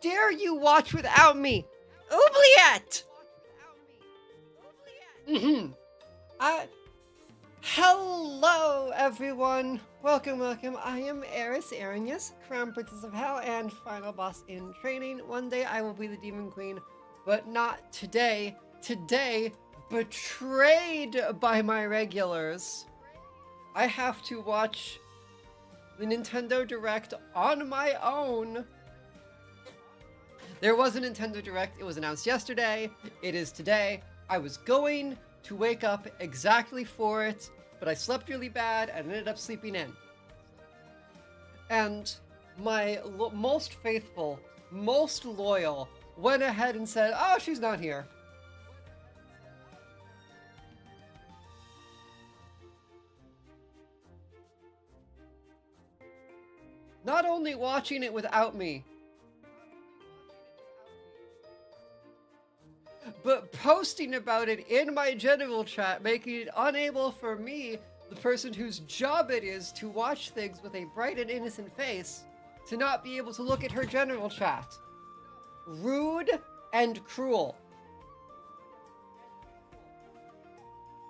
dare you watch without me? Oubliette! Hello, everyone. Welcome. I am Eris Arrhenius, Crown Princess of Hell and Final Boss in Training. One day I will be the Demon Queen, but not today. Today, betrayed by my regulars, I have to watch the Nintendo Direct on my own. There was a Nintendo Direct. It was announced yesterday. It is today. I was going to wake up exactly for it, but I slept really bad and ended up sleeping in. And my most faithful, most loyal went ahead and said, oh, she's not here. Not only watching it without me, but posting about it in my general chat, making it unable for me, the person whose job it is to watch things with a bright and innocent face, to not be able to look at her general chat. Rude and cruel.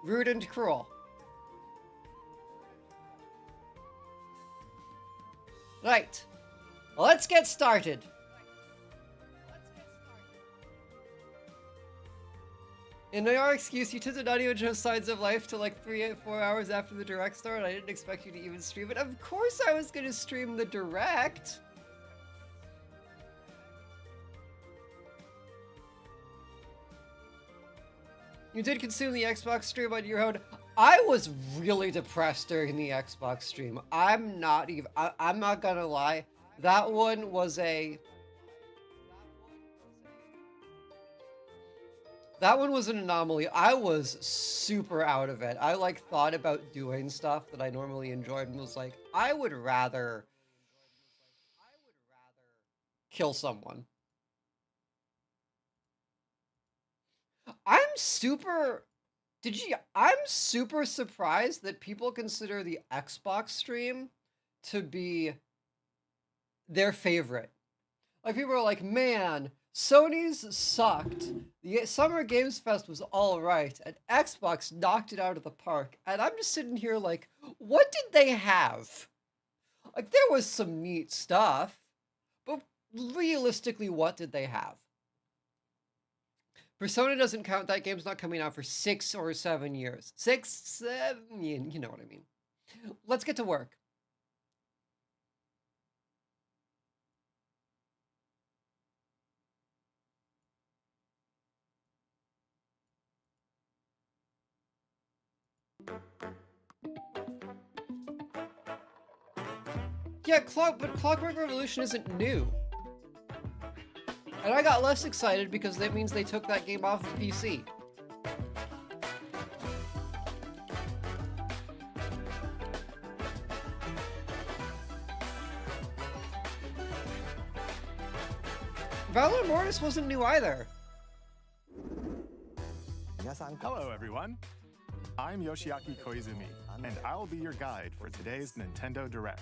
Rude and cruel. Right. Let's get started. In our excuse, you took the not even show signs of life till like 4 hours after the direct started. I didn't expect you to even stream it. Of course I was gonna stream the direct. You did consume the Xbox stream on your own. I was really depressed during the Xbox stream. I'm not gonna lie. That one was an anomaly. I was super out of it. I like thought about doing stuff that I normally enjoyed and was like, I would rather kill someone. I'm super surprised that people consider the Xbox stream to be their favorite. Like, people are like, man, Sony's sucked. The Summer Games Fest was all right, and Xbox knocked it out of the park. And I'm just sitting here like, what did they have? Like, there was some neat stuff, but realistically, what did they have? Persona doesn't count. That game's not coming out for 6 or 7 years. 6, 7, you know what I mean. Let's get to work. Yeah, but Clockwork Revolution isn't new. And I got less excited because that means they took that game off of PC. Valor Mortis wasn't new either. Hello, everyone. I'm Yoshiaki Koizumi, and I'll be your guide for today's Nintendo Direct.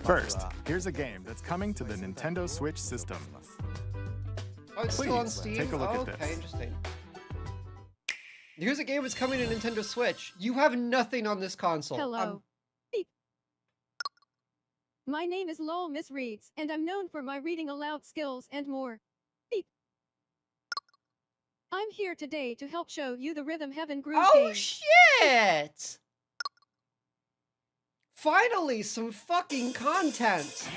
First, here's a game that's coming to the Nintendo Switch system. Oh, it's still on Steam? Take a look at okay, this. Interesting. Here's a game that's coming to Nintendo Switch. You have nothing on this console. Hello. My name is Lowell Miss Reeds, and I'm known for my reading aloud skills and more. I'm here today to help show you the Rhythm Heaven Groove game. Oh, shit! Finally, some fucking content!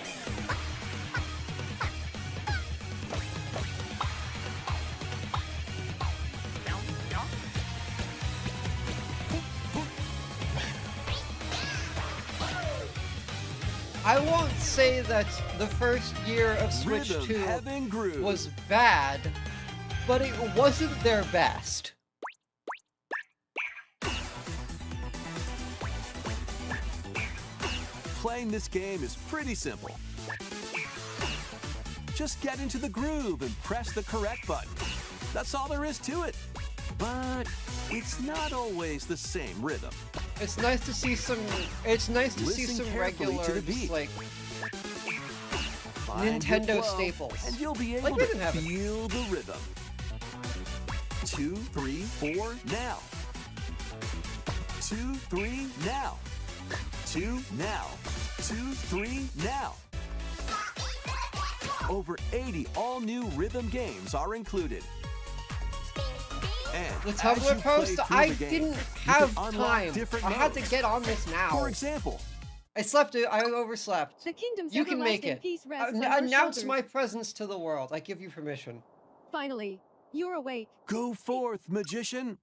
I won't say that the first year of Switch 2 was bad, but it wasn't their best. Playing this game is pretty simple. Just get into the groove and press the correct button. That's all there is to it. But it's not always the same rhythm. It's nice to see some. It's nice to see some regulars, like Find your Nintendo flow, staples. and you'll be Like able to Rhythm Heaven. feel the rhythm. 2, 3, 4, now. 2, 3, now. 2, now. 2, 3, now. Over 80 all-new rhythm games are included. And The as Tumblr you play post, through I the games, didn't you have can unlock time. different I had to modes. get on this now. For example, I slept. I overslept. The kingdom's You can make everlasting it. peace rests on your Announce shoulders. my presence to the world. I give you permission. Finally, you're awake. go forth, magician,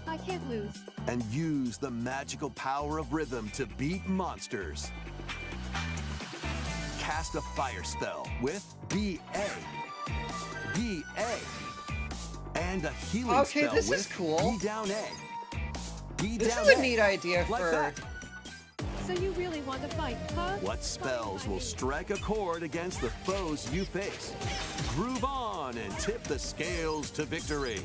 I can't lose. and use the magical power of rhythm to beat monsters. Cast a fire spell with BA. BA. And a healing Okay, spell this with is cool. B down A. B This down is a A. neat idea Like for. that. So you really want to fight, huh? What spells will strike a chord against the foes you face? Groove on and tip the scales to victory.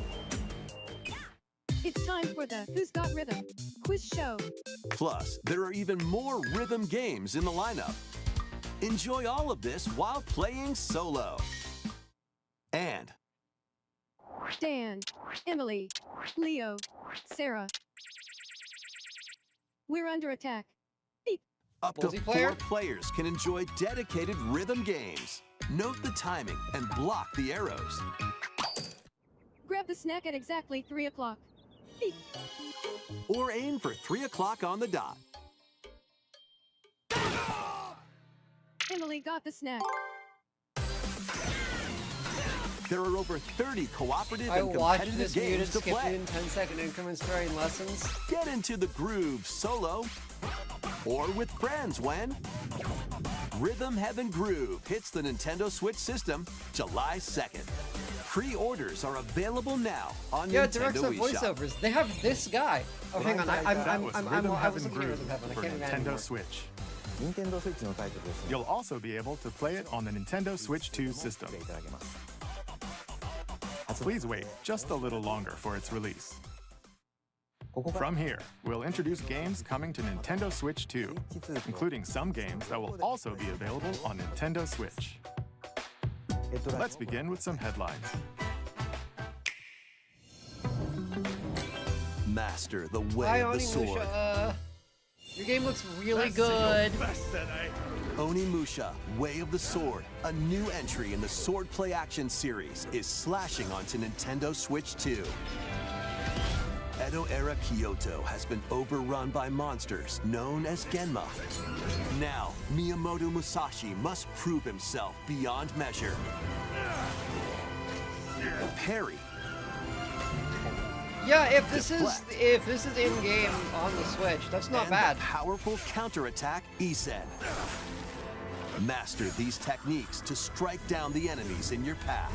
It's time for the Who's Got Rhythm quiz show. Plus, there are even more rhythm games in the lineup. Enjoy all of this while playing solo. And Dan, Emily, Leo, Sarah. We're under attack. Beep. up to Multiplayer? 4 players can enjoy dedicated rhythm games. Note the timing and block the arrows. Grab the snack at exactly 3 o'clock. Beep. Or aim for 3 o'clock on the dot. Emily got the snack. There are over 30 cooperative I and watched competitive this muted, games to skipped play. it in 10-second increments during lessons. Get into the groove solo or with friends when Rhythm Heaven Groove hits the Nintendo Switch system July 2nd. Pre-orders are available now on Yeah, Nintendo directs have eShop. voiceovers. They have this guy. Oh, hang on. That was Rhythm I Heaven was looking at Groove Rhythm Heaven. I for can't remember Nintendo anymore. Switch. 任天堂スイッチのタイトルです。 You'll also be able to play it on the Nintendo Switch 2 system. プレイいただけます。 Please wait just a little longer for its release. ここから From here, we'll introduce games coming to Nintendo Switch 2, including some games that will also be available on Nintendo Switch. Let's begin with some headlines. Master the way Hi, of the sword. Onimusha. Your game looks really good. Onimusha, Way of the Sword, a new entry in the Swordplay Action series, is slashing onto Nintendo Switch 2. Edo-era Kyoto has been overrun by monsters known as Genma. Now, Miyamoto Musashi must prove himself beyond measure. Parry, Yeah, if this Deflect. is in game on the Switch, that's not and bad. the powerful counterattack Isen. Master these techniques to strike down the enemies in your path.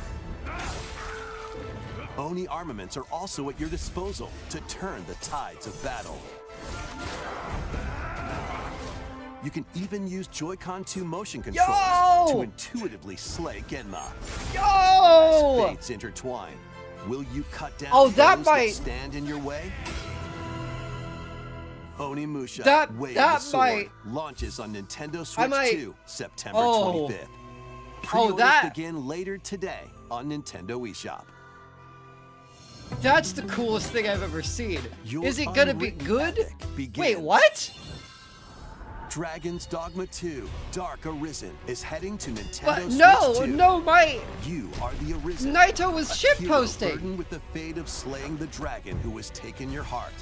Oni armaments are also at your disposal to turn the tides of battle. You can even use Joy-Con 2 motion controls Yo! to intuitively slay Genma. As Yo! fates intertwine, will you cut down Oh, that those might- that stand in your way? Onimusha, That- Way that of the Sword might- launches on Nintendo Switch might- 2, September Oh. 25th. Pre-orders that- begin later today on Nintendo eShop. That's the coolest thing I've ever seen. Your Is it gonna be unwritten good? epic begins. Wait, what? Dragon's Dogma 2, Dark Arisen is heading to Nintendo But Switch no, 2. no, my You are the Arisen. Naito was a shit hero posting. burdened with the fate of slaying the dragon who has taken your heart.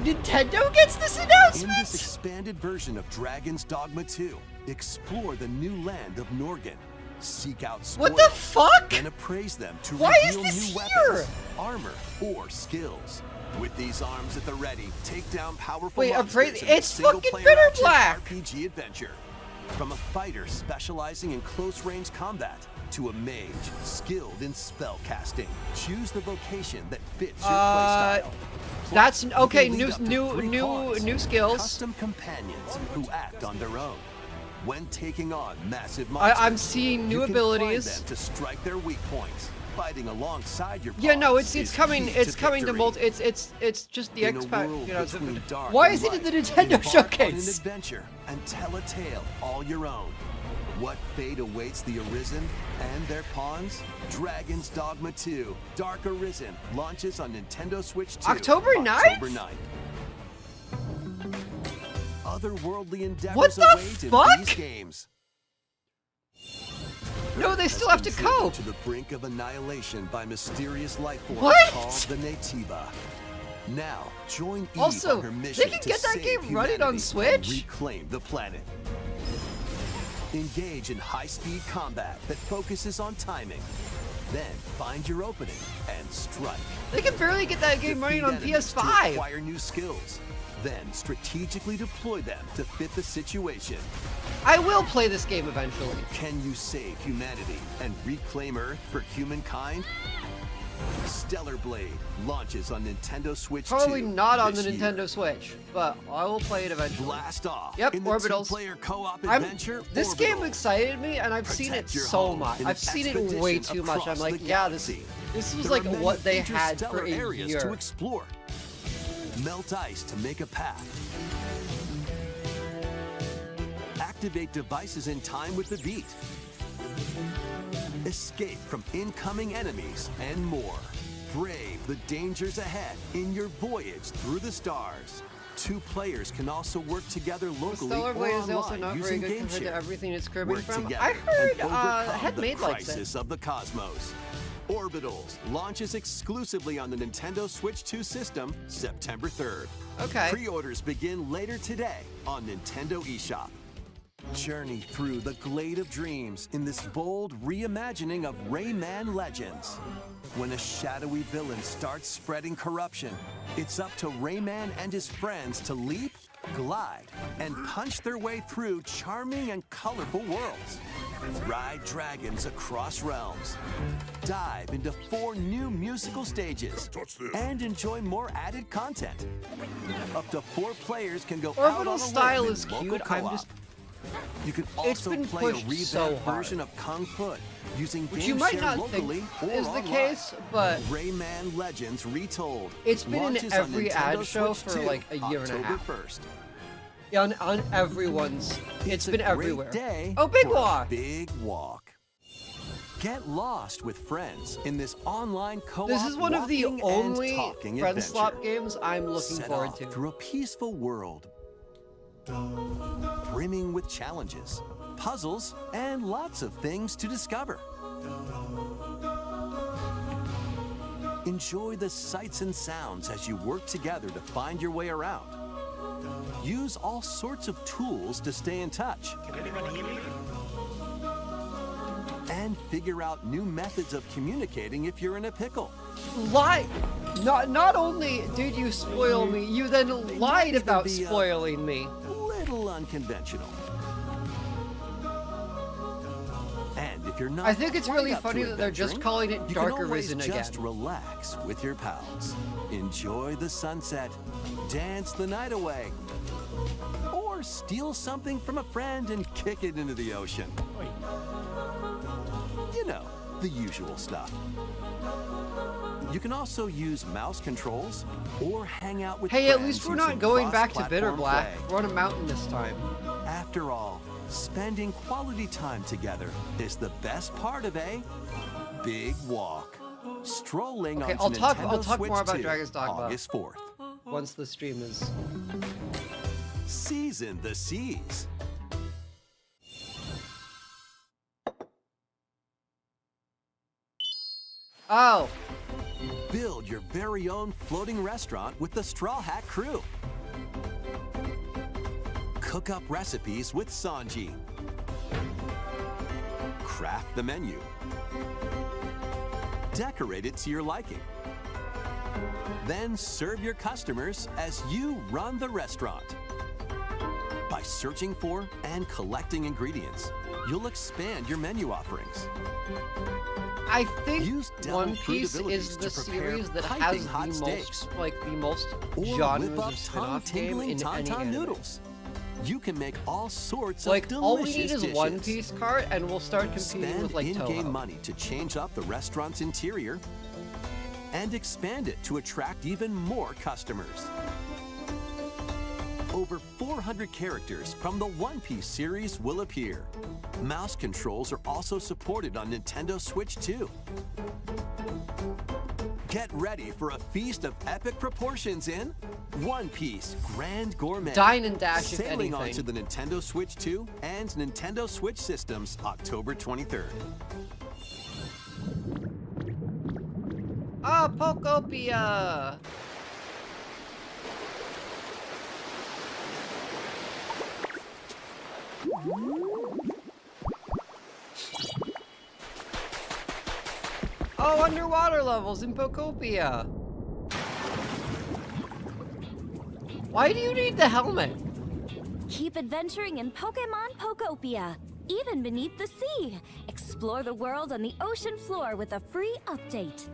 Nintendo gets this In announcement? this expanded version of Dragon's Dogma 2, explore the new land of Norgan. Seek out spoils, What the fuck? then appraise them to Why is reveal this new here? weapons, armor, or skills. With these arms at the ready, take down powerful Wait, monsters appraise- in a it's single-player fucking Bitter action Black! RPG adventure. From a fighter specializing in close-range combat to a mage skilled in spell casting, choose the vocation that fits your playstyle. That's You okay. can lead up to 3 pawns, New skills. Custom companions who act on their own. When taking on massive I'm monsters, seeing new you can find abilities. them to strike their weak points. Fighting alongside your Yeah, no, pawns it's is coming. key It's coming to victory. multi. It's just the In X a Pack. world You know, between dark why and is it in the light, Nintendo embark on an Showcase? adventure and tell a tale all your own. What fate awaits the Arisen and their pawns? Dragon's Dogma 2 Dark Arisen launches on Nintendo Switch 2 October 9th? October 9th. Otherworldly endeavors What the await fuck? in these games. No, they Has still have to been driven cope. to the brink of annihilation by mysterious life forms What? called the Naytiba. Now, join Eve Also, on her mission they can to get that save game running on humanity Switch? and reclaim the planet. Engage in high-speed combat that focuses on timing. Then find your opening and strike. They can barely get that game running on Defeat enemies to PS5. acquire new skills. Then strategically deploy them to fit the situation. I will play this game eventually. Can you save humanity and reclaim Earth for humankind? Stellar Blade launches on Nintendo Switch 2 Probably not on the this year. Nintendo Switch, but I will play it eventually. Blast off Yep, in the Orbitals. two-player co-op I'm, adventure this game Orbitals. excited me, and I've seen it Protect your so home much. in I've an seen it way expedition too much. I'm across like, the yeah, galaxy. this was There like are many what they had for interstellar a areas year. to explore. Melt ice to make a path. Activate devices in time with the beat. Escape from incoming enemies and more. Brave the dangers ahead in your voyage through the stars. Two players can also work together locally Stellar or Blade is online also not very using good game compared to share. everything it's cribbing Work from. together I heard and overcome Head the Made likes it. crisis of the cosmos. Orbitals launches exclusively on the Nintendo Switch 2 system September 3rd. Okay. Pre-orders begin later today on Nintendo eShop. Journey through the Glade of Dreams in this bold reimagining of Rayman Legends. When a shadowy villain starts spreading corruption, it's up to Rayman and his friends to leap, glide, and punch their way through charming and colorful worlds. Ride dragons across realms. Dive into 4 new musical stages. And enjoy more added content. Up to 4 players can go out on Orbital a style limb in is local cute. I'm co-op. just, You can It's also been play a pushed revamped so hard. version of Kung Fu using which game you might share not locally think or is the online. case, but Rayman Legends Retold. It's been in launches on every Nintendo ad show Switch for 2, like a year and a October half. 1st. on everyone's. It's a been great everywhere. Day Oh, Big for a Walk. Big walk. Get lost with friends in this online co-op This is one of the walking and only talking friend adventure. slot games I'm looking Set forward off to. through a peaceful world, brimming with challenges, puzzles, and lots of things to discover. Enjoy the sights and sounds as you work together to find your way around. Use all sorts of tools to stay in touch. And figure out new methods of communicating if you're in a pickle. Lie. Not only did you spoil me, you then lied even about be, spoiling me. Little unconventional. And if you're not I think it's quite really up to funny that they're just adventuring, calling it you Dark can always Arisen just again. relax with your pals. Enjoy the sunset, dance the night away, or steal something from a friend and kick it into the ocean. You know, the usual stuff. You can also use mouse controls or hang out with Hey, at friends least we're using not going back to Bitter cross-platform Black. play. We're on a mountain this time. After all, spending quality time together is the best part of a big walk. Strolling Okay, onto I'll Nintendo talk Switch more about 2, Dragon's Dogma. August 4th. Once the stream is. Season the seas. Oh, Build your very own floating restaurant with the Straw Hat Crew. Cook up recipes with Sanji. Craft the menu. Decorate it to your liking. Then serve your customers as you run the restaurant. By searching for and collecting ingredients, you'll expand your menu offerings. I think Use Devil One Fruit Piece abilities is to the prepare series that piping has hot the steaks. most Or genres whip up of spin-off game tongue-tingling in any tauntaun anime. noodles. You can make all sorts Like, of all delicious we need is dishes. One Piece cart, and we'll start competing Spend with like in-game Toho. money to change up the restaurant's interior and expand it to attract even more customers. over 400 characters from the One Piece series will appear. Mouse controls are also supported on Nintendo Switch 2. Get ready for a feast of epic proportions in One Piece Grand Gourmet. Dine and dash, if Sailing anything. onto the Nintendo Switch 2 and Nintendo Switch systems October 23rd. Ah, Pokopia! Oh, underwater levels in Pokopia. Why do you need the helmet? Keep adventuring in Pokemon Pokopia, even beneath the sea. Explore the world on the ocean floor with a free update.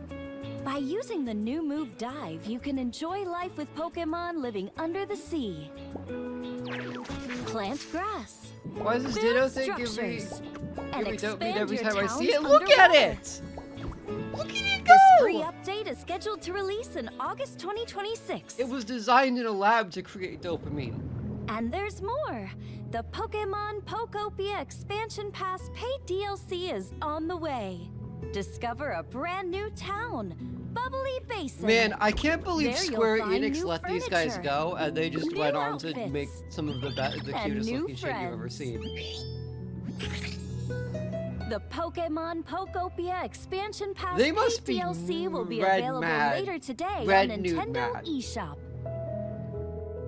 By using the new move Dive, you can enjoy life with Pokemon living under the sea. Plant grass. Why does this Build Ditto thing give me structures, and dopamine every expand time your I see it? towns Look at underwater. it! Look at it This free go! update is scheduled to release in August 2026. It was designed in a lab to create dopamine. And there's more. The Pokemon Pokopia Expansion Pass paid DLC is on the way. Discover a brand new town, Bubbly Basin. Man, I can't believe There you'll Square find Enix new let these guys furniture, go, and they just new went on to outfits, make some of the and cutest new looking shit you've ever friends. seen. The Pokemon Pokopia Expansion Pass They must paid be DLC will be red available mad. later today Red on nude Nintendo mad. eShop.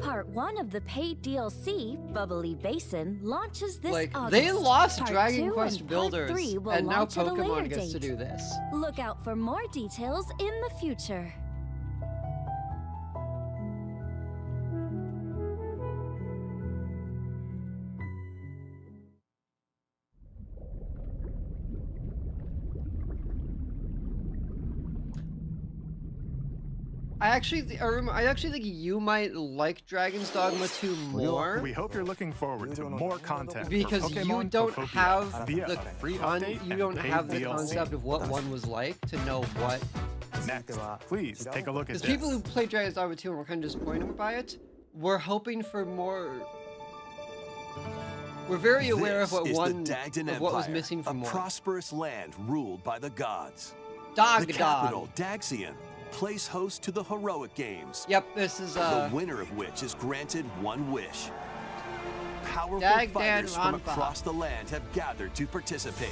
Part 1 of the paid DLC, Bubbly Basin, launches this Like, August. they lost Part Dragon 2 Quest and builders, Part 3 will and now launch at a Pokemon later gets to date. do this. Look out for more details in the future. I actually think you might like Dragon's Dogma 2 more. We hope you're looking forward to more content for Because you Pokemon don't Pokopia have via the a free con- update you don't and have paid the DLC. concept of what one was like to know what. Next, please take a look at Because this. people who played Dragon's Dogma 2 and were kind of disappointed by it, were hoping for more. We're very aware of This what is one the Dagdan of what was Empire, missing from a one. prosperous land ruled by the gods. Dog The dog. capital, Daxian, plays host to the heroic games. Yep, this is The winner of which is granted one wish. Powerful Dagdan fighters from Ranpa. across the land have gathered to participate.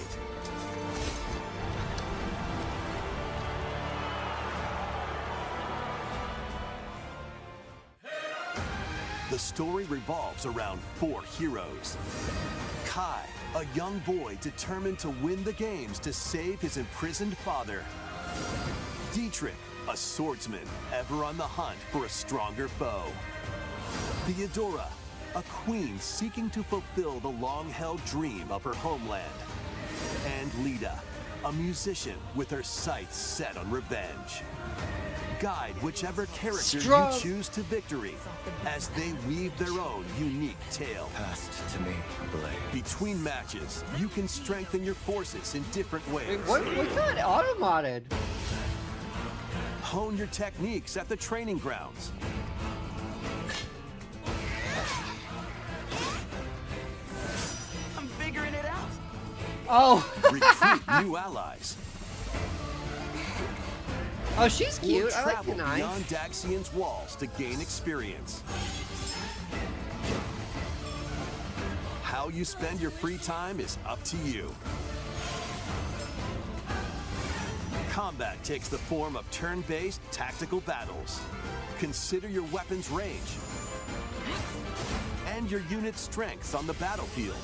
The story revolves around 4 heroes. Kai, a young boy determined to win the games to save his imprisoned father. Dietrich, a swordsman ever on the hunt for a stronger foe. Theodora, a queen seeking to fulfill the long-held dream of her homeland. And Lita, a musician with her sights set on revenge. Guide whichever character Strong. you choose to victory as they weave their own unique tale. Passed to me, blade. Between matches, you can strengthen your forces in different ways. Wait, what got automodded? Hone your techniques at the training grounds. I'm figuring it out. Oh, Recruit new allies. oh, she's Or cute. I like travel the knife. beyond Daxian's walls to gain experience. How you spend your free time is up to you. Combat takes the form of turn-based tactical battles. Consider your weapon's range and your unit's strengths on the battlefield.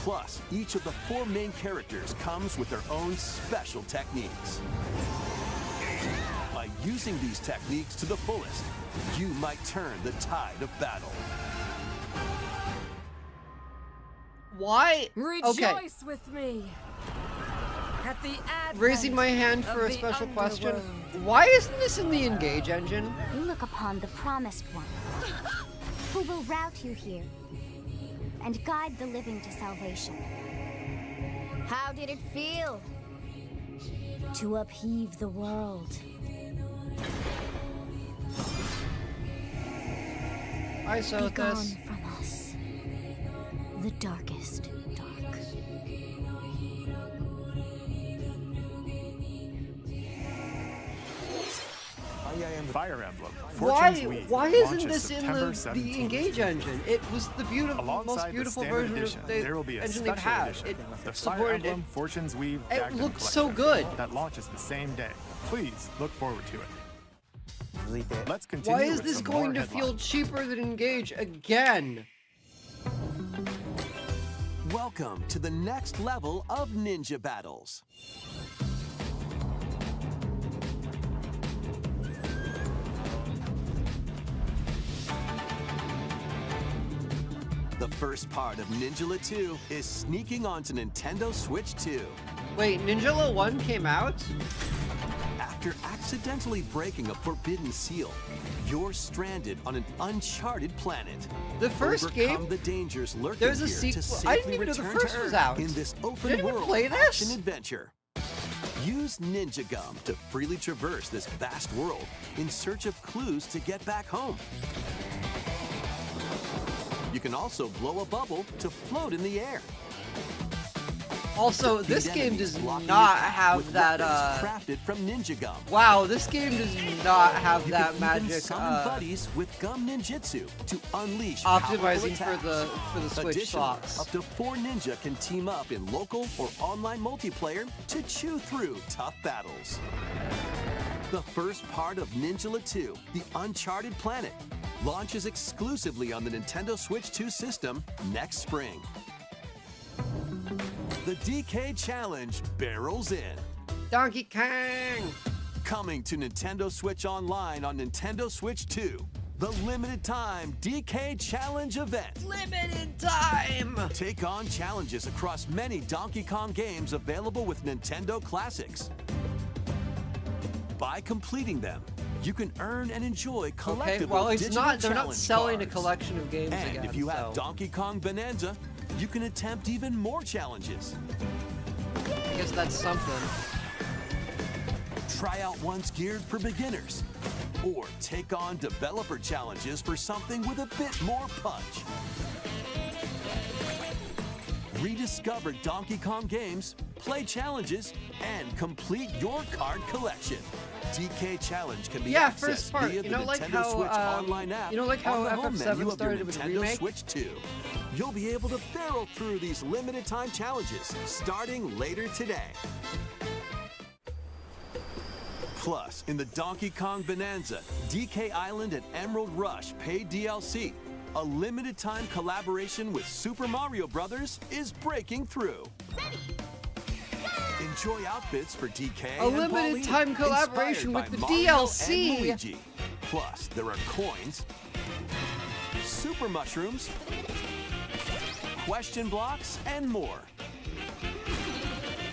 Plus, each of the 4 main characters comes with their own special techniques. By using these techniques to the fullest, you might turn the tide of battle. Why? Rejoice Okay, with me at the advent raising my hand for of a the special question. underworld. Why isn't this in the Engage engine? You look upon the promised one, who will route you here and guide the living to salvation. How did it feel to upheave the world? Hi, Be Sothis. gone from us. The darkest dark. Fire Emblem. Why? Fortune's Weave Why isn't launches this in September the 17th. Engage engine? It was the beautiful, Alongside most the beautiful standard version edition, of the there will be a engine they've special had. edition, It the Fire supported Emblem Fortune's Weave It Dagon looked so Collection, good. that launches the same day. Please look forward to it. Let's continue Why is with this some going more to feel headlines. cheaper than Engage again? Welcome to the next level of ninja battles. The first part of Ninjala 2 is sneaking onto Nintendo Switch 2. Wait, Ninjala 1 came out? After accidentally breaking a forbidden seal, you're stranded on an uncharted planet. The first Overcome game? the dangers lurking There's a here to sequel. I didn't safely even know the return first to was Earth out. in this Did open anyone world play this? action adventure. Use Ninja Gum to freely traverse this vast world in search of clues to get back home. You can also blow a bubble to float in the air. Also, this Defeat game enemies does blocking not your path have with that, weapons crafted from Ninja Gum. Wow, this game does not have You that can magic, even summon buddies with Gum Ninjutsu to unleash optimizing powerful for the Switch Additionally, slots. up to 4 ninja can team up in local or online multiplayer to chew through tough battles. The first part of Ninjala 2, The Uncharted Planet, launches exclusively on the Nintendo Switch 2 system next spring. The DK Challenge barrels in. Donkey Kong! Coming to Nintendo Switch Online on Nintendo Switch 2, the limited time DK Challenge event. Limited time! Take on challenges across many Donkey Kong games available with Nintendo Classics. By completing them, you can earn and enjoy collectible Okay, well, it's digital not. They're not challenge selling a cards. collection of games And again. if you have so Donkey Kong Bonanza, you can attempt even more challenges. I guess that's something. Try out ones geared for beginners, or take on developer challenges for something with a bit more punch. Rediscover Donkey Kong games, play challenges, and complete your card collection. DK Challenge can be Yeah, accessed first part. via You the know, like Nintendo how, Switch online app. you know, like how on the home FF7 menu of your started with a Nintendo remake? Switch 2. You'll be able to barrel through these limited time challenges starting later today. Plus, in the Donkey Kong Bonanza, DK Island and Emerald Rush paid DLC, a limited time collaboration with Super Mario Bros. Is breaking through. Enjoy outfits for DK A and limited Pauline, time collaboration inspired with by the Mario and DLC. Luigi. Plus, there are coins, super mushrooms, question blocks, and more.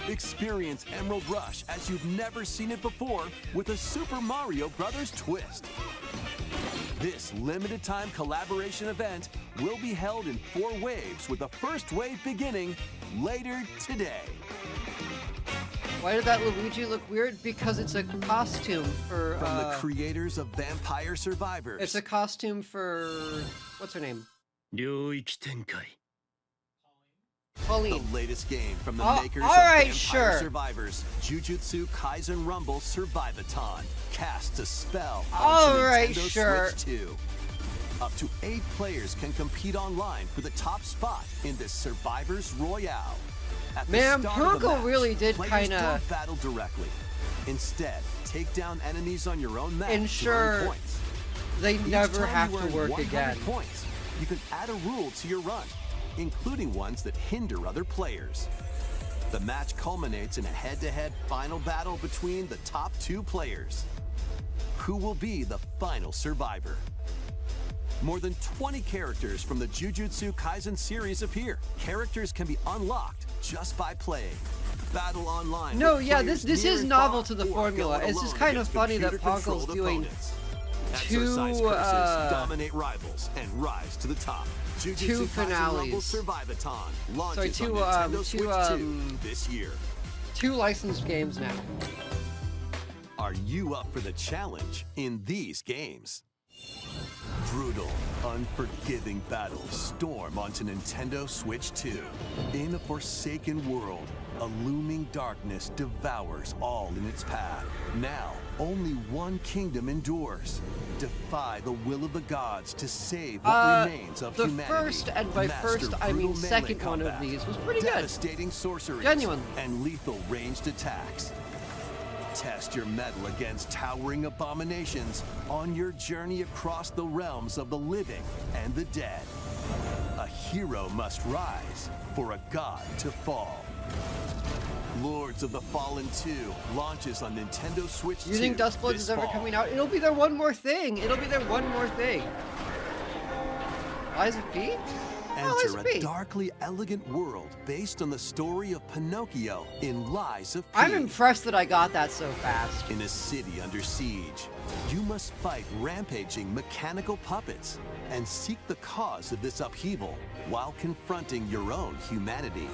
Experience Emerald Rush as you've never seen it before with a Super Mario Bros. Twist. This limited time collaboration event will be held in 4 waves with the first wave beginning later today. Why did that Luigi look weird? Because it's a costume for. From the creators of Vampire Survivors. It's a costume for. What's her name? 領域展開 Pauline. The latest game from the Oh, makers all of right, Vampire sure. Survivors, Jujutsu Kaisen Rumble Survivathon, casts a spell All onto right, Nintendo sure. Switch 2. Up to 8 players can compete online for the top spot in this Survivors Royale. At the Man, start of the Purgle match, really did players kinda- don't battle directly. Instead, take down enemies on your own map to Ensure earn points. They Each never time have you to earn work 100 again. points, you can add a rule to your run, including ones that hinder other players. The match culminates in a head-to-head final battle between the top 2 players. Who will be the final survivor? More than 20 characters from the Jujutsu Kaisen series appear. Characters can be unlocked just by playing. Battle online. No, with yeah, players this near is and novel far, to the or formula. go it It's just alone kind of against funny that computer-controlled Pogle's doing opponents. two, Exercise curses, dominate rivals, and rise to the top. Jujutsu two Kaisen Rumble finales. Survivathon Sorry, launches two, on Nintendo two, Switch 2 this year. 2 licensed games now. Are you up for the challenge in these games? Brutal, unforgiving battles storm onto Nintendo Switch 2. In a forsaken world, a looming darkness devours all in its path. Now, only one kingdom endures. Defy the will of the gods to save what remains of the humanity. first, and by Master first I mean brutal second melee one of combat, these was pretty good. devastating sorceries, Genuinely. and lethal ranged attacks. Test your mettle against towering abominations on your journey across the realms of the living and the dead. A hero must rise for a god to fall. Lords of the Fallen 2 launches on Nintendo Switch 2. You think Dustbloods this is ever fall. coming out? It'll be their one more thing. It'll be their one more thing. Lies of P? Oh, Lies Enter of a P. darkly elegant world based on the story of Pinocchio in Lies of P. I'm impressed that I got that so fast. In a city under siege, you must fight rampaging mechanical puppets and seek the cause of this upheaval while confronting your own humanity.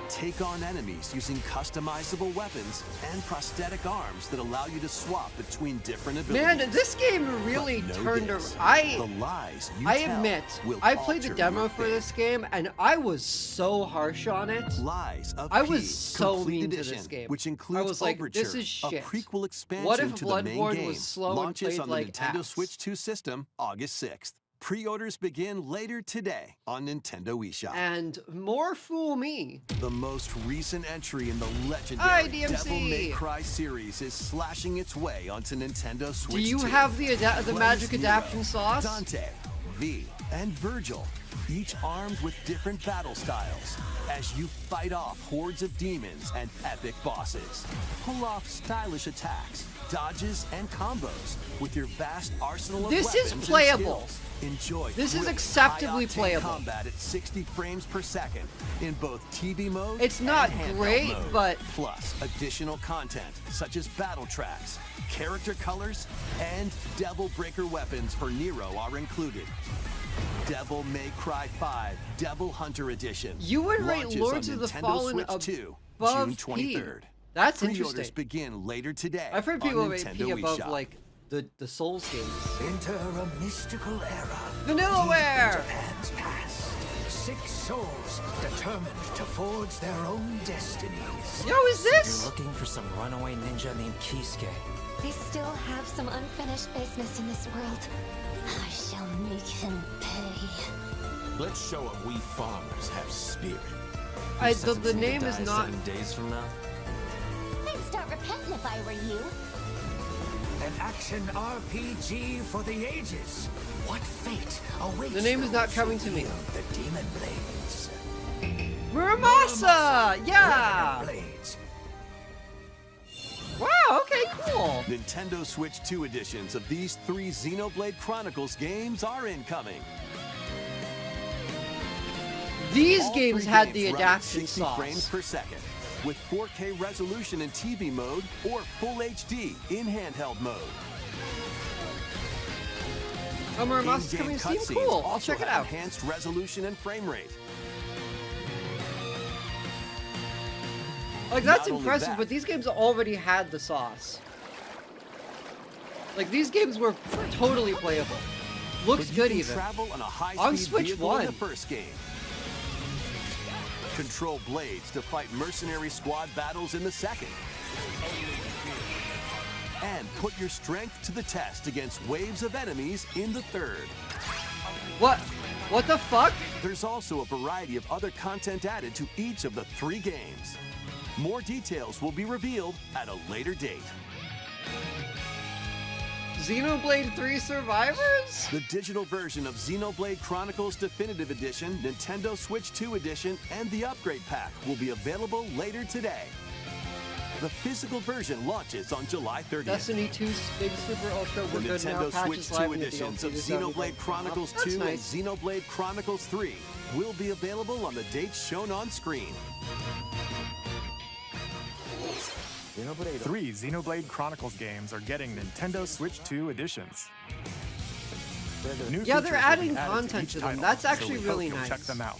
Take on enemies using customizable weapons and prosthetic arms that allow you to swap between different abilities. Man, this game really But know turned this, around. the lies you I tell admit, will I played the alter demo your for fate. this game, and I was so harsh on it. Lies of I P, was so Complete mean to Edition, this game. which I includes was like, Overture, this is shit. a prequel expansion What if to the main Bloodborne game, was slow and launches played on like the Nintendo ass? Switch 2 system August 6th. Pre-orders begin later today on Nintendo eShop. And more fool me. The most recent entry in the Hi, legendary DMC. Devil May Cry series is slashing its way onto Nintendo Switch 2. Do you have the Play magic as adaptation Nero, sauce? Dante, V, and Virgil, each armed with different battle styles, as you fight off hordes of demons and epic bosses. Pull off stylish attacks, dodges, and combos with your vast arsenal of This weapons is and playable. skills. Enjoy This is great, acceptably high-octane playable. combat at 60 frames per second in both TV mode It's not and handheld great, mode. but- Plus additional content such as battle tracks, character colors, and Devil Breaker weapons for Nero are included. Devil May Cry 5 Devil Hunter Edition. You would rate launches Lords on of the Nintendo Fallen Switch 2, above June 23rd. P. That's Pre-orders interesting. begin later today. I've heard on people rate Nintendo P above eShop. like the Souls games. Enter a mystical era. Vanillaware! Deep in Japan's past. 6 souls determined to forge their own destinies. Yo, is this? You're looking for some runaway ninja named Kisuke. I still have some unfinished business in this world. I shall make him pay. Let's show up we farmers have spirit. The name is not. 7 days from now. I'd start repenting if I were you. An action RPG for the ages. What fate awaits The name is not those coming who to me. wield the demon blades? Muramasa! Yeah! Revenant blades. Wow, okay, cool. Nintendo Switch 2 editions of these 3 Xenoblade Chronicles games are incoming. These All games 3 had the games run at adaptation 60 sauce. frames per second, with 4K resolution in TV mode or Full HD in handheld mode. Oh, Muramasa's In-game coming to Steam? cutscenes Cool, I'll also check it have out. enhanced resolution and frame rate. Like, that's Not only impressive, that- but these games already had the sauce. Like, these games were totally playable. Looks But you good can even. travel on a On high-speed Switch vehicle in the 1. first game. Control blades to fight mercenary squad battles in the second. And put your strength to the test against waves of enemies in the third. What? What the fuck? There's also a variety of other content added to each of the 3 games. More details will be revealed at a later date. Xenoblade 3 Survivors? The digital version of Xenoblade Chronicles Definitive Edition, Nintendo Switch 2 Edition, and the Upgrade Pack will be available later today. The physical version launches on July 30th. Destiny 2's Big Super Ultra, The we're good now. Nintendo Patches Switch live 2 in the editions DLC of this episode. Xenoblade Chronicles That's 2 nice. and Xenoblade Chronicles 3 will be available on the dates shown on screen. 3 Xenoblade Chronicles games are getting Nintendo Switch 2 editions. New Yeah, they're features will be adding added content each to them. title, That's so actually we hope really you'll nice. Check them out.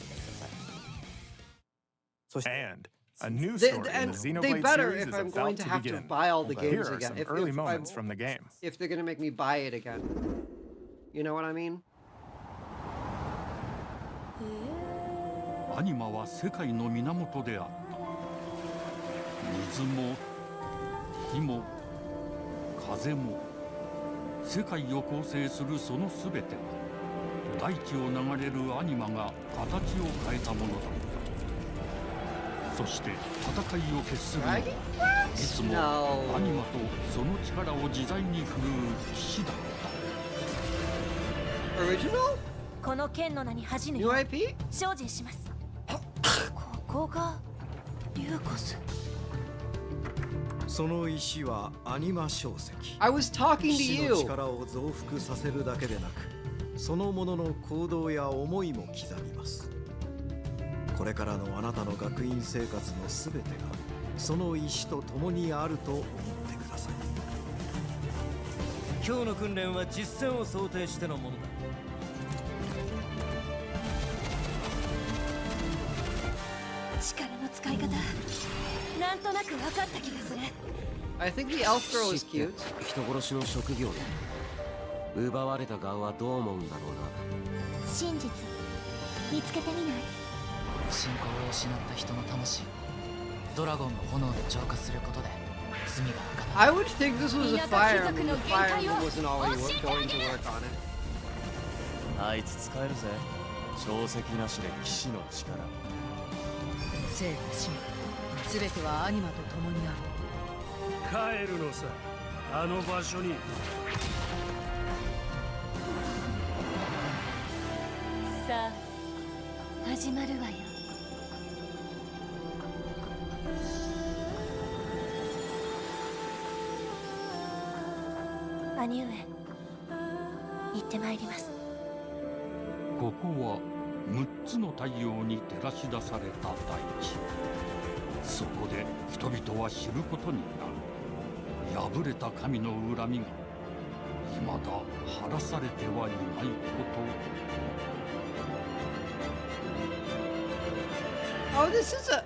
And a new They, story in and the they Xenoblade better series if is I'm about going to have begin. to buy all the Here games are again. some early moments from the game. If they're going to make me buy it again. You know what I mean? アニマは世界の源であった。水も火も風も世界を構成するそのすべては大地を流れるアニマが形を変えたものだった。そして戦いを決するのはいつもアニマとその力を自在に振るう騎士だった。 Original? この剣の名に恥じぬ New IP? 精進します。ここがリューコス。その石はアニマ小石。 I was talking to 騎士 you. の力を増幅させるだけでなく、そのものの行動や思いも刻みます。これからのあなたの学院生活のすべてがその石と共にあると思ってください。今日の訓練は実践を想定してのものだ。力の使い方、なんとなく分かった気がする。 I think the elf girl is cute. 人殺しの職業だ。奪われた側はどう思うんだろうな。真実見つけてみない？信仰を失った人の魂をドラゴンの炎で浄化することで罪がなかった。 I would think this was a fire emblem. The fire emblem wasn't already going to work on it. あいつ使えるぜ。小石なしで騎士の力。生と死も全てはアニマと共にある。帰るのさ、あの場所に。さあ始まるわよ。兄上、行ってまいります。ここは6つの太陽に照らし出された大地。そこで人々は知ることになる。破れた神の恨みが未だ晴らされてはいないこと。 Oh, this is a...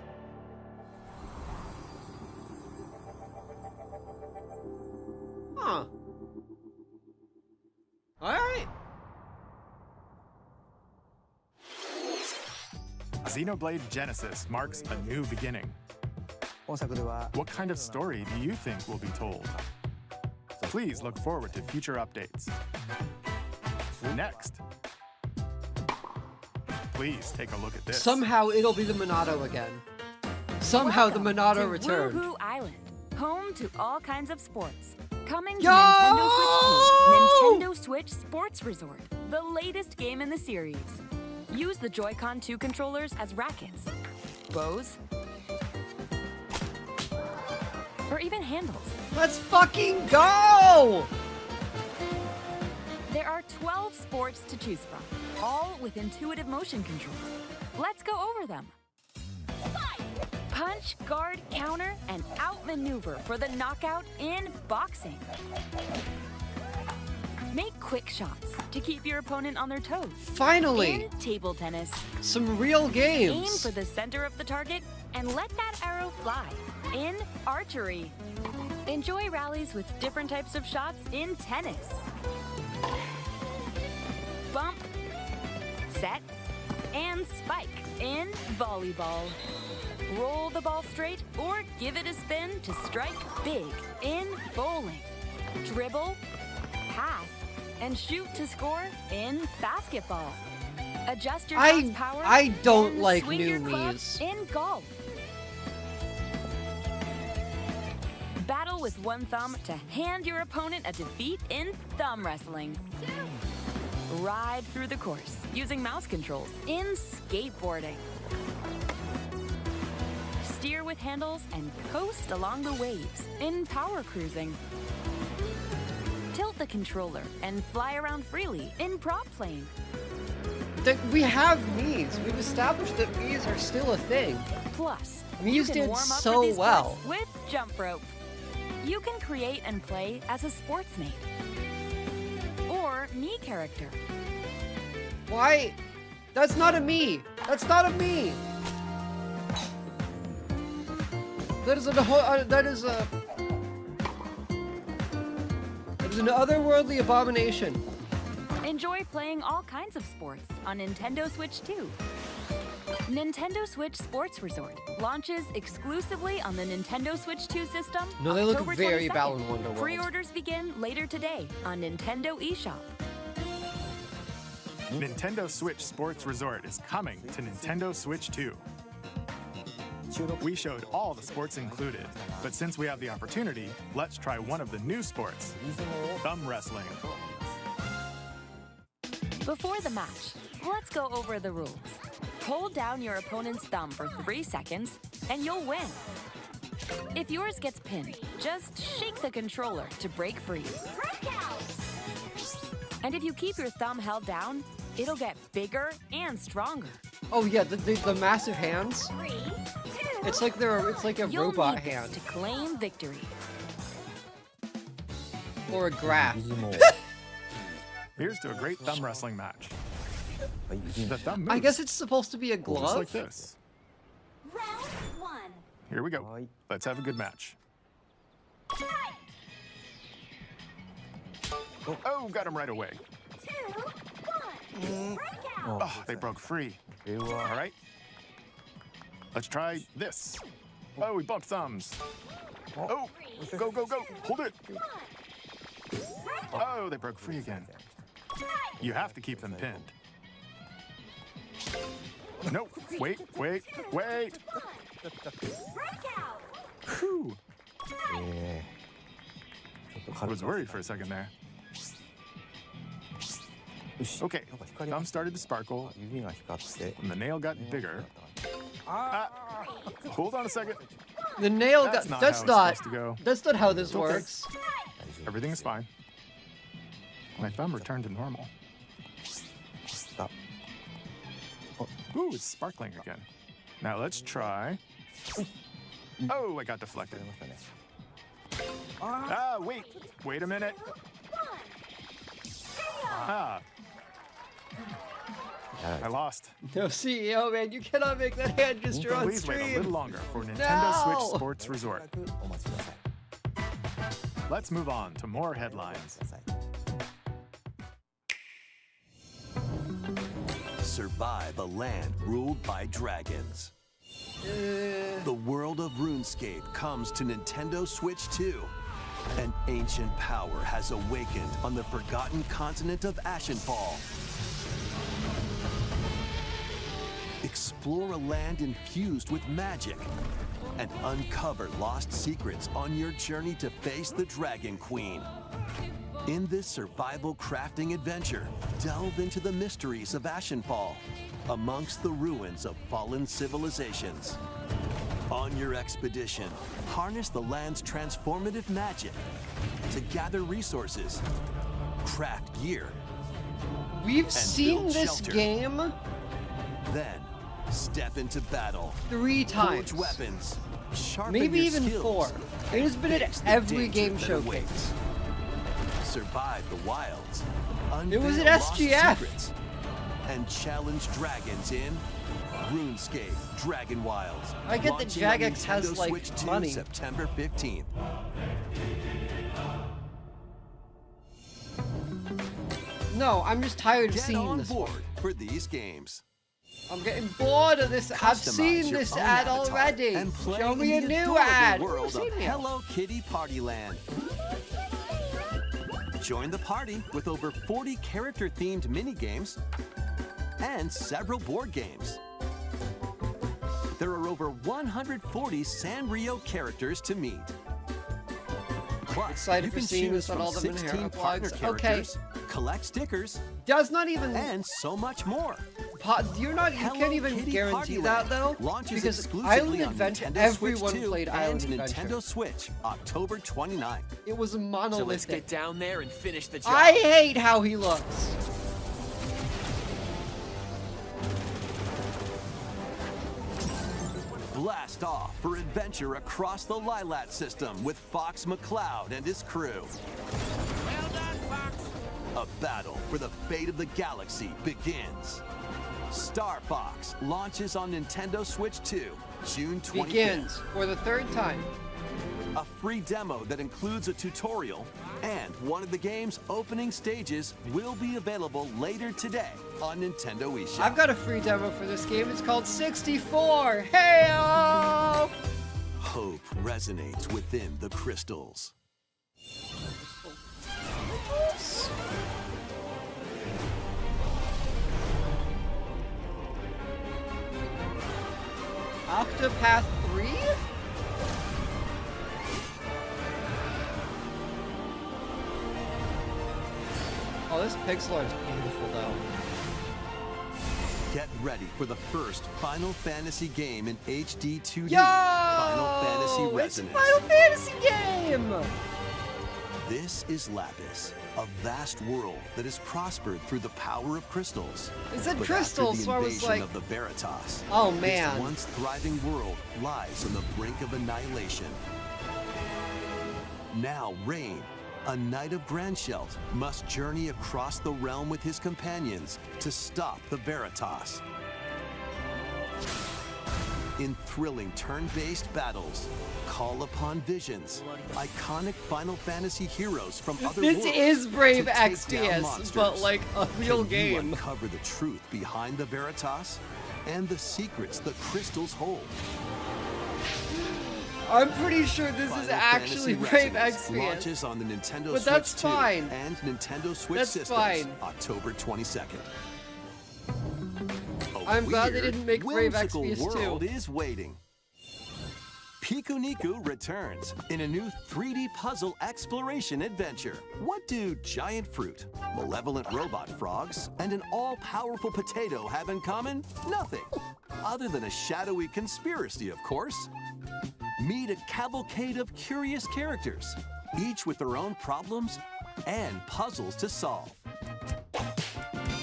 Huh. Alright. Xenoblade Genesis marks a new beginning. What kind of story do you think will be told? Please look forward to future updates. Next, please take a look at this. Somehow it'll be the Monado again. Somehow the Monado returned. Woohoo Island, home to all kinds of sports. Coming to Yo! Nintendo Switch 2, Nintendo Switch Sports Resort, the latest game in the series. Use the Joy-Con 2 controllers as rackets, bows, or even handles. Let's fucking go! There are 12 sports to choose from, all with intuitive motion controls. Let's go over them. Punch, guard, counter, and outmaneuver for the knockout in boxing. Make quick shots to keep your opponent on their toes. Finally! In table tennis. Some real games. Aim for the center of the target and let that arrow fly. In archery. Enjoy rallies with different types of shots in tennis. Bump, set, and spike in volleyball. Roll the ball straight or give it a spin to strike big in bowling. Dribble, pass, and shoot to score in basketball. Adjust your shot's power I don't and like swing new your club Miis. in golf. Battle with one thumb to hand your opponent a defeat in thumb wrestling. Ride through the course using mouse controls in skateboarding. Steer with handles and coast along the waves in power cruising. Tilt the controller and fly around freely in prop plane. We have Miis. We've established that Miis are still a thing. Plus, Miis you can did warm up so for these well. sports with jump rope. You can create and play as a sportsmate or Mii character. Why? That's not a Mii. That's not a Mii. That is an otherworldly abomination. Enjoy playing all kinds of sports on Nintendo Switch 2. Nintendo Switch Sports Resort launches exclusively on the Nintendo Switch 2 system. No, they look October very 22nd. Balan Wonderworld. Pre-orders begin later today on Nintendo eShop. Nintendo Switch Sports Resort is coming to Nintendo Switch 2. We showed all the sports included, but since we have the opportunity, let's try one of the new sports, thumb wrestling. Before the match, let's go over the rules. Hold down your opponent's thumb for 3 seconds, and you'll win. If yours gets pinned, just shake the controller to break free. And if you keep your thumb held down, it'll get bigger and stronger. Oh yeah, the massive hands. It's like a You'll robot need this hand to claim victory. or a graph. Here's to a great thumb wrestling match. The thumb moves. I guess it's supposed to be a Just glove. like this. Here we go. Let's have a good match. Oh, got him right away. Oh, they broke free. All right. Let's try this. Oh, we bumped thumbs. Oh, go, go, go. Hold it. Oh, they broke free again. You have to keep them pinned. No, wait, wait, wait. Whew. I was worried for a second there. Okay, thumb started to sparkle, and the nail got bigger. Hold on a second. The nail got. That's not how it's supposed to go. That's not how this It's okay. works. Everything is fine. My thumb returned to normal. Ooh, it's sparkling again. Now let's try. Oh, I got deflected. Wait a minute. I lost. No, CEO, man, you cannot make that hand gesture on Please wait a stream. little longer for Nintendo Switch No! Sports Resort. Let's move on to more headlines. Survive a land ruled by dragons. The world of RuneScape comes to Nintendo Switch 2. An ancient power has awakened on the forgotten continent of Ashenfall. Explore a land infused with magic and uncover lost secrets on your journey to face the Dragon Queen. In this survival crafting adventure, delve into the mysteries of Ashenfall amongst the ruins of fallen civilizations. On your expedition, harness the land's transformative magic to gather resources, craft gear, We've and seen build this shelter. game Then, step into battle. 3 times. Forge weapons. Sharpen Maybe your even skills, 4. It has been at face the every danger game that showcase. awaits. Survive the wilds. It was Unveil at lost SGF. secrets, and challenge dragons in RuneScape Dragon Wilds. I get that Launching on Jagex has, Nintendo like, Switch 2 money. September 15th. No, I'm just tired of Get seeing on this board one. for these games. I'm getting bored of this. I've Customize seen your this own ad avatar already. and play Show me a in the new adorable ad. world I've seen of it. Hello Kitty Party Land. Join the party with over 40 character-themed mini-games and several board games. There are over 140 Sanrio characters to meet. Plus, Excited you for can seeing choose this on from all the 16 Minera partner vlogs. Okay. characters, collect stickers, Does not even. and so much more. You're not. You Hello can't even Kitty guarantee Party that Land though, launches because exclusively Island on Adventure. Nintendo Everyone Switch 2 played and Island Adventure. Nintendo Switch, October 29th. It was a monolithic. So let's get down there and finish the job. I hate how he looks. Blast off for adventure across the Lilat system with Fox McCloud and his crew. Well done, Fox. A battle for the fate of the galaxy begins. Star Fox launches on Nintendo Switch 2 June 25th. begins for the third time. A free demo that includes a tutorial, and one of the game's opening stages will be available later today on Nintendo eShop. I've got a free demo for this game. It's called 64. Hey-o! Hope resonates within the crystals. Octopath 3? Oh, this pixel art is beautiful, though. Get ready for the first Final Fantasy game in HD 2D. Yo! Final Fantasy Resonance. It's Final Fantasy game! This is Lapis, a vast world that has prospered through the power of crystals. It said But crystals, after so the I was invasion like, of the Veritas, oh, man. this once thriving world lies on the brink of annihilation. Now Rain, a knight of Grandshelt, must journey across the realm with his companions to stop the Veritas. In thrilling turn-based battles, call upon visions, iconic Final Fantasy heroes from other This worlds is Brave to take down Exvius, monsters. but like a real Can you game. uncover the truth behind the Veritas and the secrets the crystals hold? I'm pretty sure this is Final actually Fantasy Brave Resonance Exvius. launches on the Nintendo But Switch that's 2 fine. and Nintendo Switch That's systems fine. October 22nd. I'm glad they weird, didn't make Brave whimsical Exvius 2. world is waiting. Piku Niku returns in a new 3D puzzle exploration adventure. What do giant fruit, malevolent robot frogs, and an all-powerful potato have in common? Nothing. Other than a shadowy conspiracy, of course. Meet a cavalcade of curious characters, each with their own problems and puzzles to solve.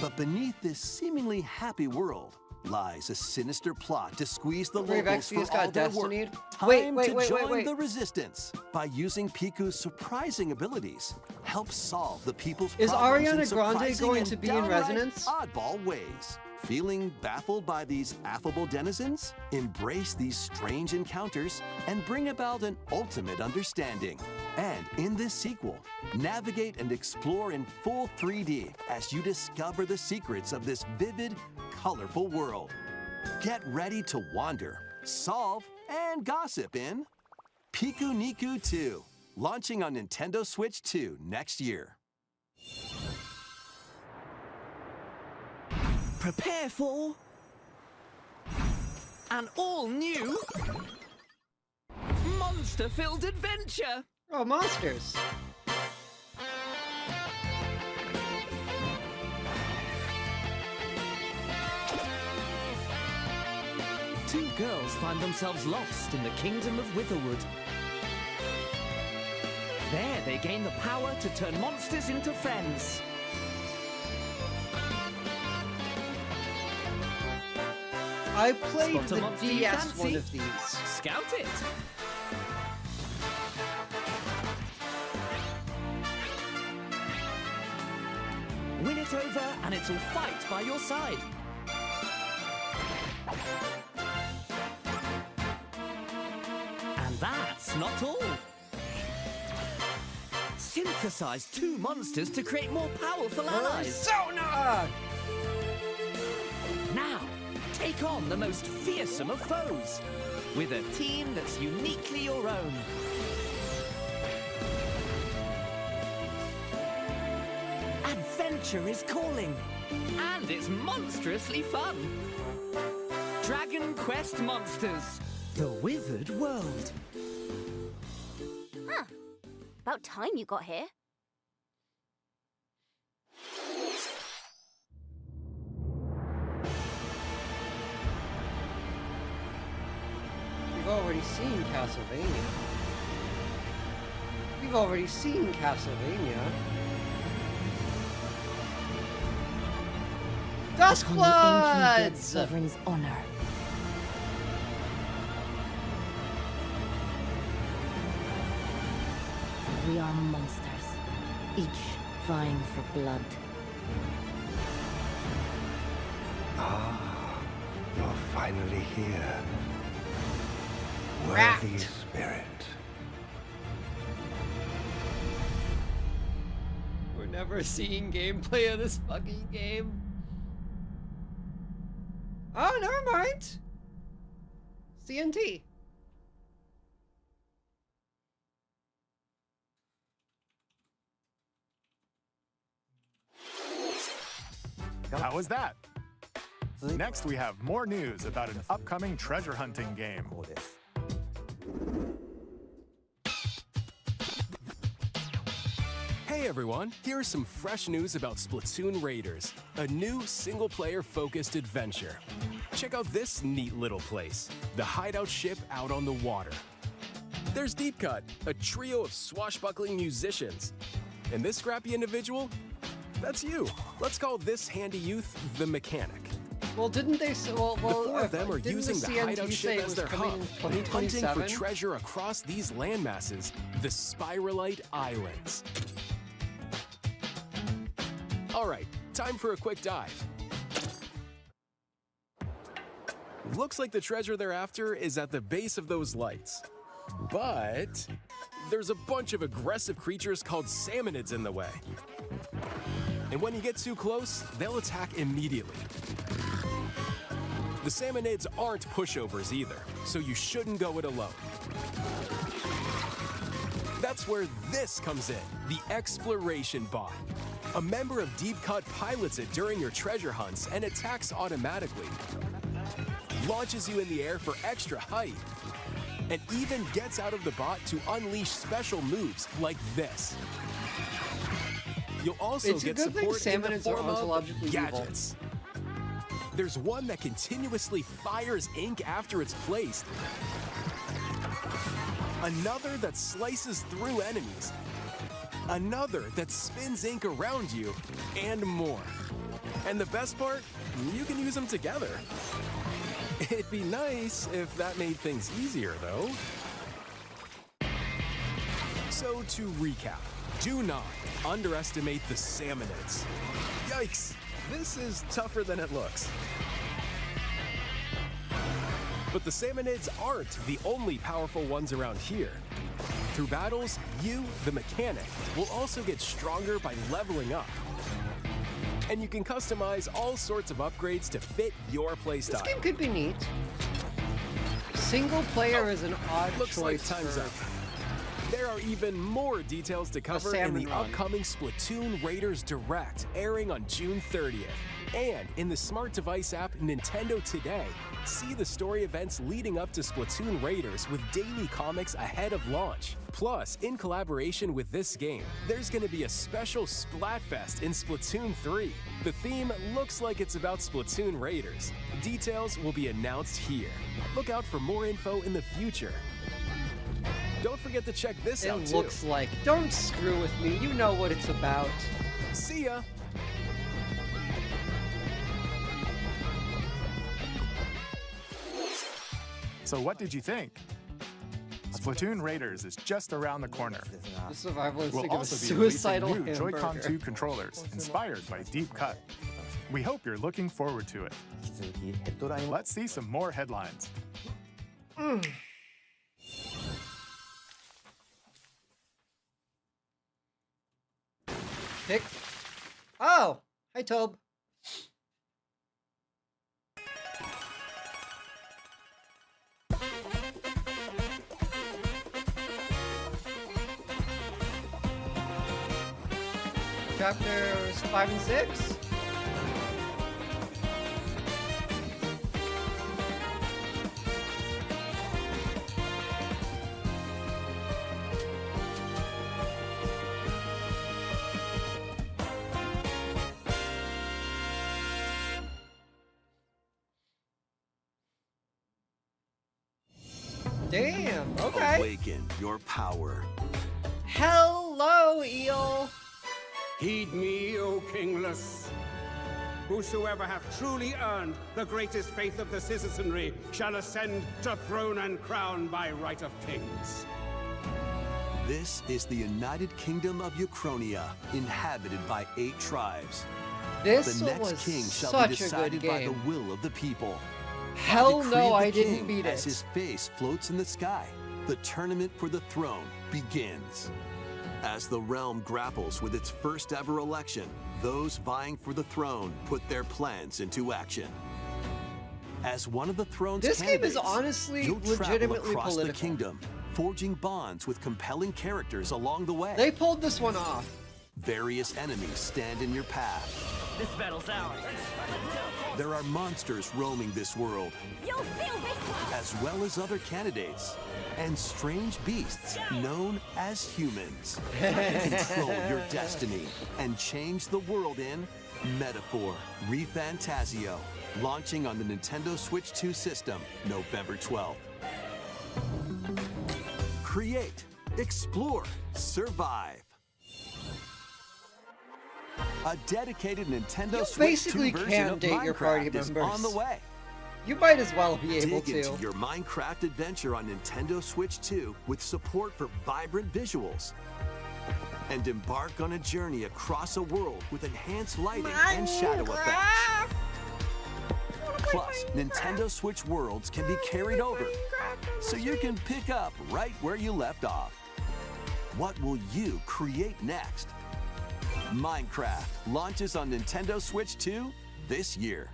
But beneath this seemingly happy world lies a sinister plot to squeeze the Brave locals Exvius for got all their work. Destiny. Time Wait, to join wait. the resistance by using Piku's surprising abilities. Help solve the people's Is problems in Ariana Grande surprising going and to be in downright Resonance? oddball ways. Feeling baffled by these affable denizens? Embrace these strange encounters and bring about an ultimate understanding. And in this sequel, navigate and explore in full 3D as you discover the secrets of this vivid, colorful world. Get ready to wander, solve, and gossip in Piku Niku 2, launching on Nintendo Switch 2 next year. Prepare for an all-new monster-filled adventure. Oh, monsters. Two girls find themselves lost in the kingdom of Witherwood. There, they gain the power to turn monsters into friends. I played Spot a the monster you DS fancy? one of these. Scout it. Win it over and it'll fight by your side. And that's not all. Synthesize two monsters to create more powerful allies. Persona! Now, take on the most fearsome of foes with a team that's uniquely your own. Adventure is calling, and it's monstrously fun. Dragon Quest Monsters, the Withered World. Huh. About time you got here. We've already seen Castlevania. We've already seen Castlevania. Upon the ancient dead Duskbloods! sovereign's honor. We are monsters, each vying for blood. Ah, you're finally here. worthy spirit. We're never seeing gameplay of this fucking game. Oh, never mind. CNT. How was that? Next, we have more news about an upcoming treasure hunting game. Hey everyone, here's some fresh news about Splatoon Raiders, a new single-player focused adventure. Check out this neat little place, the hideout ship out on the water. There's Deep Cut, a trio of swashbuckling musicians. And this scrappy individual? That's you. Let's call this handy youth the mechanic. Well, didn't they say, well, The four of them are didn't using the CNT hideout say ship it as was their coming hub, in hunting 2027? for treasure across these landmasses, the Spiralite Islands. All right, time for a quick dive. Looks like the treasure they're after is at the base of those lights. But there's a bunch of aggressive creatures called salmonids in the way. And when you get too close, they'll attack immediately. The salmonids aren't pushovers either, so you shouldn't go it alone. That's where this comes in, the Exploration Bot. A member of Deep Cut pilots it during your treasure hunts and attacks automatically. Launches you in the air for extra height. And even gets out of the bot to unleash special moves like this. You'll also It's a get good thing support in the salmonids are form of ontologically evil. gadgets. There's one that continuously fires ink after it's placed. Another that slices through enemies. Another that spins ink around you, and more. And the best part, you can use them together. It'd be nice if that made things easier, though. So to recap, do not underestimate the salmonids. Yikes, this is tougher than it looks. But the salmonids aren't the only powerful ones around here. Through battles, you, the mechanic, will also get stronger by leveling up. And you can customize all sorts of upgrades to fit your playstyle. This game could be neat. Single player is an odd Looks like choice time's for... up. There are even more details to cover in salmon the run. upcoming Splatoon Raiders Direct, airing on June 30th. And in the smart device app Nintendo Today, see the story events leading up to Splatoon Raiders with daily comics ahead of launch. Plus, in collaboration with this game, there's going to be a special Splatfest in Splatoon 3. The theme looks like it's about Splatoon Raiders. Details will be announced here. Look out for more info in the future. Don't forget to check this out, It too. looks like. Don't screw with me. You know what it's about. See ya! So what did you think? Splatoon Raiders is just around the corner. The survival We'll instinct of a also be suicidal releasing new Joy-Con hamburger. 2 controllers inspired by Deep Cut. We hope you're looking forward to it. Let's see some more headlines. Pick. Oh! Hi, Tobe. Chapters 5 and 6? Damn, okay. Awaken your power. Hello, Eel. Heed me, O kingless. Whosoever hath truly earned the greatest faith of the citizenry shall ascend to throne and crown by right of kings. This is the United Kingdom of Uchronia, inhabited by 8 tribes. This the next was king shall such be a good decided by the game. will of the people. Hell Decree no, of the I didn't king beat as it. his face floats in the sky, the tournament for the throne begins. As the realm grapples with its first ever election, those vying for the throne put their plans into action. As one of the throne's This game is candidates, honestly you'll travel legitimately across the political. kingdom, forging bonds with compelling characters along the way. They pulled this one off. Various enemies stand in your path. This battle's ours. There are monsters roaming this world, You'll feel this! as well as other candidates, and strange beasts known as humans. Control your destiny and change the world in Metaphor ReFantasio, launching on the Nintendo Switch 2 system November 12th. Create, explore, survive. A dedicated Nintendo You Switch 2 basically version can of date your party Minecraft is members. on the way. You might as well be able Dig to. into your Minecraft adventure on Nintendo Switch 2 with support for vibrant visuals. And embark on a journey across a world with enhanced lighting and shadow effects. Plus, Nintendo Switch worlds can be carried over, so you can pick up right where you left off. What will you create next? Minecraft launches on Nintendo Switch 2 this year.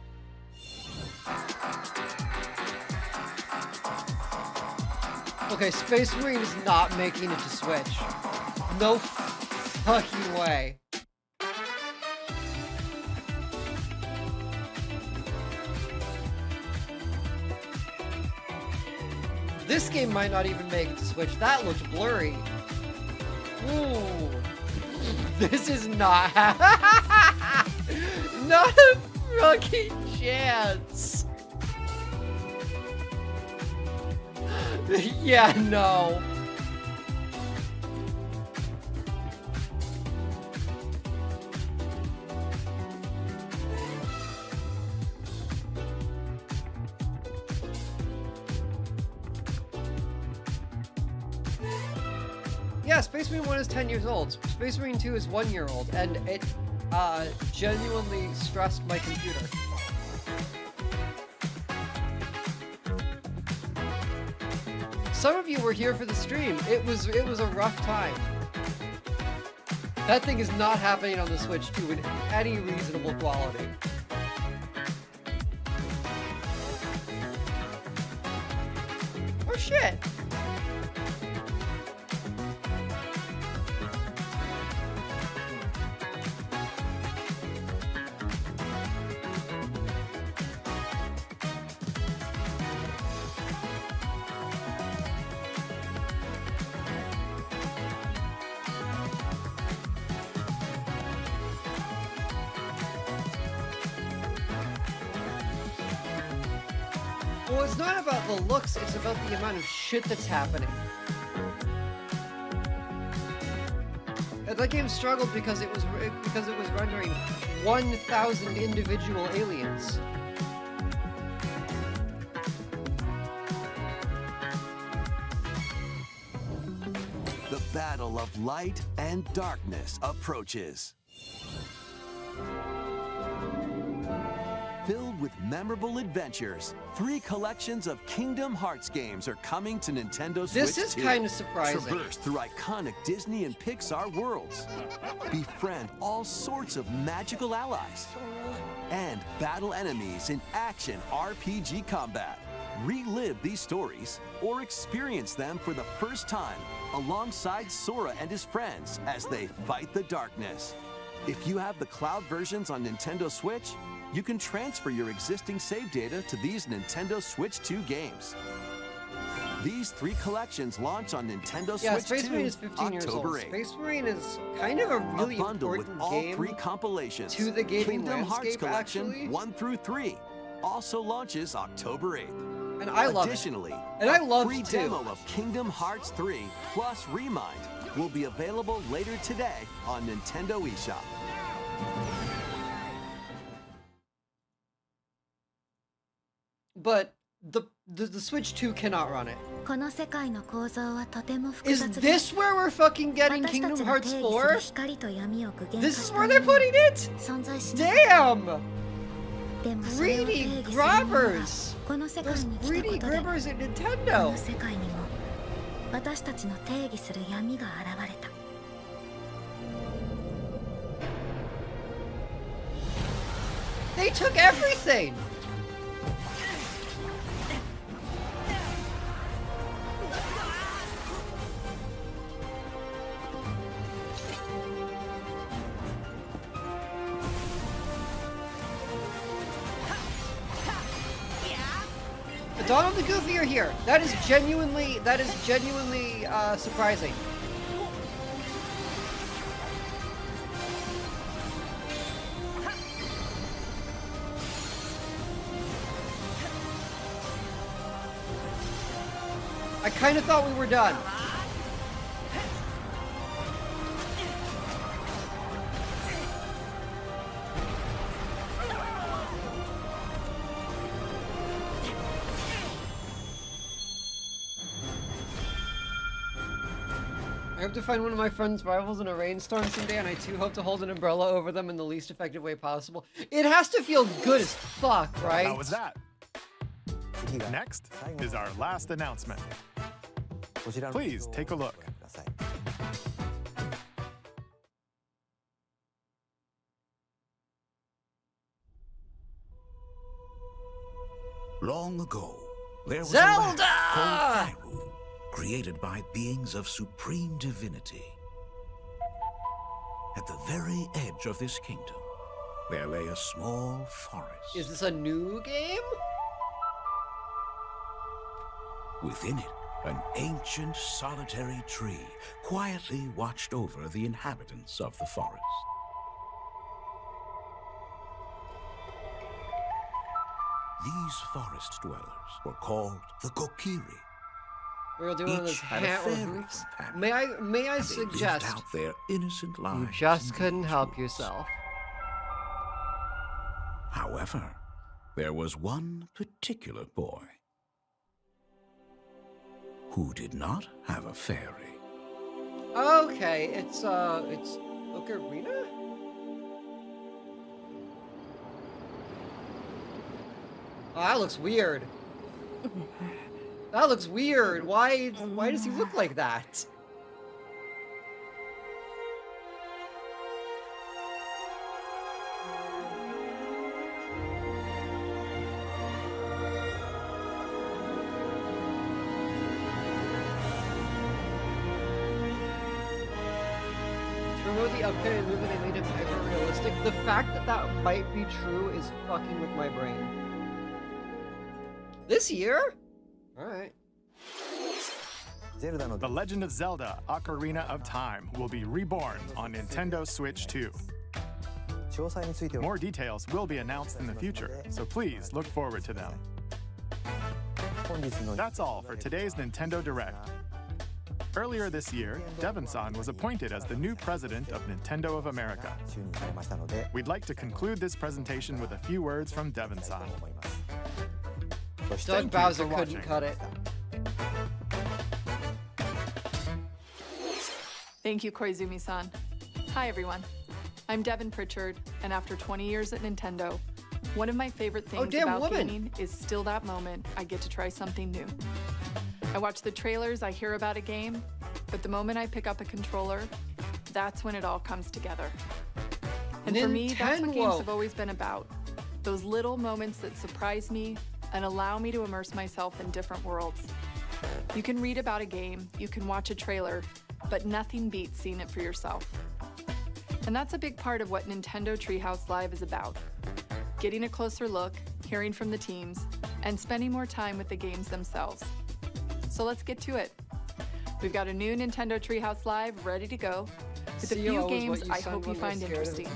Okay, Space Marine is not making it to Switch. No fucking way. This game might not even make it to Switch. That looked blurry. Ooh. This is not not a fucking chance. Yeah, no. Yeah, Space Marine 1 is 10 years old. Space Marine 2 is 1 year old, and it genuinely stressed my computer. Some of you were here for the stream. It was a rough time. That thing is not happening on the Switch 2 in any reasonable quality. Oh shit! Well, it's not about the looks, it's about the amount of shit that's happening. And that game struggled because it was rendering 1,000 individual aliens. The battle of light and darkness approaches. Filled with memorable adventures, 3 collections of Kingdom Hearts games are coming to Nintendo Switch 2. This is kind of surprising. Traverse through iconic Disney and Pixar worlds. Befriend all sorts of magical allies. And battle enemies in action RPG combat. Relive these stories or experience them for the first time alongside Sora and his friends as they fight the darkness. If you have the cloud versions on Nintendo Switch, you can transfer your existing save data to these Nintendo Switch 2 games. These 3 collections launch on Nintendo Yeah, Switch Space 2 Marine is 15 years old. October 8th. Space Marine is kind of a really bundle with important all game 3 compilations. to the gaming Kingdom Hearts landscape, Collection actually. 1 through 3 also launches October 8th. And I love it. Additionally, And I a love free it too. demo of Kingdom Hearts 3 plus Remind will be available later today on Nintendo eShop. But the Switch 2 cannot run it. この世界の構造はとても複 Is 雑で this where we're fucking getting 私た Kingdom ちが Hearts 定義する 4? 光と闇を具現化 This し is た where も they're の putting it? 存在しない Damn! Greedy grabbers! Those greedy grabbers at Nintendo! 世界にも私たちの定義する闇が現れた。They took everything! Donald the Goofy are here. That is genuinely surprising. I kind of thought we were done. I hope to find one of my friend's rivals in a rainstorm someday, and I too hope to hold an umbrella over them in the least effective way possible. It has to feel good as fuck, right? How was that? Next is our last announcement. Please take a look. Long ago, there was Zelda! a land called Hyrule, created by beings of supreme divinity. At the very edge of this kingdom, there lay a small forest. Is this a new game? Within it, an ancient solitary tree quietly watched over the inhabitants of the forest. These forest dwellers were called the Kokiri. We're doing Each this had a hat fairy roofs. companion, May I and they suggest lived out their innocent you lives just in couldn't these help woods. yourself. However, there was one particular boy who did not have a fairy. Okay, it's Ocarina? Oh, that looks weird. That looks weird. Why does he look like that? To remove the upgrade movement, they made him hyper realistic. The fact that that might be true is fucking with my brain. This year? Alright. The Legend of Zelda: Ocarina of Time will be reborn on Nintendo Switch 2. More details will be announced in the future, so please look forward to them. That's all for today's Nintendo Direct. Earlier this year, Devon-san was appointed as the new president of Nintendo of America. We'd like to conclude this presentation with a few words from Devon-san. Doug Bowser couldn't cut it. Thank you, Koizumi-san. Hi, everyone. I'm Devin Pritchard, and after 20 years at Nintendo, one of my favorite things about gaming is still that moment I get to try something new. I watch the trailers, I hear about a game, but the moment I pick up a controller, that's when it all comes together. And for me, that's what games have always been about. Those little moments that surprise me and allow me to immerse myself in different worlds. You can read about a game, you can watch a trailer, but nothing beats seeing it for yourself. And that's a big part of what Nintendo Treehouse Live is about. Getting a closer look, hearing from the teams, and spending more time with the games themselves. So let's get to it. We've got a new Nintendo Treehouse Live ready to go, with a few games I hope you find interesting.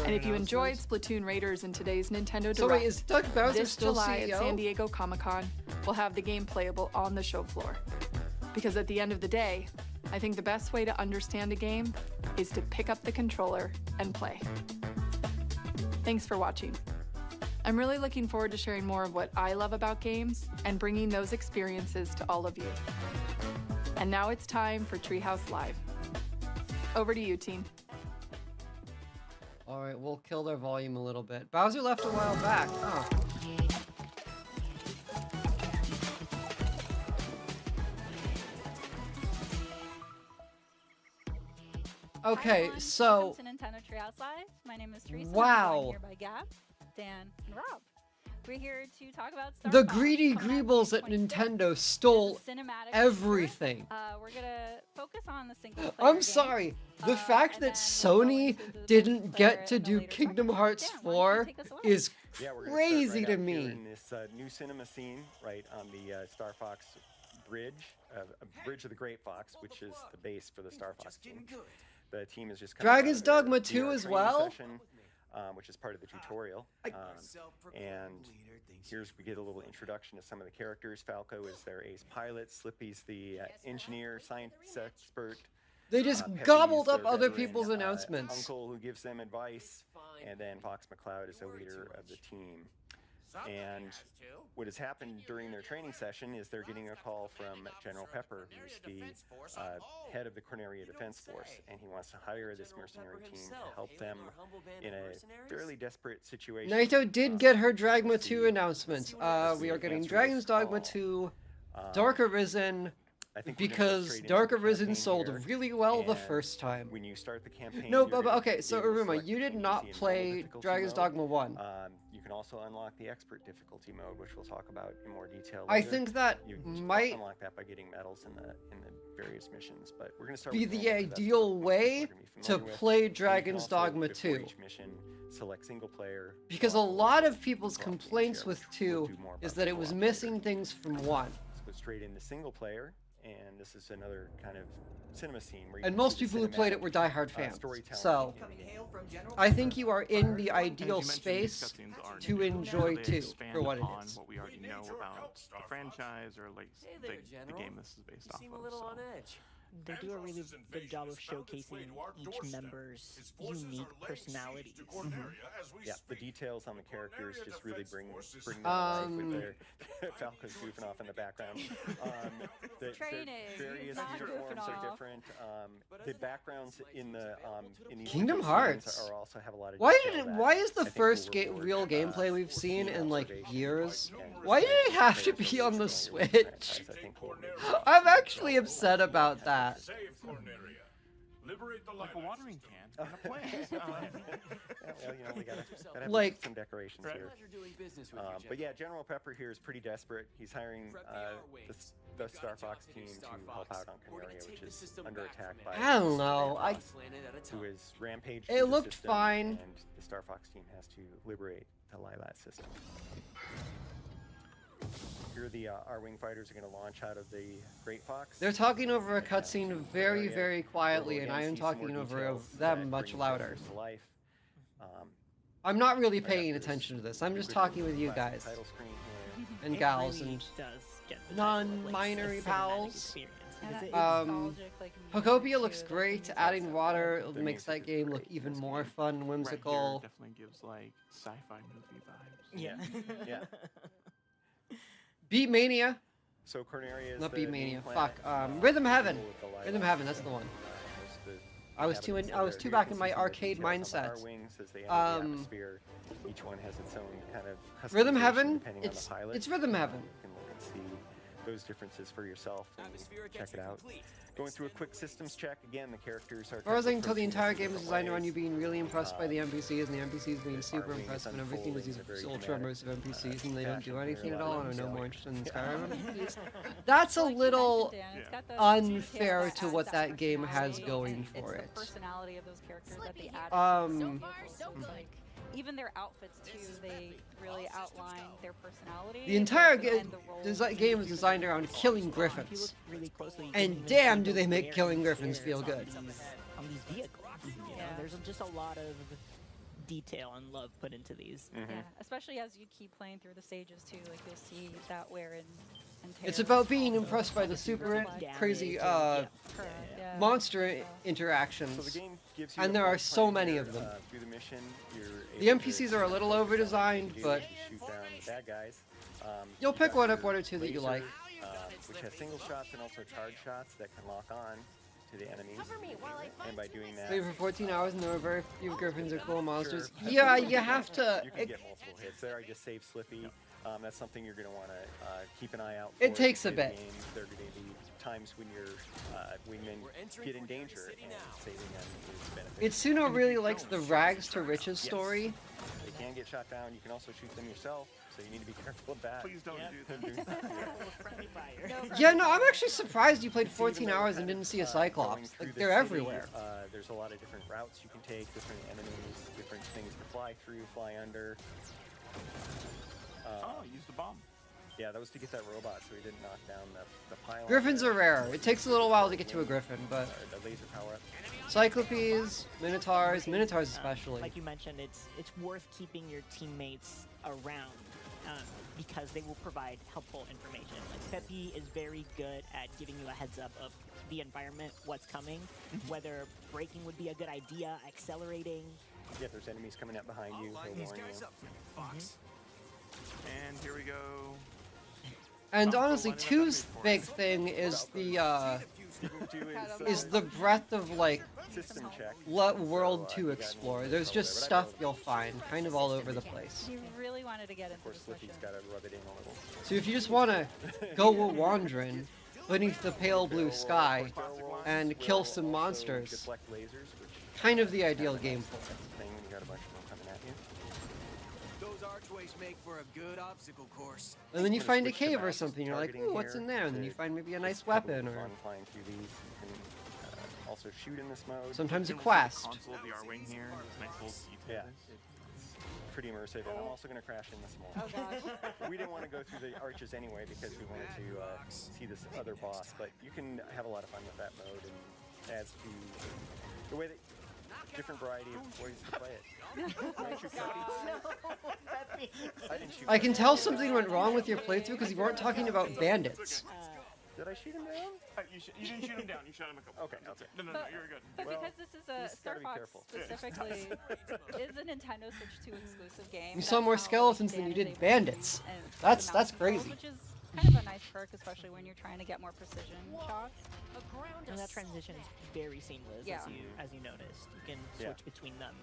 And if you enjoyed Splatoon Raiders in today's Nintendo Direct, So wait, is Doug Bowser this still July CEO? at San Diego Comic-Con, we'll have the game playable on the show floor. Because at the end of the day, I think the best way to understand a game is to pick up the controller and play. Thanks for watching. I'm really looking forward to sharing more of what I love about games and bringing those experiences to all of you. And now it's time for Treehouse Live. Over to you, team. Alright, we'll kill their volume a little bit. Bowser left a while back. Oh. Okay, so... Welcome to Nintendo Treehouse Live. My name is Teresa. Wow. I'm joined here by Gab, Dan, and Rob. We're here to talk about Star The Fox greedy coming out Greebles at 2026. Nintendo stole Cinematic everything. We're gonna focus on the single player I'm game. sorry. The fact that Sony didn't get to do Kingdom Hearts 4 is Yeah, we're gonna crazy start right to out here me. in this new cinema scene, right on the Star Fox bridge, a bridge of the Great Fox, which is the base for the Star Fox team. The team is just coming out Dragon's of their Dogma VR 2 as training well? session, which is part of the tutorial. And we get a little introduction to some of the characters. Falco is their ace pilot. Slippy's the engineer, science expert. They just Peppy gobbled is up their other veteran, people's announcements. Uncle who gives them advice, and then Fox McCloud is the leader of the team. And what has happened during their training session is they're getting a call from General Pepper, who's the head of the Corneria Defense Force, and he wants to hire this mercenary team to help them in a fairly desperate situation. Naito did get her Dragma 2 announcement. We are getting Dragon's Dogma 2, Dark Arisen, because Dark Arisen sold really well the first time. When you start the campaign, No, but okay, so Aruma, you did not play Dragon's Dogma 1. You can also unlock the expert difficulty mode, which we'll talk about in more detail I later. think that you might unlock that by getting medals in the various missions. But we're going to start be with the Ninty, 'cause that's ideal what way we're gonna be to familiar with. play And you can Dragon's also, Dogma before 2. each mission, select single player. Because a lot of people's complaints with 2 is that it was missing things from 1. Let's go straight into single player, and this is another kind of cinema scene where you And can most see the people who played it cinematic, were diehard fans. storytelling So, in the game. I think you are in the And ideal you mentioned these space cutscenes are to new. enjoy They 2 expand for what it upon is. what we already know about the franchise or like the game this is based off of. So. They do a really good job of showcasing each member's unique personalities. Yeah, the details on the characters just really bring them to life with their Falco's goofing off in the background. Their various uniforms are different. The backgrounds in these Kingdom scenes Hearts. are also have a lot of Why detail that why is the I think first will reward, real gameplay we've seen in like observation years? and Why did it respect have to players be of on the the franchise. Switch? I think will make I'm actually upset about that. Like a watering can. And a plant. well, you know, we gotta have Like- some decorations here. But yeah, General Pepper here is pretty desperate. He's hiring the Star Fox team to help out on Corneria, which is under attack by I don't know. who is rampaged It through the looked system, fine. and the Star Fox team has to liberate the Lilat system. Here, the R-Wing fighters are going to launch out of the Great Fox. They're talking over a cutscene very, very quietly, and I am talking over them much louder. To life. I'm not really paying attention to this. I'm just talking with you guys Title screen here. and It gals really and does get the type of, like, non-minery cinematic pals. experience, because it- Pokopia looks great. Adding water makes that game look even more fun, and Right whimsical. here definitely gives like sci-fi movie vibes. Yeah. Yeah. Beat Mania. So Corneria is Not the Beat main Mania. planet, Fuck. Rhythm Heaven. with the Lilat Rhythm Heaven. That's the one. most of the I was too inhabitants too are back here. in my You can see some of the arcade details on the mindset. R-Wings as they enter the Um, atmosphere. Each one has its own kind of Rhythm customization Heaven. depending on the pilot. It's Rhythm Heaven. You can look and see those differences for yourself and check it out. Going through a quick systems check again. The characters are. As far as I can tell, the approaching entire this in game is different designed around ways. you being really impressed by the NPCs, and the NPCs being super R-Wing is impressed when everything was these unfolding in a very ultra dramatic, immersive NPCs, and they don't do fashion. anything There at are a all, lot and of are no detail. more interested in Yeah. Skyrim NPCs. That's a little unfair to what that game has going for it. Personality of those characters that they added. Like, even their outfits too, they really outline their personality. The entire and the roles game is designed around killing griffins. really closely, you can And even damn, see do the they make wear killing and griffins tear feel on good. on these vehicles. You know, there's just a lot of detail and love put into these. Yeah, especially as you keep playing through the stages too, like you'll see that wear and tear. It's about being impressed by the super crazy monster interactions, So the game gives you and a there are full so plan many here, of them. through the mission, you're The able to NPCs are a little over-designed, do but is shoot down the bad guys. you'll You've pick got one up, your one or two that you laser, like. Which has single shots and also charge shots that can lock on to the enemies, and by doing that, Played for 14 hours and there were very few griffins or cool monsters. Sure. Yeah, you have to. You can get multiple hits there. I just saved Slippy. That's something you're going to want to keep an eye out for. It takes a in the bit. game. There are going to be times when your wingmen get in danger, and saving them is beneficial. Itsuno really likes the rags to riches story. They can get shot down. You can also shoot them yourself, so you need to be careful of that. Please don't do that. Yeah, no, I'm actually surprised you played 14 hours and didn't see a Cyclops. Like, they're everywhere. There's a lot of different routes you can take, different enemies, different things to fly through, fly under. Use the bomb. Yeah, that was to get that robot so he didn't knock down the pylon. Griffins are rare. It takes a little while to get to a griffin, but the laser power up. Cyclopes, Minotaurs especially. Like you mentioned, it's worth keeping your teammates around because they will provide helpful information. Like Pepe is very good at giving you a heads up of the environment, what's coming, whether braking would be a good idea, accelerating. Yeah, if there's enemies coming up behind you, he'll warn you. And here we go. And honestly, 2's big thing is the breadth of like system check. world to explore. There's just stuff you'll find kind of all over the place. You really wanted to get into this mission. Got to rub it in a little. So if you just want to go wandering beneath the pale blue sky and kill some monsters, kind of the ideal game for it. Make for a good obstacle course. And then you find a cave or something. You're like, ooh, what's in there? And then you find maybe a nice weapon or flying through these. You can also shoot in this mode. Sometimes a quest. Console of the R-Wing here. Nice little yeah, it's pretty immersive. And I'm also going to crash in this mode. Oh gosh. We didn't want to go through the arches anyway because we wanted to see this other boss. But you can have a lot of fun with that mode and adds to the way that different variety of ways to play it. I can tell something went wrong with your playthrough because you weren't talking about bandits. Did I shoot him down? You didn't shoot him down. You shot him a couple. Okay. No, you're good. But because this is a Star Fox specifically is a Nintendo Switch 2 exclusive game. You saw more skeletons than you did bandits. That's crazy. Which is kind of a nice perk, especially when you're trying to get more precision shots. And that transition is very seamless, Yeah. as you noticed. You can switch between them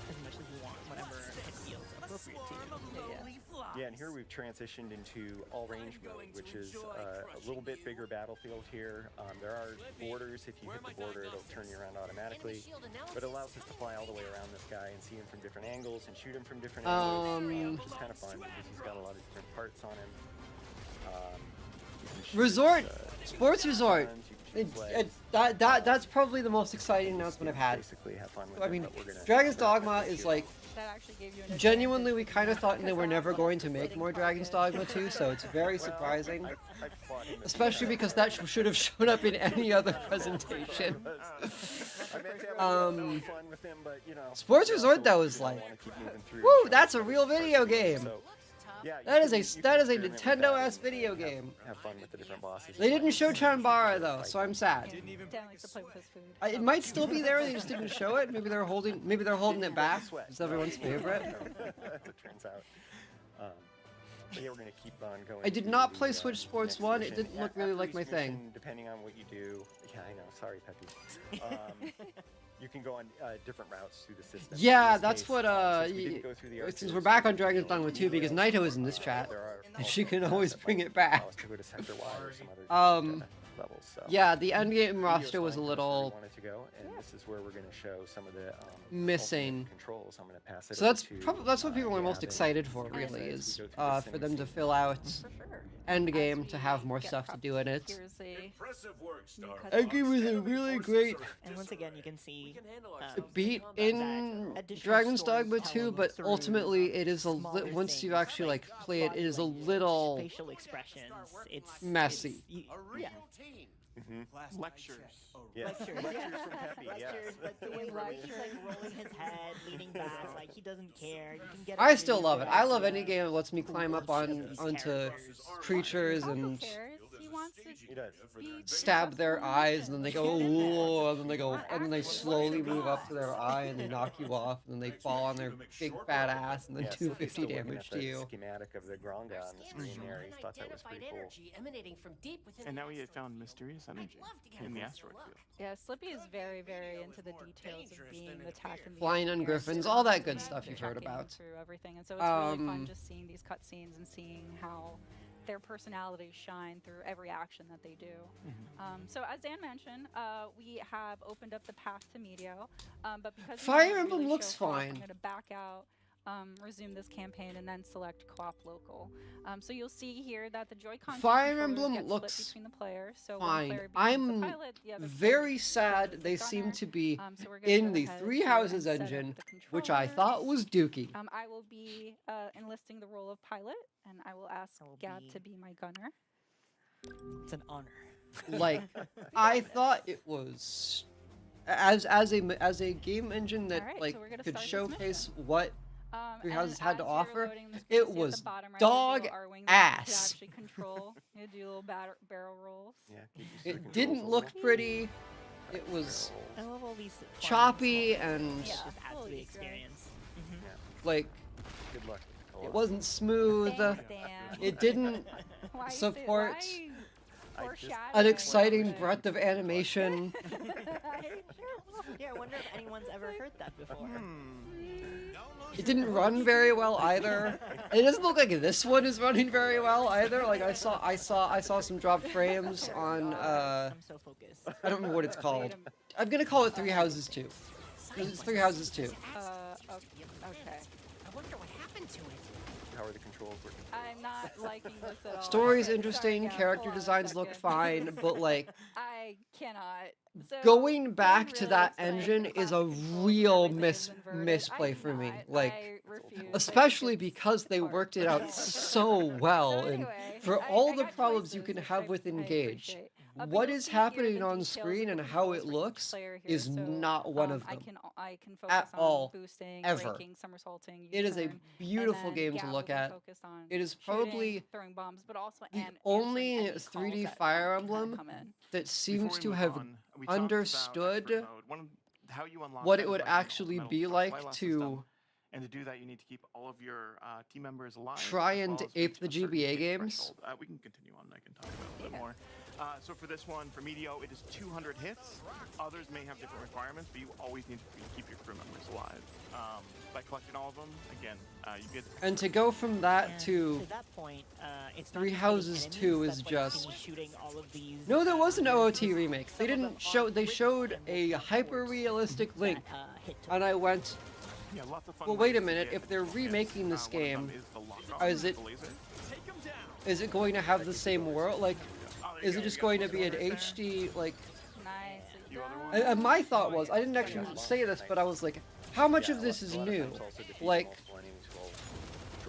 as much as you want, whenever it feels appropriate to you. Yeah, and here we've transitioned into all-range mode, which is a little bit bigger battlefield here. There are borders. If you hit the border, it'll turn you around automatically. But it allows us to fly all the way around this guy and see him from different angles and shoot him from different angles, which is kind of fun because he's got a lot of different parts on him. Resort, sports resort. That's probably the most exciting announcement I've had. Basically, have fun with I mean, Dragon's Dogma is like, genuinely, we kind of thought they were never going to make more Dragon's Dogma 2, so it's very surprising. Especially because that should have shown up in any other presentation. Sports Resort, though, is like, woo, that's a real video game. That is a Nintendo-ass video game. Have fun with the different bosses. They didn't show Chanbara though, so I'm sad. Dan likes to play with his food. It might still be there. They just didn't show it. Maybe they're holding it back. It's everyone's favorite. It turns out. Yeah, we're gonna keep on going. I did not play Switch Sports 1. It didn't look really like my thing. Depending on what you do. Yeah, I know. Sorry, Peppy. You can go on different routes through the system. Yeah, that's what, since we're back on Dragon's Dogma 2, because Naito is in this chat, and she can always bring it back. Yeah, the endgame roster was a little this is where we're going to show some of the missing controls. I'm going to pass it so that's what people are most excited for, really, is for them to fill out Endgame to have more stuff to do in it. Endgame was a really great And once again, you can see beat in Dragon's Dogma 2, but ultimately it is once you actually like play it, it is a little facial expressions. It's messy. Yeah. Lectures. Yes. Lectures from Peppy, yes. But the way he's like rolling his head, leaning back, like he doesn't care. You can get I still love it. I love any game that lets me climb up onto creatures and wants to He does. be stab their eyes, and then they go, ooh, and then they go, and then they slowly move up to their eye, and they knock you off, and then they fall on their big fat ass, and then Yeah, so 250 still looking damage at to the you. schematic of the Gronga on the screen there. He thought that was pretty cool. And now we had found mysterious energy in the asteroid field. Yeah, Slippy is very, very into the details of being attacked in the Flying on atmosphere, griffins, all that good stuff you've heard checking about. through everything, and so it's really fun just seeing these cutscenes and seeing how their personalities shine through every action that they do. So as Dan mentioned, we have opened up the path to Meteo, but because we Fire didn't Emblem really looks show co-op, fine. I'm going to back out, resume this campaign, and then select co-op local. So you'll see here that the Joy-Con Fire controllers Emblem get looks split between the players. So one fine. player becomes the I'm pilot, the other player very becomes sad the they seem gunner. to be So we're gonna in go the ahead Three here Houses and set up engine, the which I thought was Dookie. I will be enlisting the role of pilot, and I will ask Gab to be my gunner. It's an honor. Like, I thought it was as a game engine that Alright, like so we're gonna could start this showcase what Three and Houses had to as you're offer. loading the screen, It see at the was bottom right, there's a dog little R-wing that you can ass. actually control. You do little barrel rolls. Yeah, It didn't look pretty. It was I love all these choppy and just adds to the experience. like Good luck. it wasn't smooth. Thanks, Dan. It didn't Why you say- support why you foreshadowing an it? exciting breadth of animation. Yeah, I wonder if anyone's ever heard that before. It didn't run very well either. And it doesn't look like this one is running very well either. Like I saw some dropped frames on I'm so focused. I don't remember what it's called. I'm gonna call it Three Houses 2. 'Cause it's Three Houses 2. Okay. I wonder what happened to it. How are the controls working? I'm not liking this at all. Story's Okay, interesting, sorry, Gab, character hold on a designs look second. fine, but like I cannot. So, going back I'm to really that excited engine for is a classic controls real where everything is inverted. misplay I'm for me. not. Like I refuse. especially because they worked it out so well, and anyway, for I all the got problems you choices, can which have with I Engage, appreciate. But what you'll is see here the happening on details screen of and the how it controls for each looks player here. is So, not one of I them can focus at on all, boosting, ever. braking, somersaulting, It is a U-turn, beautiful and then game to Gab look will be at. focused on It is shooting, probably throwing bombs, but also the answering only any calls 3D that Fire kinda Emblem come in. that seems Before we to move have on, we talked about understood expert mode. One of how you unlock what that it is would by using actually Metal be Slug like Flylass to system. And to do that, you need to keep all of your team members alive. try as and well as ape reach the a certain GBA hit games. threshold. We can continue on. I can talk about it a bit more. So for this one, for Meteo, it is 200 hits. Others may have different requirements, but you always need to keep your crew members alive. By collecting all of them, again, you get. And to go from that And to to that point, it's not Three just Houses hitting 2 enemies, is that's why you just see me shooting all of these, no, there was an OOT remake. They didn't show. They showed a hyper-realistic Link, and I went, Yeah, lots of fun well, ways wait a to minute. get If they're hits. remaking this One of them game, is the lock-on is it with the laser. is it going to have the same world? Like, is it just going to be an HD like? And my thought was, I didn't actually say this, but I was like, how much of this is new? Like,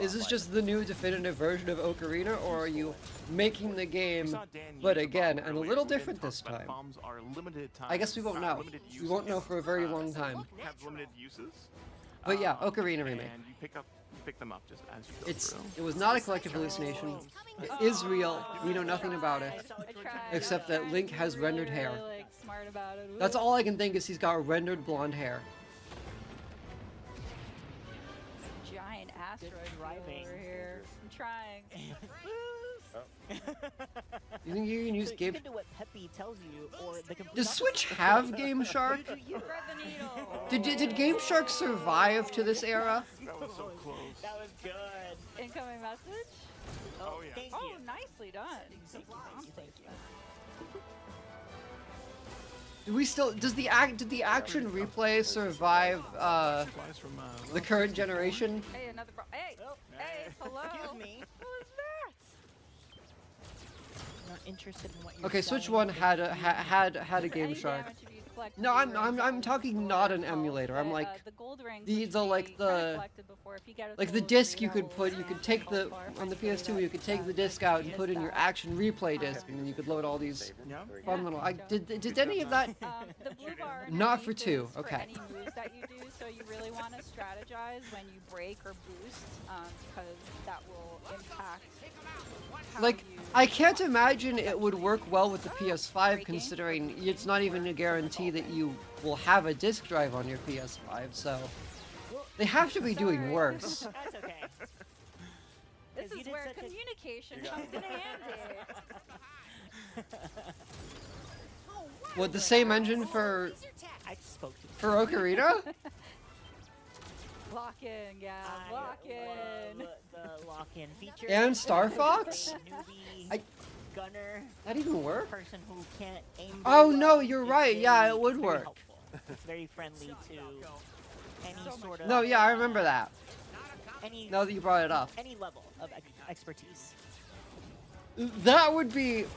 is this just the new definitive version of Ocarina, or are you making the game, but again, and a little different this time? Bombs are limited time. I guess we won't know. We won't know for a very long time. Have limited uses. But yeah, Ocarina remake. And you pick them up just as you go through. It was not a collective hallucination. It is real. We know nothing about it, except that Link has rendered hair. Like, smart about it. That's all I can think is he's got rendered blonde hair. Giant asteroid over here. I'm trying. You think you can use so Game? you can do what Peppy tells you, or the complete Does opposite. Switch have Game Shark? Did Game Shark survive to this era? That was so close. That was good. Incoming message. Oh, yeah. Thank Oh, you. nicely done. Thank you. Thank you. Do we still? Did the action replay survive the current generation? Hey, another hey, hey, hello. Excuse me. What was that? Not interested in what you're Okay, Switch selling. One had a Game Any Shark. damage if you collect. No, blue I'm rings talking not an emulator. I'm but, like the gold rings. the which like we kinda the collected before. If you get a like the gold disc ring, you could put. You could take the on the PS2. You could take the disc out and put in your action replay disc, and then you could load all these fun little. Did any of that? The blue bar Not for underneath two. is Okay. For any moves that you do, so you really want to strategize when you break or boost, because that will impact. Like, I can't imagine it would work well with the PS5, considering it's not even a guarantee that you will have a disk drive on your PS5, so they have to be doing worse. That's okay. This is where communication comes in handy. What, the same engine for I spoke to Ocarina? Lock-in, yeah, lock-in. The lock-in feature. And Star Fox? Gunner. That even work? Person who can't aim. Oh no, you're right. Yeah, it would work. It's very friendly to any sort of. No, yeah, I remember that. Any, now that you brought it up. Any level of expertise. That would be. So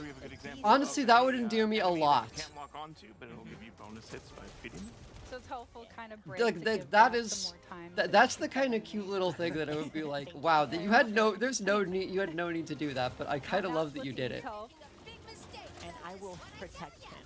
we have a good example Honestly, of that would endear me a enemy that lot. you can't lock onto, but it'll give you bonus hits by feeding it. So it's helpful kind of break Like to that, give that back is some more time. that's the kind of cute little thing that it would be like, wow, that you had no, there's no need, you had no need to do that, but I kind of love that you did it. And I will protect him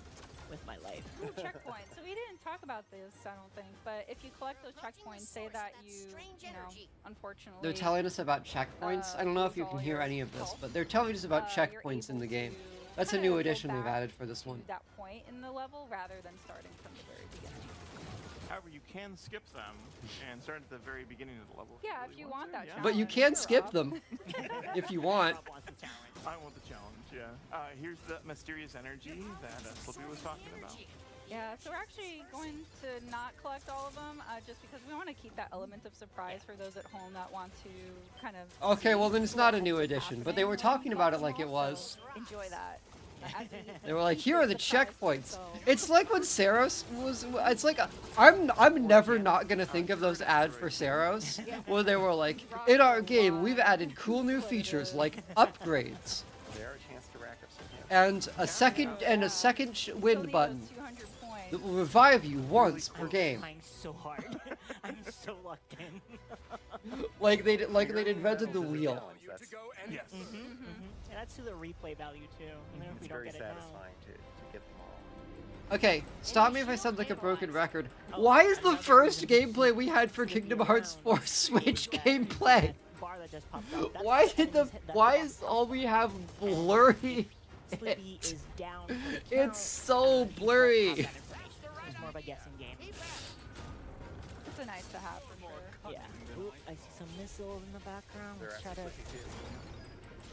with my life. Ooh, checkpoint. So we didn't talk about this, I don't think, but if you collect those checkpoints, say that you know, unfortunately. They're telling us about checkpoints. I don't know if you can hear any of this, but they're telling us about checkpoints in the game. That's a new addition we've added for this one. That point in the level rather than starting from the very beginning. However, you can skip them and start at the very beginning of the level. Yeah, if you want that challenge. But you can skip them if you want. I want the challenge, yeah. Here's the mysterious energy that Slippy was talking about. Yeah, so we're actually going to not collect all of them, just because we want to keep that element of surprise for those at home that want to kind of. Okay, well then it's not a new addition, but they were talking about it like it was. Enjoy that. They were like, here are the checkpoints. It's like when Saros was, it's like, I'm never not gonna think of those ads for Saros, where they were like, in our game, we've added cool new features like upgrades. And a second wind button that will revive you once per game. I'm so hard. I'm so locked in. Like they'd invented the wheel. Yes. And that's to the replay value too. Even if we don't get it satisfying to get them all. Okay, stop me if I sound like a broken record. Why is the first gameplay we had for Kingdom Hearts 4 Switch gameplay? Why is all we have blurry? It's so blurry. It's more of a guessing game. It's a nice to have for sure. Yeah. Ooh, I see some missiles in the background. Let's try to.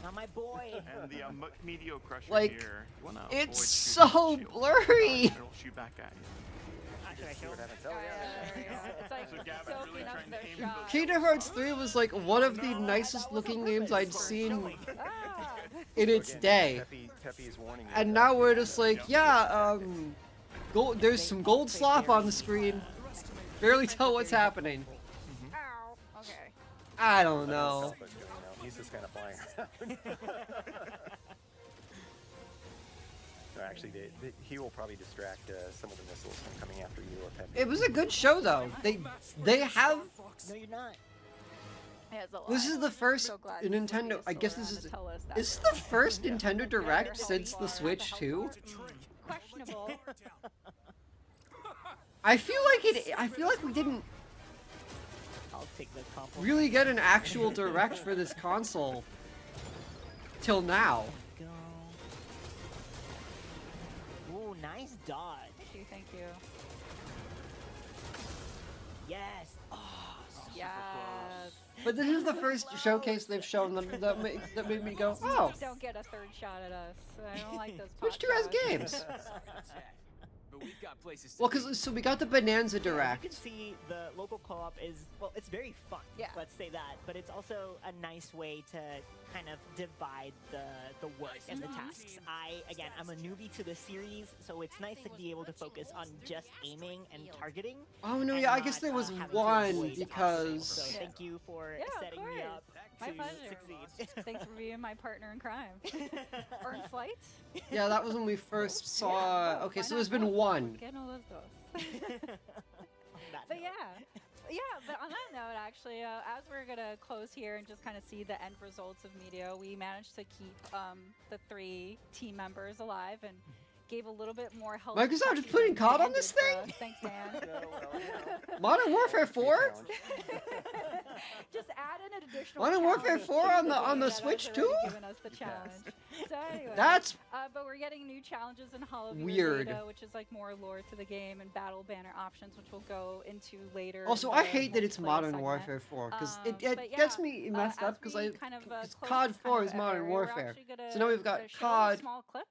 Not my boy. And the Meteor Crusher Like, here. You wanna it's avoid so shooting the shield. blurry. It'll shoot back at you. It's like soaking up their shot. Kingdom Hearts 3 was like one of the nicest looking games I'd seen in its day. And now we're just like, yeah, there's some gold slop on the screen. Barely tell what's happening. Ow. Okay. I don't know. He's just kind of flying around. No, actually, he will probably distract some of the missiles from coming after you or Peppy. It was a good show though. They have. No, you're not. Yeah, it's a lot. This is the first So glad Nintendo. I guess this is. Is this the first Nintendo Direct since the Switch 2? Questionable. I feel like we didn't I'll take the compliment. really get an actual Direct for this console till now. Ooh, nice dodge. Thank you. Yes. Oh, Yes. But this is the first showcase they've shown them that made me go, oh. Don't get a third shot at us. I don't like those. Switch 2 has games. But we've got places to Well, so we got the Bonanza You can Direct. see the local co-op is, well, it's very fun. Yeah. Let's say that. But it's also a nice way to kind of divide the work and the tasks. I'm a newbie to the series, so it's nice to be able to focus on just aiming and targeting. Oh no, and yeah, I not, guess there was having to one avoid because obstacles. So thank you for setting me up. My to pleasure. succeed. Thanks for being my partner in crime. Or in flight. Yeah, that was when we first saw. Okay, so there's been one. Que no los dos. But yeah, but on that note, actually, as we're gonna close here and just kind of see the end results of Meteor, we managed to keep the 3 team members alive and gave a little bit more help. Microsoft is putting COD on this thing? Thanks, Dan. Modern Warfare 4? Just add in an additional Modern Warfare challenge 4 to on the game that Switch has too? already given us the challenge. So anyway, That's but we're getting new challenges in Hollow weird. Beta, which is like more lore to the game, and battle banner options, which we'll go into later. Also, in I the hate that it's multiplayer Modern segment. Warfare 4 because But it yeah, gets me messed up because as we kind of, close COD this 4 kind is of Modern area, we're Warfare. actually gonna- So now we've got gonna show a COD small clip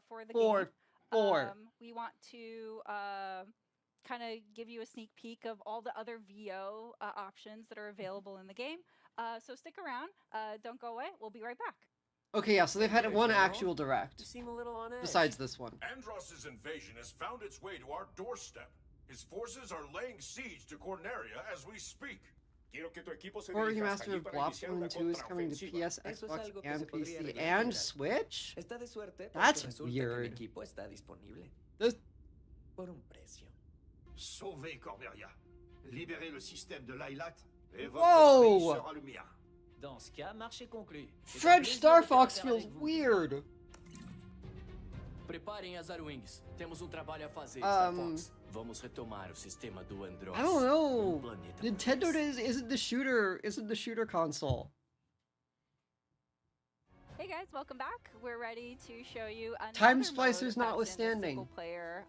for the 4. game. 4. We want to kind of give you a sneak peek of all the other VO options that are available in the game. So stick around. Don't go away. We'll be right back. Okay, yeah, so they've had one actual direct. You seem a little on edge. Besides this one. Andross's invasion has found its way to our doorstep. His forces are laying siege to Corneria as we speak. Core Remaster of Bloodborne 2 is coming to PS, Xbox, and PC, and Switch? That's weird. This... Sauvez Corneria. Libérez le système de Lylat et votre Whoa! pays sera le mien. Dans ce cas, marché conclu. French Star Fox feels weird. Preparem as Arwings. Temos trabalho a fazer, Star Fox. Vamos retomar o sistema do Andross. I don't know. Nintendo isn't the shooter console. Hey guys, welcome back. We're ready to show you another Time mode splicers that's in the notwithstanding. single player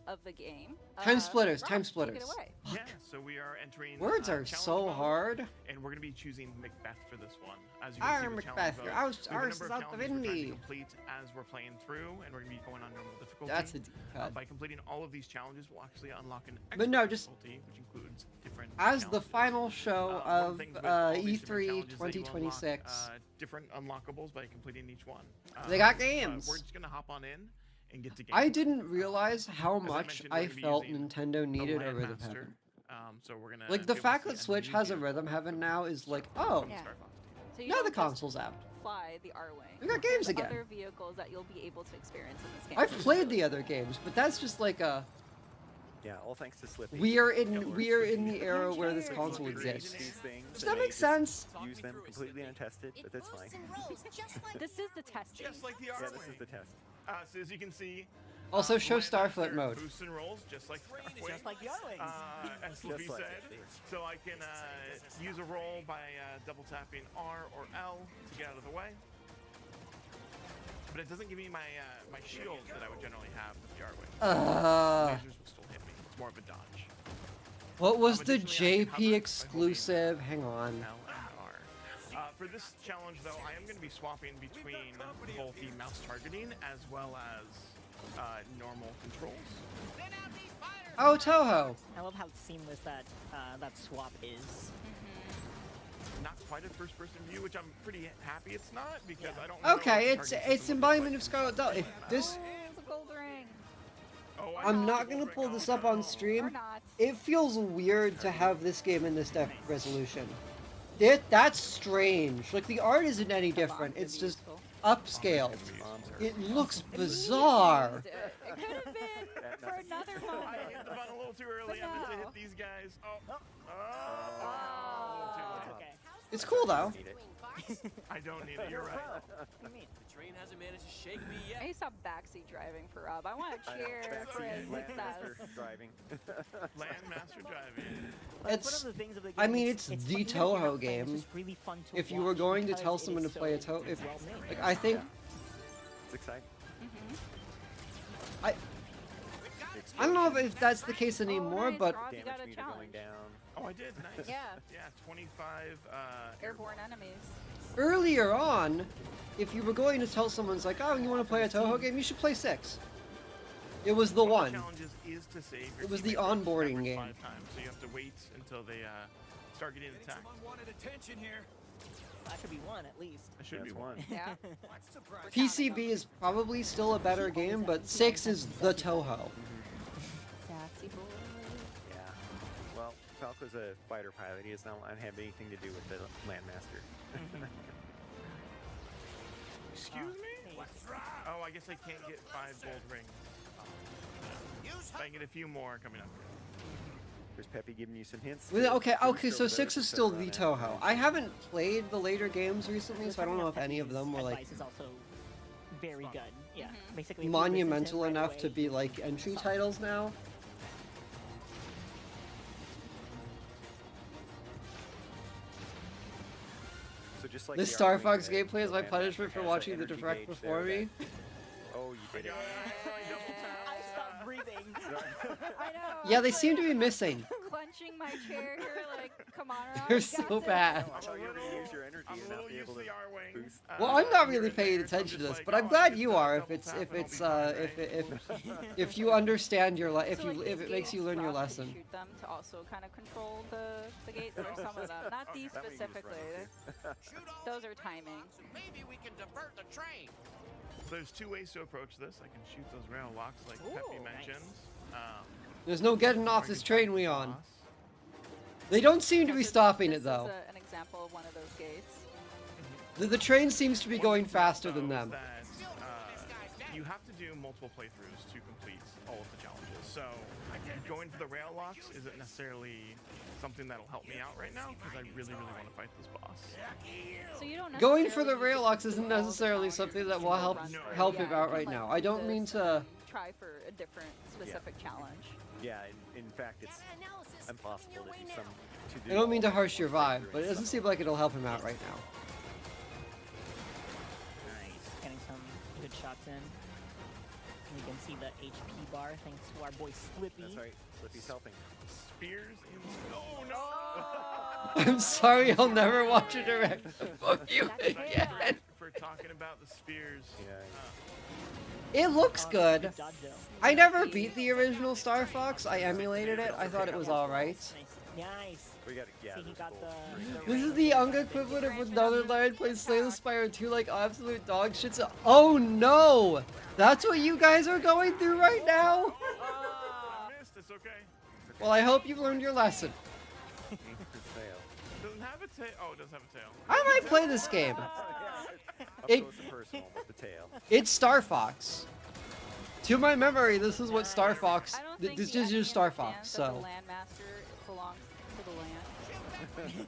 of the game. Time splitters, Rob, time take it splitters. away. Yeah, so we are entering. Words are challenge so mode, hard. and we're going to be choosing Macbeth for this one. As you can Arr, see, the Macbeth, challenge you're mode, ours- we have a ours number is of out the challenges we're trying to windy. complete as we're playing through, and we're going to be going on normal difficulty. That's a deep cut. By completing all of these challenges, we'll actually unlock an But no, expert just difficulty, which includes different as the challenges. final show One of thing with all these different E3 challenges that you unlock, 2026. different unlockables by completing each one. They got but games. We're just gonna hop on in and get to games. I didn't realize how As I much mentioned, we're I gonna be felt using Nintendo needed a Rhythm Landmaster. Heaven. So we're gonna Like the be able to fact see that Switch has a Rhythm Heaven now is like, oh, Yeah. So you now don't the just console's out. fly the R-Wing. We got There's games again. Other vehicles that you'll be able to experience in this game. I've played the other games, but that's just like a. Yeah, all thanks to Slippy. We are in the era where this console exists. Does that make sense? Use them completely untested, but that's fine. This is the testing. Just like the Yeah, R-Wing. this is the test. So as you can see, Also, show Landmaster Starfoot mode. boosts and rolls just like Starfoot. Just like the R-Wings. As Slippy Just like said. So I can use a roll by double tapping R or L to get out of the way. But it doesn't give me my my shield that I would generally have with the R-Wing. Lasers will still hit me. It's more of a dodge. What was the Additionally, I can hover JP by exclusive? Hang on. L and R. For this challenge, though, I am going to be swapping between both the mouse targeting as well as normal controls. Oh, Toho. I love how seamless that that swap is. Not quite a first-person view, which I'm pretty happy it's not because I don't. know Okay, what it's the target it's system embodiment of Scarlet Dot. If this, It's a gold ring. looks like. I'm not gonna pull this up on stream. not. It feels weird to have this game in this resolution. That's strange. Like the art isn't any different. It's just upscaled. It looks bizarre. It could have been for another I moment. hit the button a little too early. I meant to hit these guys. It's cool though. I don't need it. You're right. The train hasn't managed to shake me yet. I need to stop backseat driving for Rob. I want to cheer for his success. Driving. Landmaster driving. That's one of the things of the game. I mean, it's fun the even if you're Toho not playing, it's game. just really fun to If you were watch going to because tell it someone to is play a so Toho, if well-made. like I think It's exciting. I don't know if that's the case anymore, nice, but Rob, you got a meter challenge. going down. Oh, I did. Nice. Yeah. Yeah, 25 Airborne enemies. earlier on, if you were going to tell someone's like, oh, you want to play a Toho game, you should play 6. It was the One of one. the challenges is to save your It was the teammate onboarding average game. 5 times, so you have to wait until they start getting attacked. Unwanted attention here. That should be one at least. That should be That's one. Yeah. PCB is probably still a better game, but 6 is the Toho. Sassy boy. Yeah. Well, Falco's a fighter pilot. He does not have anything to do with the Landmaster. Excuse me? Oh, I guess I can't get 5 gold rings. I can get a few more coming up. There's Peppy giving you some hints. Okay, so 6 is still the Toho. I haven't played the later games recently, so I don't know if any of them were like is also very good. Yeah, basically monumental enough to be like entry titles now. So just like This Star Fox gameplay is my punishment for watching the direct before me. Oh, you did it. I stopped breathing. I know. Yeah, they seem to be missing. Clenching my chair here, like, come on, Ron, They're you got so this. bad. I thought you were going to use your energy and not be able to boost. Well, I'm not really paying attention to this, but I'm glad you are. If you understand your if it makes you learn your lesson. Shoot them to also kind of control the gates or some of them, not these specifically. Those are timing. Maybe we can divert the train. So there's 2 ways to approach this. I can shoot those rail locks like Peppy mentioned. There's no getting off this train we on. They don't seem to be stopping it though. This is an example of one of those gates. The train seems to be going faster than them. You have to do multiple playthroughs to complete all of the challenges. So going for the rail locks isn't necessarily something that'll help me out right now because I really want to fight this boss. So you don't Going for the rail locks isn't necessarily something that will help him out right now. I don't mean to try for a different specific challenge. Yeah, in fact, it's impossible to do. I don't mean to harsh your vibe, but it doesn't seem like it'll help him out right now. Nice, getting some good shots in. You can see the HP bar thanks to our boy Slippy. That's right, Slippy's helping. Spears in... Oh, no! I'm sorry, I'll never watch a direct of you again. For talking about the spears. It looks good. I never beat the original Star Fox. I emulated it. I thought it was alright. Nice. We got This is the young equivalent of when Netherland plays Slay the Spire 2 like absolute dog shits. Oh no! That's what you guys are going through right now? I missed, it's okay. Well, I hope you've learned your lesson. Doesn't have a tail. Oh, it does have a tail. I might play this game. Up close and personal with the tail. It's Star Fox. To my memory, this is what Star Fox. This is just Star Fox. So. The Landmaster belongs to the land.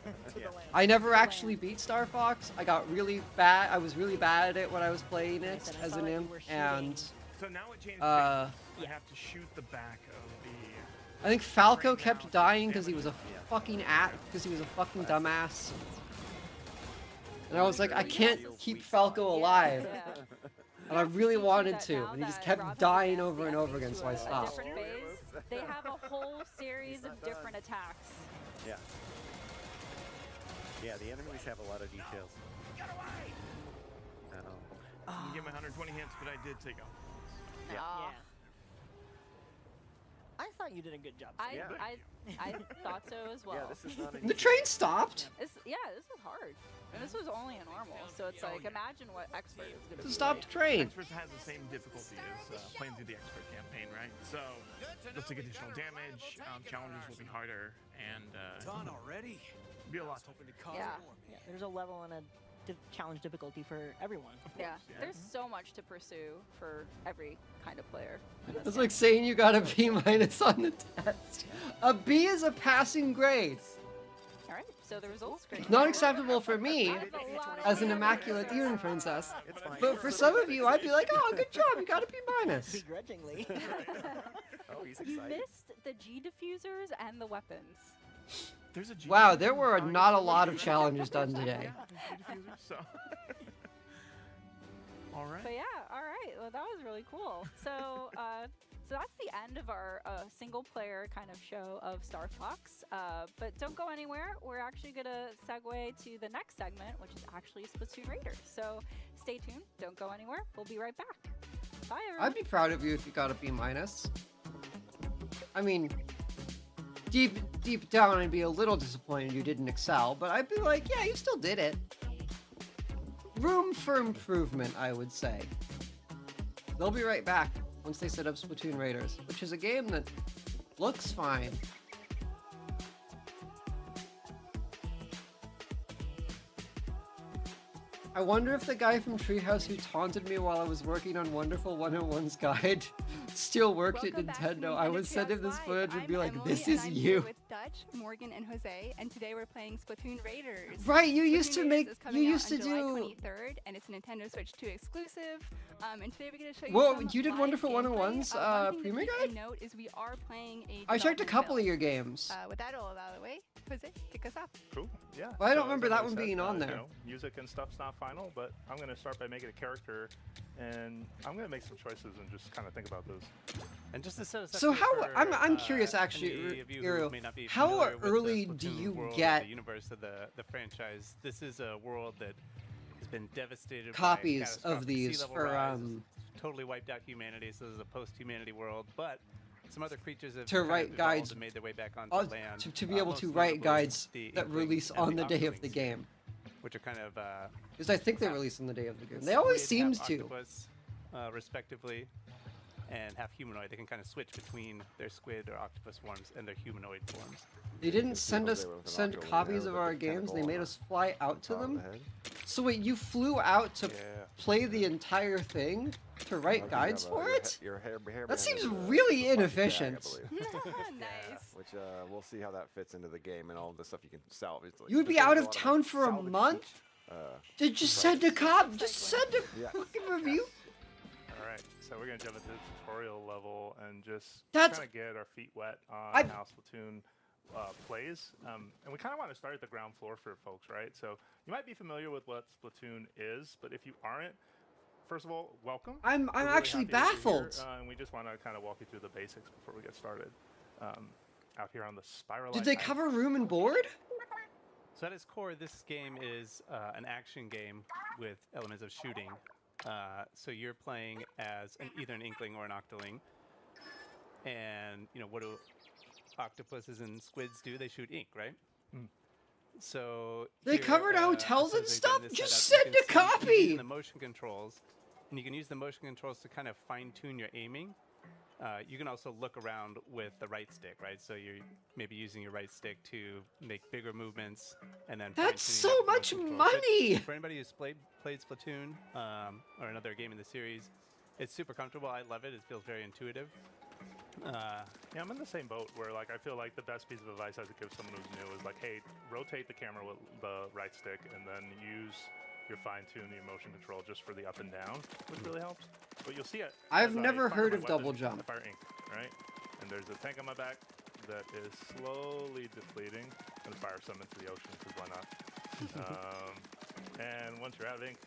I never actually beat Star Fox. I got really bad. I was really bad at it when I was playing it as an imp, and So now it changes. I have to shoot the back of the. I think Falco kept dying because he was a fucking dumbass. And I was like, I can't keep Falco alive. And I really wanted to, and he just kept dying over and over again, so I stopped. They have a whole series of different attacks. Yeah. Yeah, the enemies have a lot of details. I didn't get my 120 hits, but I did take off. Yeah. I thought you did a good job. I thought so as well. Yeah, this is not The train stopped. This is hard. And this was only a normal, so it's like, imagine what expert is going to be. Stop the train. Expert has the same difficulty as playing through the expert campaign, right? So they'll take additional damage, challenges will be harder, and Done already? Be a lot. Yeah. There's a level and a challenge difficulty for everyone. Yeah, there's so much to pursue for every kind of player. It's like saying you got a B- on the test. A B is a passing grade. All right, so the results screen. Not acceptable for me as an immaculate demon princess, but for some of you, I'd be like, oh, good job, you got a B-. Begrudgingly. Oh, he's You excited. missed the G diffusers and the weapons. There's a G Wow, there were not a lot of challenges done today. All right. But yeah, all right. Well, that was really cool. So, so that's the end of our single-player kind of show of Star Fox. But don't go anywhere. We're actually gonna segue to the next segment, which is actually Splatoon Raiders. So stay tuned. Don't go anywhere. We'll be right back. Bye, everyone. I'd be proud of you if you got a B-. I mean, deep down, I'd be a little disappointed you didn't excel, but I'd be like, yeah, you still did it. Room for improvement, I would say. They'll be right back once they set up Splatoon Raiders, which is a game that looks fine. I wonder if the guy from Treehouse who taunted me while I was working on Wonderful 101's guide still worked at Nintendo. I would send him this footage and be like, "This is you." With Dutch, Morgan, and Jose, and today we're playing Splatoon Raiders. Right, you used to Splatoon make. Raiders is You coming out used to on July do. 23rd, and it's a Nintendo Switch 2 exclusive. And today we're going to show you. Well, some you did live Wonderful gameplay. 101's One thing to Premier keep Guide? in note is we are playing a. I checked a development couple of build. your games. With that all out of the way, Jose, kick us off. Cool. Yeah. Well, I don't So, remember as that I one said, being on you there. know, music and stuff's not final, but I'm going to start by making a character, and I'm going to make some choices and just kind of think about those. And just to set us up So here how for, I'm curious any actually, of you who Ariel, may not be how familiar with the early do Splatoon you world, get the universe of the franchise? This is a world that has been devastated copies by of catastrophic these sea level for rise. It's totally wiped out humanity, so this is a post-humanity world, but some other creatures have to kind of write evolved guides and made their way back onto land. to be able most to write notably guides the that Inklings release and on the day of Octolings, the game. which are kind of Because I think they release on the day of the game. They squid, always half seems to. octopus, respectively, and half humanoid. They can kind of switch between their squid or octopus forms and their humanoid forms. They didn't send copies of our games. They made us fly out to them. So wait, you flew out to play the entire thing to write guides for it? That seems really inefficient. Nice. Which we'll see how that fits into the game and all the stuff you can salvage. Like, You would be out of town for a month? Did you send a cop? Just send a fucking review. All right, so we're gonna jump into the tutorial level and just That's- kind of get our feet wet on I- how Splatoon plays. And we kind of want to start at the ground floor for folks, right? So you might be familiar with what Splatoon is, but if you aren't, first of all, welcome. I'm We're really actually happy that you're baffled. here, and we just want to kind of walk you through the basics before we get started. Out here on the Spiral. Did they cover room and board? So at its core, this game is an action game with elements of shooting. So you're playing as either an Inkling or an Octoling. And, you know, what do octopuses and squids do? They shoot ink, right? So They here, covered hotels so and they've stuff? done this Just setup. send You a can see copy! using the motion controls, and you can use the motion controls to kind of fine-tune your aiming. You can also look around with the right stick, right? So you're maybe using your right stick to make bigger movements, and then That's so fine-tuning much the motion controls. money! But for anybody who's played Splatoon or another game in the series, it's super comfortable. I love it. It feels very intuitive. Yeah, I'm in the same boat where like I feel like the best piece of advice I would give someone who's new is like, hey, rotate the camera with the right stick and then use your fine-tune, your motion control just for the up and down, which really helps. But you'll see it. I've as I never fire heard my of double weapon, jump. I fire ink, right? And there's a tank on my back that is slowly depleting. I'm gonna fire some into the ocean because why not? And once you're out of ink,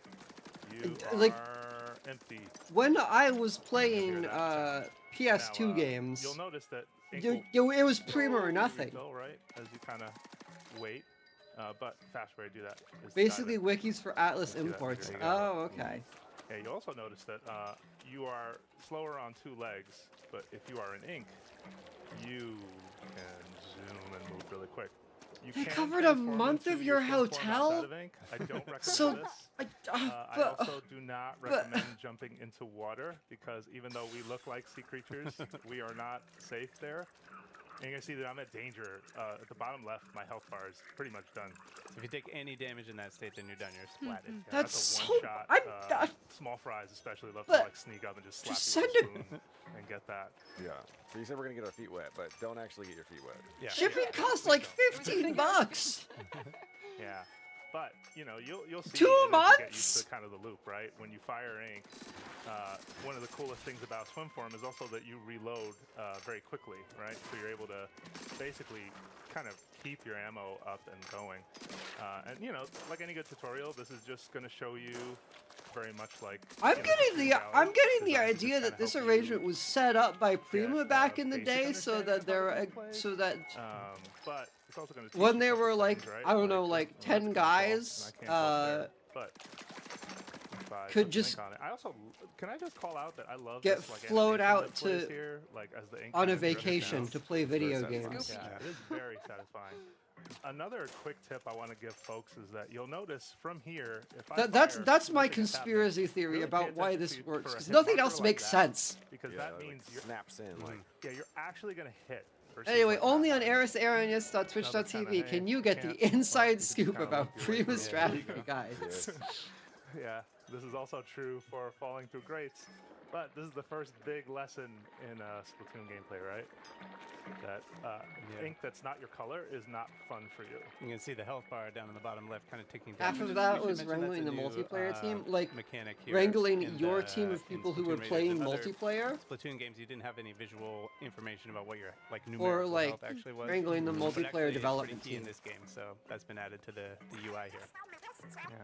you Like, are empty. When I was playing PS2 games, You'll notice that ink it was prima or slowly nothing. refill, right? As you kind of wait. But fast way to do that is Basically, wikis for Atlas Let's do that. imports. Here you go. Oh, okay. Yeah, you'll also notice that you are slower on two legs, but if you are in ink, you can zoom and move really quick. You They can covered a transform month into of your twin form hotel? outside of ink. I don't recommend So, this. I also do not recommend jumping into water because even though we look like sea creatures, we are not safe there. And you can see that I'm at danger. At the bottom left, my health bar is pretty much done. So if you take any damage in that state, then you're done. You're splatted. That's a so- one-shot. Small fries especially love to But- like sneak up and just slap just you with a send spoon and get that. Yeah. So you said we're gonna get our feet wet, but don't actually get your feet wet. Yeah. Shipping costs like $15. Yeah, but you know you'll see 2 it as you months? get used to kind of the loop, right? When you fire ink, one of the coolest things about swim form is also that you reload very quickly, right? So you're able to basically kind of keep your ammo up and going. And you know, like any good tutorial, this is just going to show you very much like. I'm you know, getting the Shooting I'm Gallery getting the designed to just idea kinda that this help you arrangement was set up by Prima back in the basic day, so understanding that of there how the were game plays. so that But it's also going to when there were like I don't know like 10 guys but could just I also can I just call out that I love get this, like, flown animation out that plays to here, like, as the ink on a kind of drifts vacation down. to play video games. Yeah, it is very satisfying. Another quick tip I want to give folks is that you'll notice from here if I That's fire, my nothing is happening. conspiracy theory Really about pay why attention this to- works for a because hit nothing marker else like makes that, sense. because Yeah, that like means you're snaps in like. yeah, you're actually going to hit. versus Anyway, like only that. on erisaranius.twitch.tv can you get the inside scoop about Prima strategy guides. Yeah, this is also true for falling through grates. But this is the first big lesson in Splatoon gameplay, right? That ink that's not your color is not fun for you. You can see the health bar down in the bottom left kind of ticking down. Half of that was wrangling the multiplayer team, like wrangling your team of people who were playing multiplayer. Splatoon games, you didn't have any visual information about what your or numerical like health actually was. wrangling the But multiplayer actually, development it's pretty key team in this game, so that's been added to the UI here. Yeah.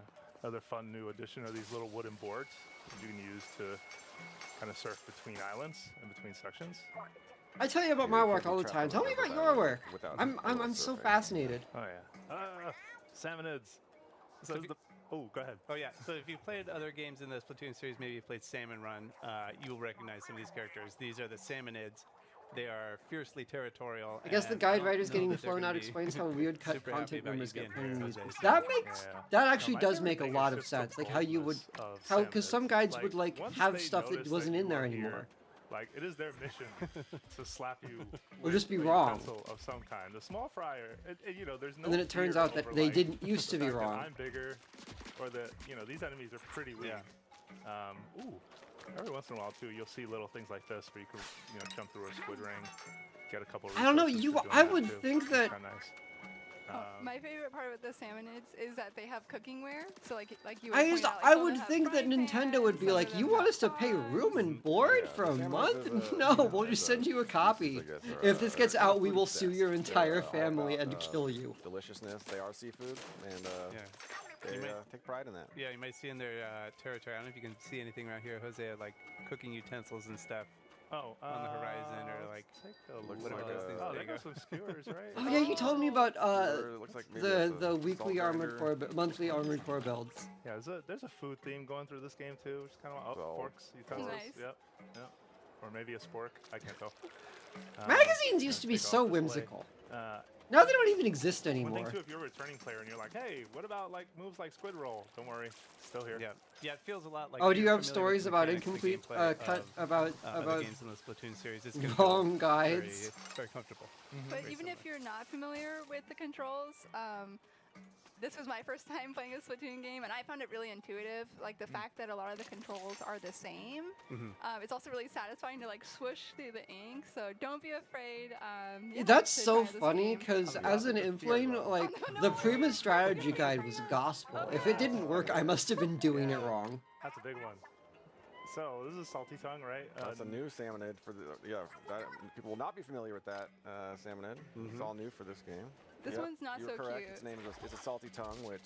Another fun new addition are these little wooden boards that you can use to kind of surf between islands and between sections. I tell you about my work all the time. Tell me about your work. I'm so fascinated. Oh yeah. Salmonids. So oh, go ahead. Oh yeah. So if you've played other games in the Splatoon series, maybe you've played Salmon Run, you'll recognize some of these characters. These are the Salmonids. They are fiercely territorial. I guess the guide writers getting flown out explains how weird cut content members get put in these. That actually does make a lot of sense. Like how you would, because some guides would like have stuff that wasn't in there anymore. Like it is their mission to slap you. Or just be wrong. Of some kind. The small fryer, you know, there's no. And then it turns out that they didn't used to be wrong. I'm bigger, or that these enemies are pretty weak. Ooh. Every once in a while too, you'll see little things like this where you can, jump through a squid ring, get a couple. I don't know. I would think that. Nice. My favorite part about the Salmonids is that they have cooking ware. So like you. I would think that Nintendo would be like, you want us to pay room and board for a month? No, we'll just send you a copy. If this gets out, we will sue your entire family and kill you. Deliciousness. They are seafood, and they take pride in that. Yeah, you might see in their territory. I don't know if you can see anything around here, Jose, like cooking utensils and stuff. On the horizon, or like whatever those things. Oh, there go some skewers, right? Oh yeah, you told me about the weekly armored core, monthly armored core builds. Yeah, there's a food theme going through this game too, which is kind of forks, utensils. Nice. Yep. Or maybe a spork. I can't tell. Magazines used to be so whimsical. Now they don't even exist anymore. One thing too, if you're a returning player and you're like, hey, what about like moves like Squid Roll? Don't worry, still here. Yeah, it feels a lot like. Oh, do you have stories about incomplete cut about games in the Splatoon series? It's long guides. Very comfortable. But even if you're not familiar with the controls, this was my first time playing a Splatoon game, and I found it really intuitive. Like the fact that a lot of the controls are the same. It's also really satisfying to like swoosh through the ink. So don't be afraid. That's so funny because as an inflame, like the Prima strategy guide was gospel. If it didn't work, I must have been doing it wrong. That's a big one. So this is Salty Tongue, right? That's a new Salmonid for the people will not be familiar with that Salmonid. It's all new for this game. This one's not so correct. cute. Its name is a Salty Tongue, which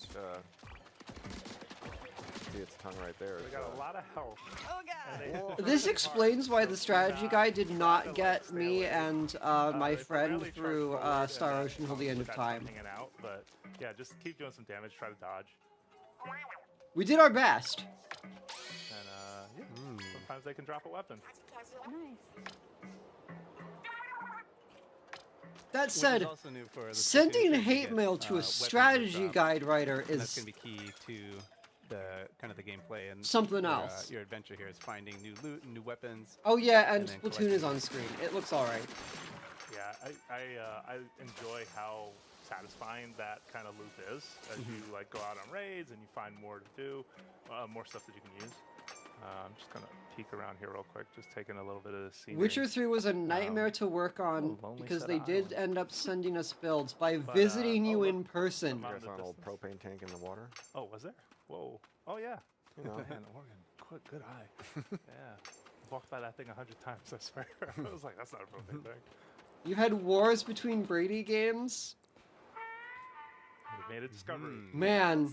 see its tongue right there. They got a lot of health. Oh god. This explains why the strategy guide did not get me and my friend through Star Ocean till the end of time. But yeah, just keep doing some damage. Try to dodge. We did our best. And sometimes they can drop a weapon. Nice. That said, sending hate mail to a strategy guide writer is that's going to be key to the kind of the gameplay and something else. Your adventure here is finding new loot and new weapons. Oh yeah, and Splatoon is on screen. It looks all right. Yeah, I enjoy how satisfying that kind of loot is as you like go out on raids and you find more to do, more stuff that you can use. I'm just gonna peek around here real quick, just taking a little bit of the scenery. Witcher 3 was a nightmare to work on because they did end up sending us builds by visiting you in person. There's an old propane tank in the water. Oh, was there? Whoa. Oh yeah. You know, man, Oregon. Good eye. Yeah. Walked by that thing 100 times, I swear. I was like, that's not a propane tank. You had wars between Brady games. We made a discovery. Man.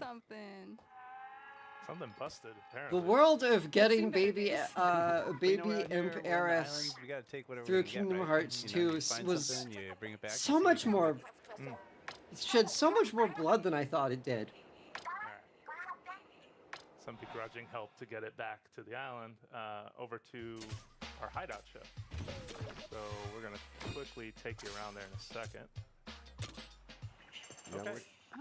Something busted, apparently. The world of getting baby Imp Heiress through Kingdom Hearts 2 was so much more. It shed so much more blood than I thought it did. Some begrudging help to get it back to the island, over to our hideout ship. So we're gonna quickly take you around there in a second.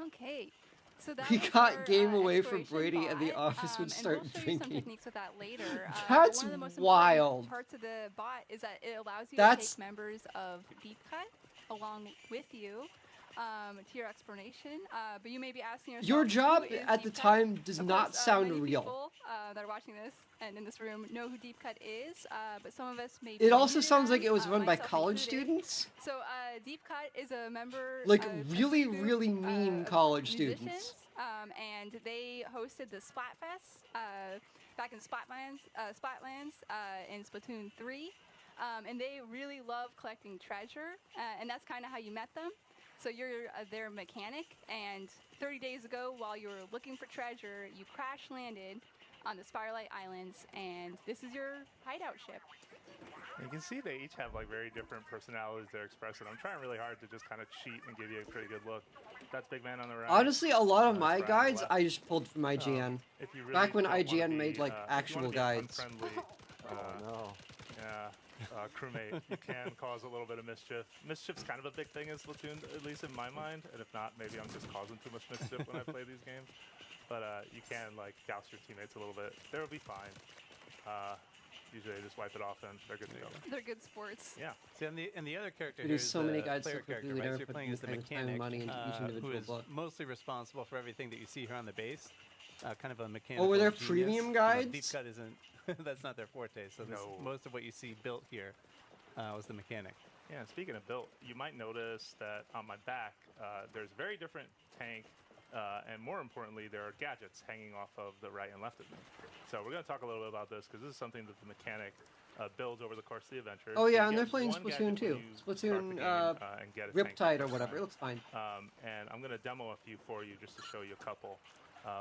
Okay. So that We was got our, game away from exploration Brady and the bot, office would and start we'll show drinking. You some techniques with that later. That's one of the most wild. important parts of the bot is that it allows you That's- to take members of Deep Cut along with you. to your explanation, but you may be asking yourself, Your job who is at the Deep Cut? time does Of not course, sound many real. People, that are watching this and in this room know who Deep Cut is, but some of us may. It also new to sounds them, like it was run by myself college included. students. So Deep Cut is a member, Like a really, group, really mean of college musicians, students. And they hosted the Splatfest back in Splatlands in Splatoon 3. And they really love collecting treasure, and that's kind of how you met them. So you're their mechanic, and 30 days ago, while you were looking for treasure, you crash landed on the Spirelight Islands, and this is your hideout ship. You can see they each have like very different personalities they're expressing. I'm trying really hard to just kind of cheat and give you a pretty good look. That's Big Man on the right. Honestly, a lot of my That's Brad on the guides left. I just pulled from IGN. If you really Back when don't wanna IGN be, made like if you wanna actual be guides. unfriendly, no. Yeah, crewmate, you can cause a little bit of mischief. Mischief's kind of a big thing in Splatoon, at least in my mind. And if not, maybe I'm just causing too much mischief when I play these games. But you can like douse your teammates a little bit. They'll be fine. Usually they just wipe it off and they're good to go. They're good sports. Yeah. See, and the other character We here do is so many the guides so player quickly, character, we right? never So you're put playing as the any time and mechanic, money into each who individual is book. mostly responsible for everything that you see here on the base. Kind of a mechanical Oh, were there genius. premium You know, guides? Deep Cut isn't. That's not their forte. So this, No. most of what you see built here was the mechanic. Yeah, and speaking of built, you might notice that on my back, there's very different tank, and more importantly, there are gadgets hanging off of the right and left of me. So we're going to talk a little bit about this because this is something that the mechanic builds over the course of the adventure. Oh So yeah, you and they're get playing one Splatoon gadget when too. you start the Splatoon game, and get a tank Riptide the or first whatever. It time. looks fine. And I'm going to demo a few for you just to show you a couple.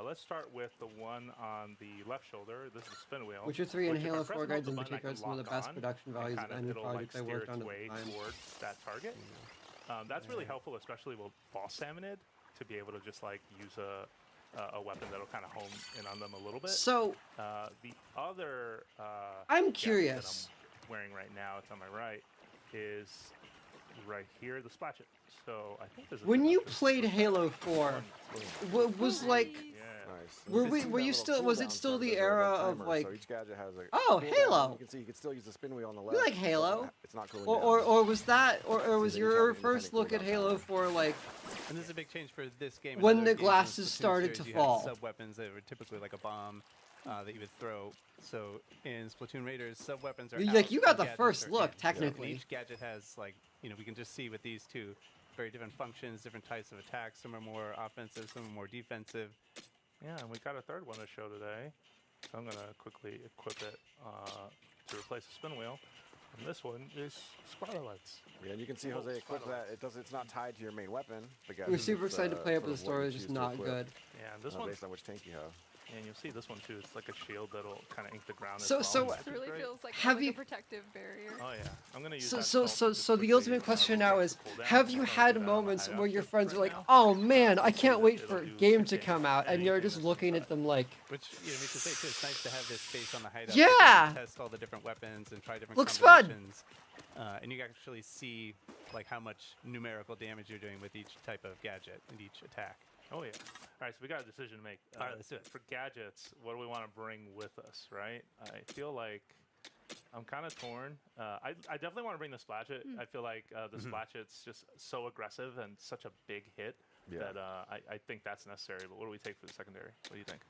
Let's start with the one on the left shoulder. This is a spin wheel. Witcher 3 and which if I Halo press 4 and hold guides the in button, I particular are can some of the lock best on, production and values kind of of any it'll, project I steer worked on its at way the time. towards that target. That's really helpful, especially with boss salmonid, to be able to just like use a weapon that'll kind of home in on them a little bit. So the other I'm gadget curious. that I'm wearing right now, it's on my right, is right here, the splatchet. So I think this is When you played Halo 4, was like, Nice. were you still? Was it still the era of like? So each gadget has a Oh, cooldown. Halo. You can see you can still use the spin wheel on the You left. like Halo? It's not cooling Or was that or was that each your have an first look at independent Halo 4 like And this is a big change for this game. In when other the games in glasses Splatoon started series, to you had fall? sub-weapons that were typically like a bomb that you would throw. So in Splatoon Raiders, sub-weapons are Like, out you got and the gadgets first are look, in. technically. And each gadget has like, we can just see with these two, very different functions, different types of attacks. Some are more offensive, some are more defensive. Yeah, and we got a third one to show today. So I'm going to quickly equip it to replace the spin wheel. And this one is spotlights. Yeah, and you can see Jose equip that. It's not tied to your main weapon. We're super excited to play it, but the story is just not good. Yeah, and this one based on which tank you have. And you'll see this one too. It's like a shield that'll kind of ink the ground. So- as so, well. It really feels like, Have like you- a protective barrier. Oh yeah, I'm gonna use. So that so salt so just so the quickly, ultimate question now is, cool down. have you I'm gonna had do that on moments hideout where your tip friends are right like, now. "Oh man, I can't wait It'll for do game the to same come out," and you're just looking at them like, Which, we should say too, it's nice to have this space on the hideout. Yeah! So you can test all the different weapons and try different Looks fun! combinations. And you can actually see like how much numerical damage you're doing with each type of gadget and each attack. Oh yeah. All right, so we got a decision to make. All right, let's do it. For gadgets, what do we want to bring with us, right? I feel like I'm kind of torn. I definitely want to bring the Splatchet. I feel like the Splatchet's just so aggressive and such a big hit that I think that's necessary. But what do we take for the secondary? What do you think?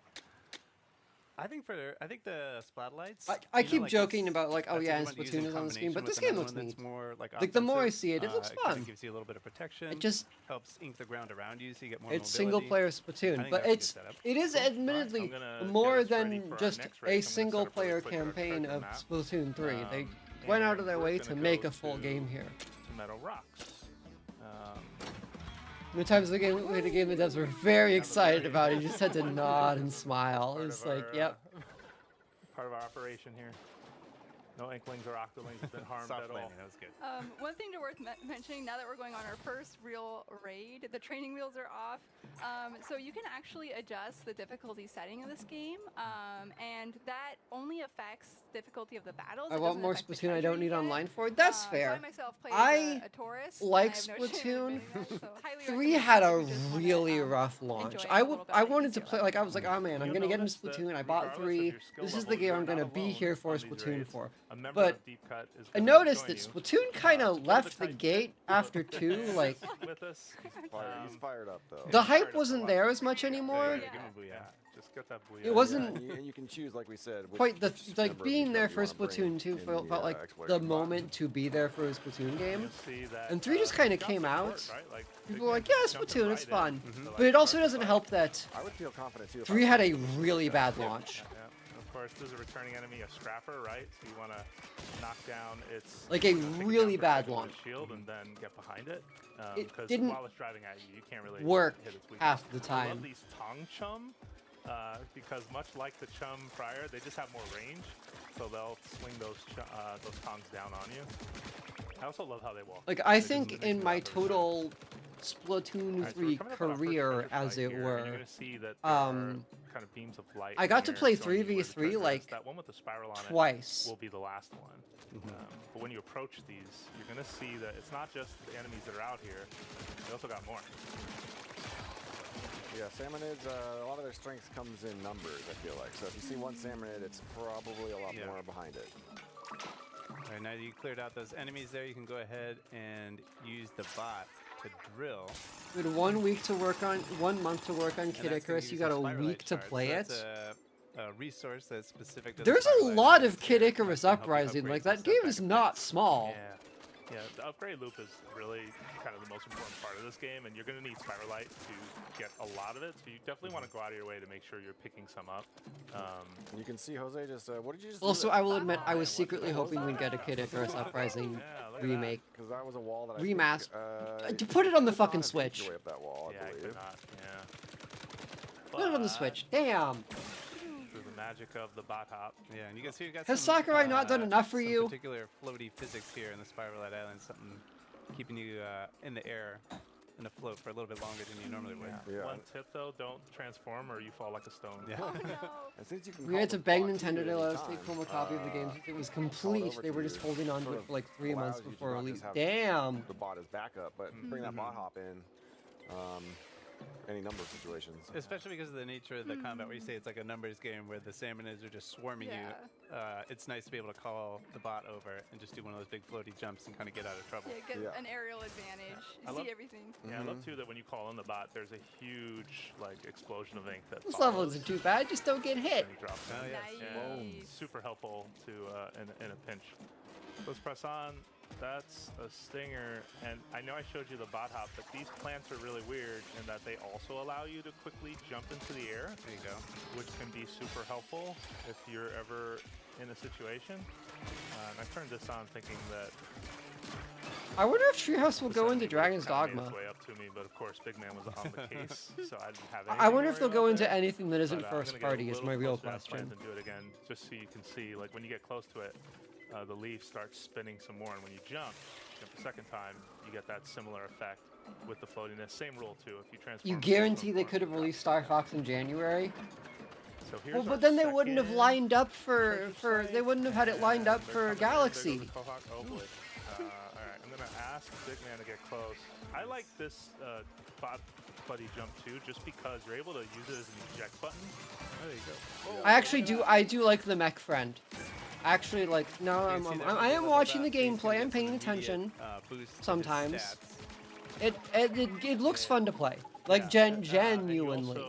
I think the Splatlights. I keep joking about like, oh that's a yeah, good and one to use in Splatoon is on the Steam, but combination this with game another looks one neat. that's more Like the more I offensive. see it, it looks It kinda fun. gives you a little bit of protection. It just helps ink the ground around you, so you get more. It's mobility. single player I Splatoon, think but that's a good it's setup. it is admittedly gonna more get us ready than for our just next a race. I'm gonna single set up really player quick our campaign treasure of map. Splatoon 3. They went out of their and way we're to gonna make go a full to game here. Meadow Rocks. The times the game we played a game the devs were very excited about it. You just had to nod and smile. It was like, yep. Part of our operation here. No Inklings or Octolings have been harmed Soft at all. landing, that was good. One thing worth mentioning now that we're going on our first real raid, the training wheels are off. So you can actually adjust the difficulty setting of this game, and that only affects difficulty of the battles. I It want doesn't more affect the Splatoon I don't treasure need you get. online for it. That's So fair. I myself played I a Taurus. like and I have no shame in Splatoon. admitting that, so highly 3 recommend had if a you just wanna, really rough launch. enjoy it I a would little bit I at wanted to easier play level. like I was like, oh man, I'm You'll gonna get into notice that Splatoon. I bought regardless of 3. your skill This is the level, game you're I'm gonna not be alone here for on these Splatoon raids. for. A member But of Deep Cut is I gonna noticed join that you. Splatoon kind of left the gate after 2. Like, with us. He's fired up though. the hype wasn't there as much anymore. Give him a booyah. Just get that booyah. It wasn't And you can choose, like we said, quite the which like member of being Deep there Cut for you wanna bring Splatoon 2 in felt the, like exploration the bot. moment to be there for a Splatoon game. You'll see that, And 3 just kind of jumps came are out. short, right? Like, People were like, yeah, Splatoon, it's fun. So, But it also doesn't help that I would feel confident too. if 3 I had was a playing really Deep bad Cut. launch. Yeah. Of course, there's a returning enemy, a scrapper, right? So you want to knock down its Like a really bad launch. shield and then get behind it. It Because didn't while it's driving at you, you can't really work hit its weakness. half the I love time. these Tong Chum because much like the Chum prior, they just have more range, so they'll swing those tongs down on you. I also love how they walk. Like, I They just think mimic in the my opposite. total Splatoon Alright, so we're 3 coming up on our first career, finisher as fight it here, and were, you're gonna see that there are kind of beams of light I got in to here play showing you where the 3v3 treasure is. like That one with the spiral on it twice. will be the last one. But when you approach these, you're gonna see that it's not just the enemies that are out here. They also got more. Yeah, Salmonids, a lot of their strength comes in numbers, I feel like. So if you see one Salmonid, it's probably a lot more behind it. All right, now that you cleared out those enemies there, you can go ahead and use the bot to drill. You had 1 week to work on, 1 month to work on And Kid that's gonna Icarus. You use got the a Spiralite week to shard. play So it. that's a resource that's specific to There's the a Spiralite lot and of Kid it's Icarus gonna help you Uprising. upgrade Like, some that stuff game back is in not place. small. Yeah, the upgrade loop is really kind of the most important part of this game, and you're going to need Spiralite to get a lot of it, so you definitely want to go out of your way to make sure you're picking some up. You can see Jose just, what did you just do Also, there? I will admit, I was secretly hoping we'd get a Kid Icarus Uprising remake. Because that was a wall that Remaster. To put it on the fucking Switch. Your way up that wall, I believe. Put it on the Switch. Damn. Through the magic of the bot hop. Yeah, and you can see we got Has some, Sakurai not done enough for some you? particular floaty physics here in the Spiralite Island, something keeping you in the air and afloat for a little bit longer than you normally would. One tip though, don't transform or you fall like a stone. Yeah. And since you can We had to beg Nintendo to let us take home a copy of the game. It was complete. They were just holding on to it for like 3 months before release. Damn. The bot is backup, but bring that bot hop in. Any number of situations. Especially because of the nature of the combat, where you say it's like a numbers game where the Salmonids are just swarming you. It's nice to be able to call the bot over and just do one of those big floaty jumps and kind of get out of trouble. Yeah, get an aerial advantage. You see everything. Yeah, I love too that when you call in the bot, there's a huge like explosion of ink that This follows. level isn't too bad. Just don't get hit. And he drops it. Yeah, super helpful to in a pinch. Let's press on. That's a stinger, and I know I showed you the bot hop, but these plants are really weird in that they also allow you to quickly jump into the air. There you go. Which can be super helpful if you're ever in a situation. And I turned this on thinking that I wonder if Treehouse will go into Dragon's kinda made Dogma. its way up to me, but of course Big Man was on the case, so I didn't have I anything wonder to if they'll worry go about into there. anything that isn't But, I'm first gonna get a party is little my real closer to that question. plant and do it again, just so you can see, like when you get close to it, the leaf starts spinning some more, and when you jump the second time, you get that similar effect with the floatiness. Same rule too. If you transform, You guarantee they could have released Star Fox in January? So here's Well, our but then they wouldn't have second lined up for they wouldn't have had it lined up for Galaxy. Oh boy. All right, I'm gonna ask Big Man to get close. I like this bot buddy jump too, just because you're able to use it as an eject button. There you go. I actually do. I do like the mech friend. Actually, like no, I am watching the gameplay. I'm paying attention. Sometimes. It looks fun to play. Like genuinely.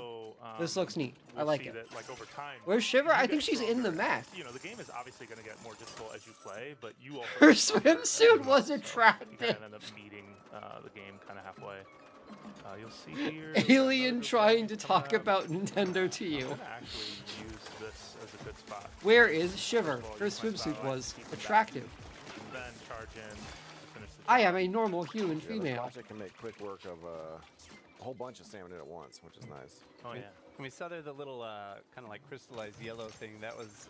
This looks neat. I like it. That, like, over time, Where's Shiver? you I get think she's in the stronger. mech. You know, the game is obviously going to get more difficult as you play, but you also Her swimsuit was you attractive. kind of end up meeting the game kind of halfway. You'll see here. Alien trying to talk about Nintendo to you. I'm gonna actually use this as a good spot. Where is Shiver? Her swimsuit was attractive. Then charge in to finish the I am a normal human Yeah, female. the project can make quick work of a whole bunch of salmon at once, which is nice. Oh yeah. And we saw there the little kind of like crystallized yellow thing. That was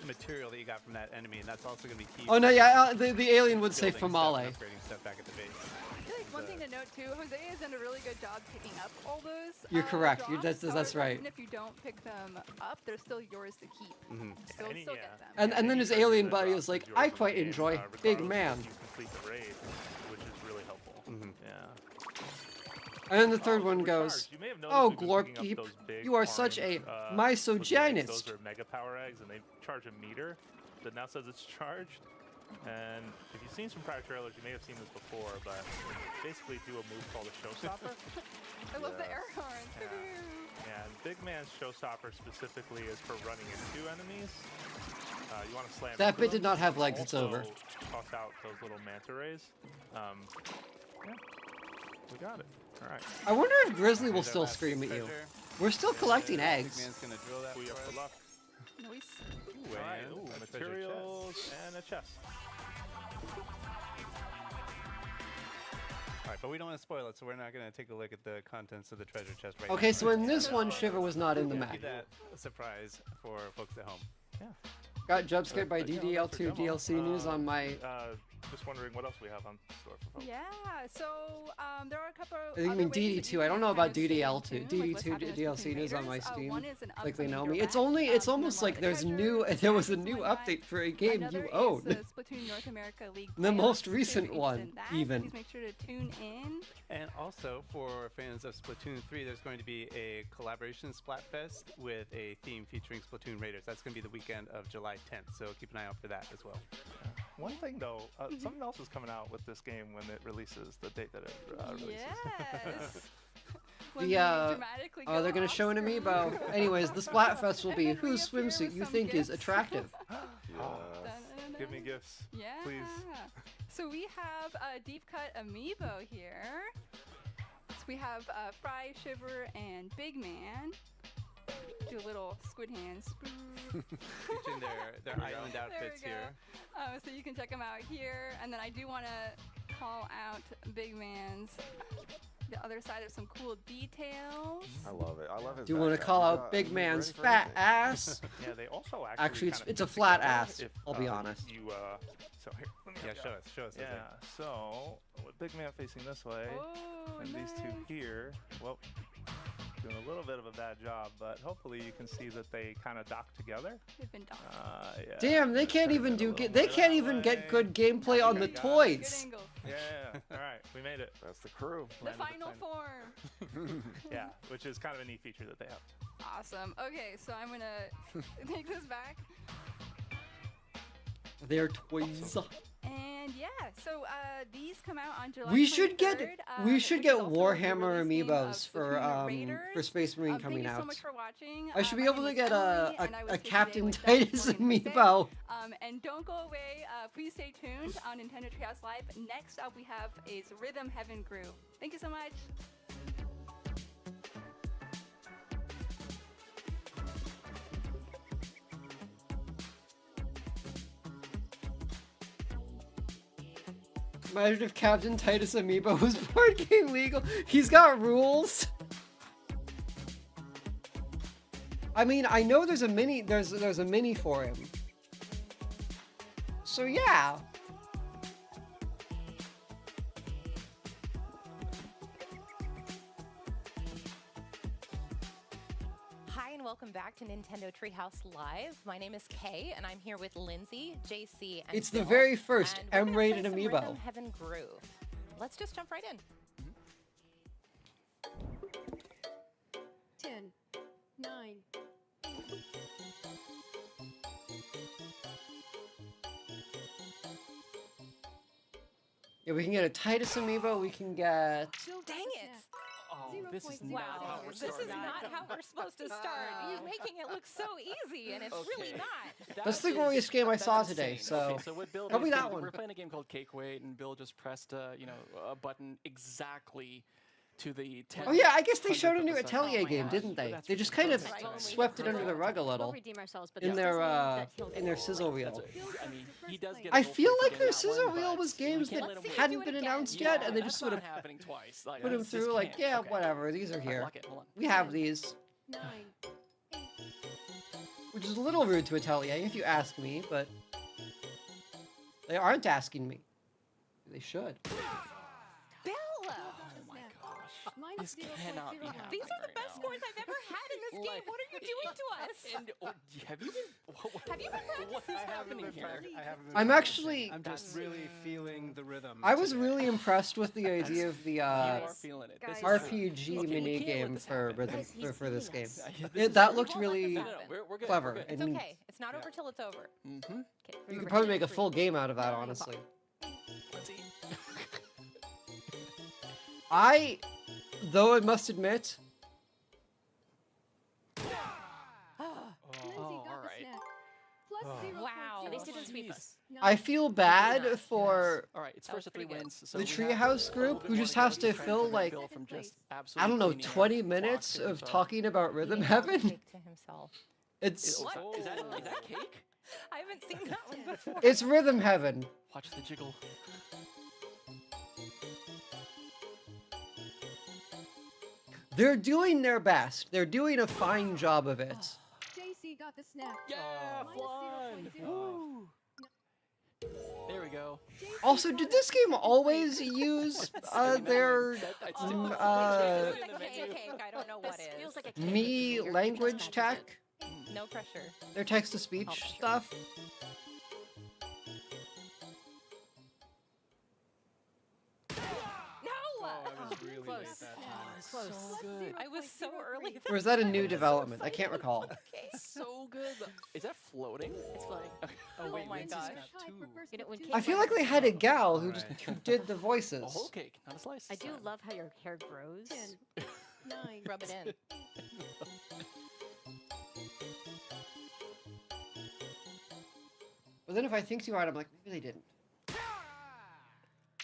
material that you got from that enemy, and that's also going to be key. Oh no, yeah, the alien would say building stuff Famale. and upgrading stuff back at the base. I feel like one thing to note too, Jose has done a really good job picking up all those. You're correct. drops. That's However, right. Even if you don't pick them up, they're still yours to keep. So you'll still get them. And then his alien buddy is like, I quite enjoy Big Man. You complete the raid, which is really helpful. Yeah. And then the third one goes, You may have noticed oh we've been picking up Glorpkeep, those big you are such a orange, looking eggs. misogynist. Those are mega power eggs, and they charge a meter. that now says it's charged. And if you've seen some prior trailers, you may have seen this before, but basically do a move called a showstopper. I love the air horns. Yeah, and Big Man's showstopper specifically is for running into enemies. You want to slam That into bit them. did not have legs, it's Also, over. Toss out those little manta rays. Yeah, we got it. All right. I wonder if Grizzly will still scream at you. We're still collecting eggs. Man's gonna drill that We for up us. for luck. Nice. Ooh, all right. Ooh, materials and a chest. All right, but we don't want to spoil it, so we're not going to take a look at the contents of the treasure chest right Okay, now. so in this one, Shiver was not in the Keep map. that a surprise for folks at home. Yeah. Got jump scared by DDL2 DLC news on my... Just wondering what else we have on store for folks. Yeah, so there are a couple. I think I mean DD2. I don't know about DDL2. DD2 DLC news on my Raiders. Steam. One is an Like they know upcoming me. It's direct, only. It's from almost a lot like of the there's treasure, new. There was a new update for a game Another you is own. the Splatoon North America League The playoffs, most so if recent you're one, interested in that, even. Please make sure to tune in. And also, for fans of Splatoon 3, there's going to be a collaboration Splatfest with a theme featuring Splatoon Raiders. That's going to be the weekend of July 10th, so keep an eye out for that as well. One thing though, something else is coming out with this game when it releases, the date that it releases. Yes. They're gonna show an amiibo. Anyways, the Splatfest will be whose swimsuit you think is attractive. Give me gifts, Yeah. please. So we have a deep cut amiibo here. So we have Fry, Shiver, and Big Man. Do a little squid hands. Featuring their island outfits here. So you can check them out here. And then I do want to call out Big Man's the other side of some cool details. I love it. I love his Do you want to background. call He's out got- Big he's Man's ready for fat anything. ass? Yeah, they also Actually, kind of it's a fit flat together ass. if, I'll be honest. You so here, let me Yeah, go. show us. Yeah, so with Big Man facing this way, and these two here, well, doing a little bit of a bad job, but hopefully you can see that they kind of dock together. They've been docked. Yeah, Damn, they can't even do. They can't even get good gameplay on the toys. Yeah, all right, we made it. That's the crew. The Landed final form. Yeah, which is kind of a neat feature that they have. Awesome. Okay, so I'm gonna take this back. They're toys. And yeah, so these come out on July. We should 23rd. get This is also the Warhammer release game of amiibos Splatoon Raiders. for Space Marine coming Thank you so out. much for watching. I should be My able to name is get Emily, and I was a here today Captain with Doug, Titus Morgan, and Jose. amiibo. And don't go away. Please stay tuned on Nintendo Treehouse Live. Next up, we have is Rhythm Heaven Groove. Thank you so much. Imagine if Captain Titus amiibo was board game legal. He's got rules. I mean, I know there's a mini. There's a mini for him. So yeah. Hi and welcome back to Nintendo Treehouse Live. My name is Kay and I'm here with Lindsay, JC, and It's the Bill, very first and we're gonna M-rated play some amiibo. Rhythm Heaven Groove. Let's just jump right in. 10, 9. Yeah, we can get a Titus amiibo. We can get. Dang it! Oh, this is not how we're This is not how we're supposed to start. You're making it look so easy, and it's really not. That's the glorious game I saw today. insane. So, Okay, so what Bill probably did is that one. We're playing a game called Cake Weight, and Bill just pressed a button exactly to the 10. Oh yeah, I guess they showed a of new the second. Atelier game, didn't they? They just kind of swept it under the rug a little. We'll redeem ourselves, but In this their does mean that he'll in their sizzle reel. I mean, he does get. I feel like their sizzle reel was games that hadn't been announced yet, and they just sort of happening twice. Like, put them this just through. Like, can't. yeah, Okay. whatever. These are here. Lock it, hold on. We have these, 9. which is a little rude to Atelier, if you ask me, but they aren't asking me. They should. Bill! Oh my gosh. Mine This cannot be happening. These are the best scores I've ever had in this game. What are you doing to us? And have you been? Have you been What is practicing? happening here? I'm actually. I'm just really feeling the rhythm. I was really impressed with the idea of the feeling it. RPG mini game for this game. This is- That looked really we're good. clever. We're good. It's and okay. It's not over till it's over. Mm-hmm. Okay. You could probably make a full game out of that, honestly. Though I must admit, Wow. At least he didn't sweep us. I feel bad for All right, it's first of 3 wins. So the we have Treehouse a group little bit who more just to go has to to try and fill prevent like Bill from just I don't know, absolutely 20 minutes clock of himself. talking about Rhythm Eating Heaven. cake to himself. It's What? Is that cake? I haven't seen that one before. it's Rhythm Heaven. Watch the jiggle. They're doing their best. They're doing a fine job of it. JC got the snap. Yeah, fun. Woo. There we go. Also, did this game always use their I don't know what is. Feels like a cake. me Your language interest tech? No pressure. Their text to speech stuff? No! I was really Close. late that time. Close. So good. I was so early. Or is that a new development? I can't recall. So good. Is that floating? It's floating. Oh wait, my Lindsay's gosh. got 2. You know, when I cake feel like they had a gal who Alright. just who did the voices. A whole cake, not a slice. I do love how your hair grows. 9. Rub it in. But then if I think too hard, I'm like, maybe they didn't.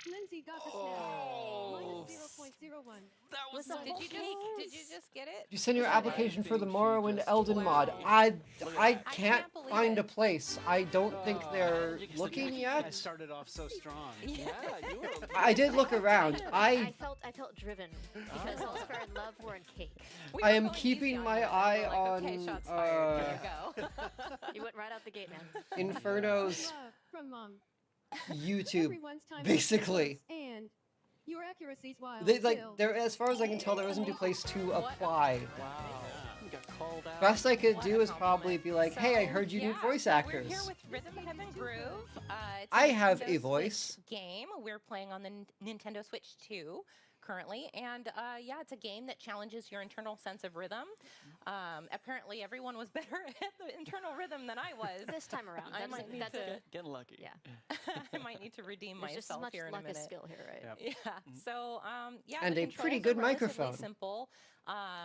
Lindsay got the snap. Oh. Minus 0.01. That was Was Did you just get it? Did you send your I application for the think she Morrowind just Elden played. mod? Look I at that. can't believe find it. a place. I don't think they're you just looking think- I yet. started off so strong. Yeah, you were. I did look around. I felt driven because those who are in love were in cake. We I were am going keeping easy on my you. eye We're like, okay, on, shots fired. Here you go. You went right out the gate, man. Inferno's From YouTube, everyone's time basically. and your accuracy's wild. They like still. there, as far as I can tell, there isn't a place to apply. Wow. You got called out. Best I could What do a is probably be like, "Hey, I heard you need yeah, voice so actors." We're here with Rhythm Heaven Groove. It's I a have Nintendo a Switch voice. game. We're playing on the Nintendo Switch 2 currently, and yeah, it's a game that challenges your internal sense of rhythm. Apparently, everyone was better at the internal rhythm than I was. This time around. I That's might need that's to. Getting lucky. Yeah. I might need to redeem There's just as myself much here in a luck as minute. skill here, right? Yep. Yeah. So yeah, And the a pretty controls are good relatively microphone. Simple.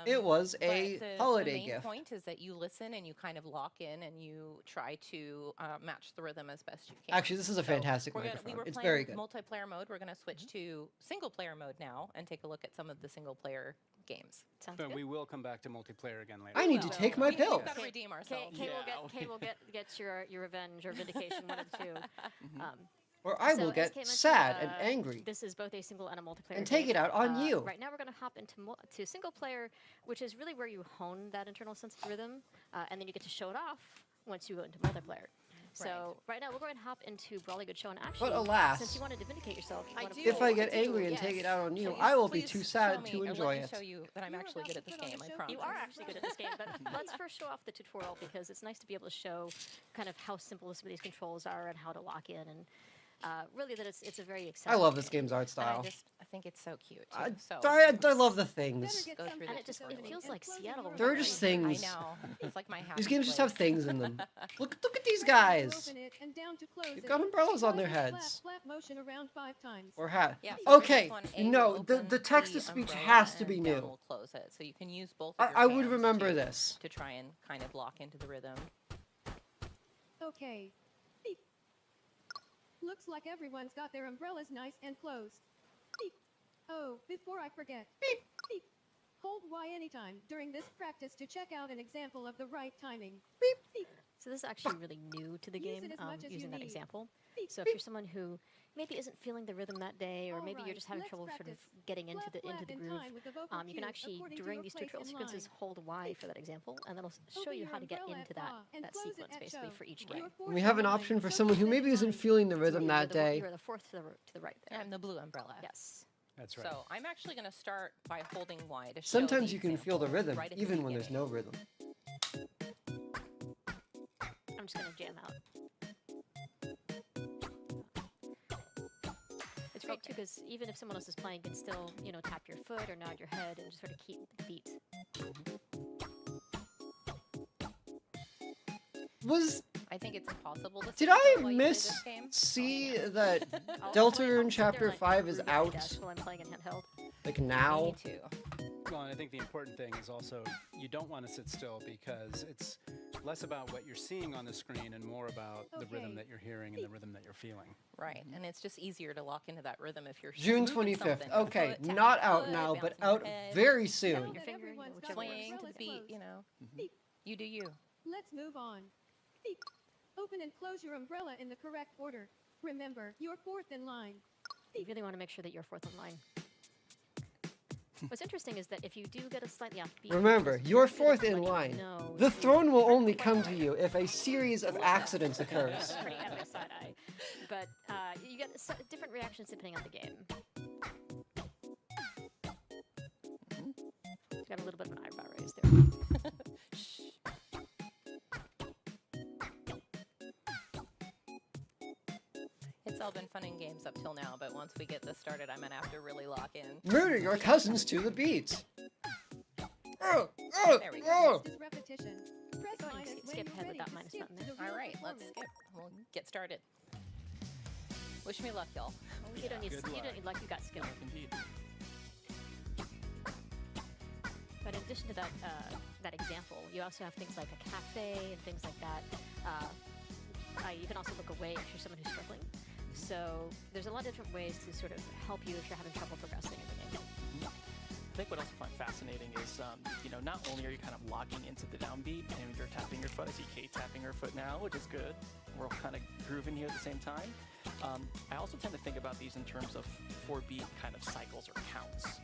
It was but a the holiday main gift. point is that you listen and you kind of lock in and you try to match the rhythm as best you can. Actually, this is a fantastic we microphone. were It's playing very good. multiplayer mode. We're going to switch to single player mode now and take a look at some of the single player games. Sounds But good. we will come back to multiplayer again later. I need to take my We've pill. got to redeem ourselves. Kay will get your revenge or vindication, one of the two. Or I So, will as get Kay mentioned, sad and angry. This is both a single and a multiplayer And take game. it out on you. Right now, we're going to hop into to single player, which is really where you hone that internal sense of rhythm, and then you get to show it off once you go into multiplayer. So right now, we're going to hop into Brawly Good Show and Action. But alas, since you wanted to vindicate yourself, you wanna If play- I get angry and take it out on you, I will be too sad to enjoy it. Show you that I'm actually good at this game. I promise. You are actually good at this game, but let's first show off the tutorial because it's nice to be able to show kind of how simple some of these controls are and how to lock in and really that it's a very I accessible love this game. game's art style. I think it's so cute. Too. I love the things. Go through And the it just tutorial. it feels like Seattle. There are just things. I know. It's like my happy These games just have place. things in them. Look at these guys. Open it and down to close They've it. got umbrellas on their Twice with heads. Flat motion around 5 times. Or hat. Yeah, so for Okay, this one, A no, will the open text to the speech umbrella has to and be down new. will close it. So you can use both of your I would hands remember to- this. to try and kind of lock into the rhythm. Okay. Beep. Looks like everyone's got their umbrellas nice and closed. Beep. Oh, before I forget. Beep. Beep. Hold Y anytime during this practice to check out an example of the right timing. Beep. Beep. So this is actually really new to the Use game, it as much as you using that need. example. Beep, So if you're someone who maybe isn't feeling the rhythm that day, or maybe you're Alright, just having let's trouble sort of practice. getting into Flap, the flap in groove, time with the vocal you can cues actually according to during your these place tutorial in sequences line. hold Y for that example, and that'll show Open you your how to get umbrella into at paw and that close it sequence at basically show. for each You game. are fourth We in have an line, option for so someone who stay maybe in isn't line. feeling the rhythm You're that day. You're the fourth to the right there. I'm the blue umbrella. Yes. That's right. So I'm actually going to start by holding Y to show Sometimes the you can feel the example rhythm, right at the even when there's beginning. no rhythm. I'm just gonna jam out. It's great too, because even if someone else is playing, you can still, you know, tap your foot or nod your head and just sort of keep the beat. I think it's impossible to Did see I while you play this game. see that I'll Deltarune sit Chapter there and, 5 is groove at my out? desk while I'm playing in handheld. Like now? Me too. Well, and I think the important thing is also you don't want to sit still because it's less about what you're seeing on the screen and more about the rhythm that you're hearing and the rhythm that you're feeling. Right, and it's just easier to lock into that rhythm if you're June moving 25th. something. Okay, Foot, tapping not your out foot, now, but bouncing your out head, very soon. Your finger, you know, whichever swaying to Umbrellas the beat, closed. you know. You do you. Let's move on. Beep. Open and close your umbrella in the correct order. Remember, you're fourth in line. You really want to make sure that you're fourth in line. What's interesting is that if you do get a slightly off beat, Remember, it's you're very good at fourth in letting you line. know The you throne will aren't only quite come right. to you if a series of accidents occurs. Pretty epic side eye. But you get different reactions depending on the game. He's got a little bit of an eyebrow raise there. It's all been fun and games up till now, but once we get this started, I'm gonna have to really lock in. Murder your cousins to the beat. There we go. Oh. Just repetition. Press Go ahead and minus when skip you're ahead ready with that to minus skip button to there. the All real right, let's performance. skip. We'll get started. Wish me luck, y'all. You don't need luck, you got skill. Indeed. But in addition to that, that example, you also have things like a cafe and things like that. You can also look away if you're someone who's struggling. So there's a lot of different ways to sort of help you if you're having trouble progressing in the game. I think what I also find fascinating is, you know, not only are you kind of locking into the downbeat and you're tapping your foot. I see Kate tapping her foot now, which is good. We're all kind of grooving here at the same time. I also tend to think about these in terms of 4-beat kind of cycles or counts.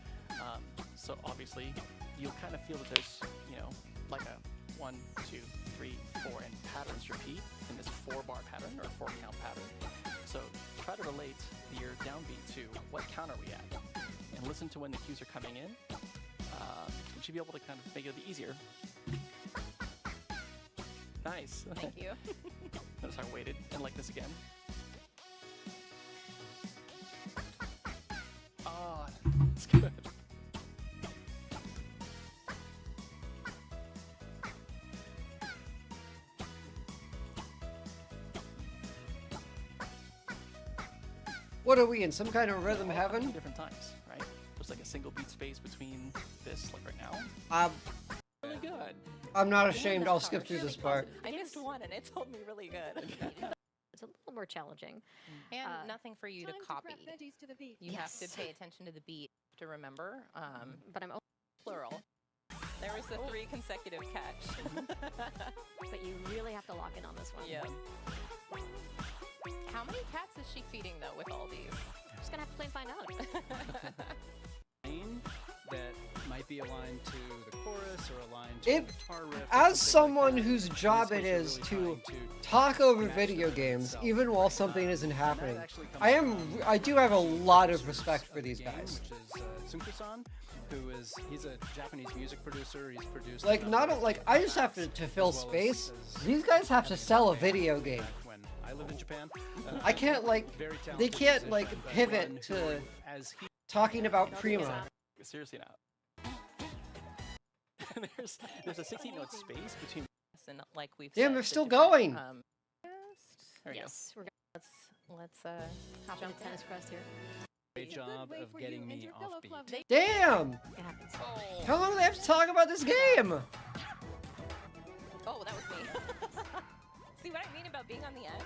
So obviously, you'll kind of feel that there's, you know, like a 1, 2, 3, 4, and patterns repeat in this 4-bar pattern or 4-count pattern. So try to relate your downbeat to what count are we at, and listen to when the cues are coming in. You should be able to kind of make it a bit easier. Nice. Thank you. Notice how I waited and like this again. Oh, it's good. What are we in, some kind of rhythm heaven? Different times, right? There's like a single beat space between this, like right now. Really good. I'm not ashamed, I'll skip through this part. I missed one, and it told me really good. It's a little more challenging. And nothing for you to Time copy. prep veggies to the beat. You have to pay attention to the beat to remember. But I'm plural. There was the 3 consecutive catch. But you really have to lock in on this one. Yeah. How many cats is she feeding though with all these? Just gonna have to play and find out. That might be aligned to the chorus or aligned to It, the guitar riff. or as something like someone that. whose In this job case, it you're is really to trying talk over match the video rhythm games, itself. even while something isn't happening, actually comes I from do have a lot of the respect source for of the these game, guys. Which is Tsunku-san, he's a Japanese music producer. He's produced Like, a number of I just have tracks, to fill as well space. as These guys have to sell a video game. back when I lived in Japan. I can't, Very they talented can't, musician, but pivot one to who, as he talking about Prima. Seriously now. there's a 16-note space between. And like we've Damn, said, they're the still different, going. There we go. Yes, we're Let's hop on the tennis crest here. great job of getting me off beat. Damn! It happens. How long do they have to talk about this game? Oh, that was me. See what I mean about being on the end?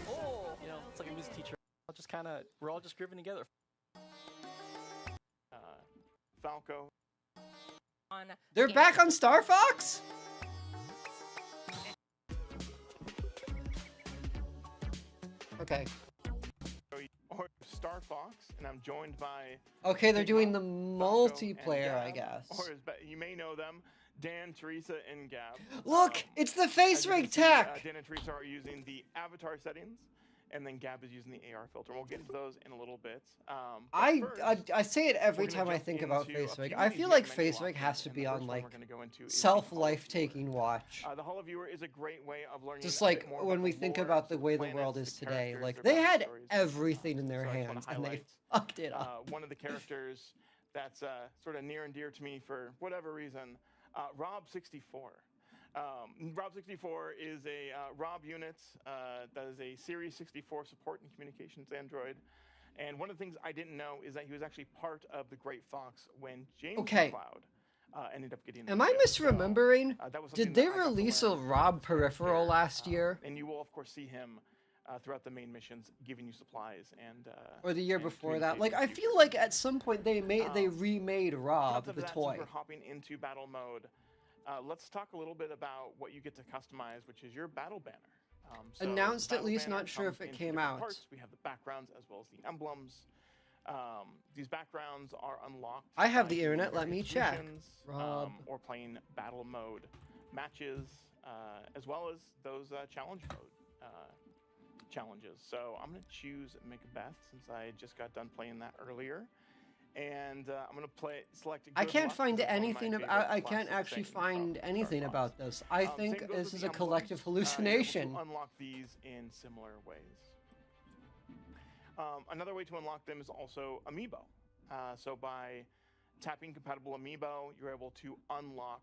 Oh. You know, it's like a music teacher. We're all just grooving together. Falco. They're back on Star Fox? Okay. Or Star Fox, and I'm joined by. Okay, they're doing the Falco and multiplayer, I Gab, guess. Or you may know them, Dan, Teresa, and Gab. Look, it's the face As you rig can see, tech! Dan and Teresa are using the avatar settings, and then Gab is using the AR filter. We'll get into those in a little bit. I say it every time I think about Facebook. I feel like Facebook has to be on like self-life-taking watch. The Holo Viewer is a great way of learning. Just like when we think about the way the world is today, like they had everything in their hands and they fucked it up. One of the characters that's sort of near and dear to me for whatever reason, Rob64. Rob64 is a Rob unit that is a Series 64 support and communications android. And one of the things I didn't know is that he was actually part of the Great Fox when James McLeod ended up getting. Am I misremembering? Did they release a Rob peripheral last year? And you will of course see him throughout the main missions, giving you supplies and. Or the year before that. Like I feel like at some point they remade Rob the toy. We're hopping into battle mode. Let's talk a little bit about what you get to customize, which is your battle banner. Announced at least, not sure if it came out. Parts. We have the backgrounds as well as the emblems. These backgrounds are unlocked. I have the internet. Let me check. Rob. Or playing battle mode matches, as well as those challenge mode challenges. So I'm going to choose Macbeth since I just got done playing that earlier. And I'm going to select. I can't find anything about. I can't actually find anything about this. I think this is a collective hallucination. Unlock these in similar ways. Another way to unlock them is also Amiibo. So by tapping compatible Amiibo, you're able to unlock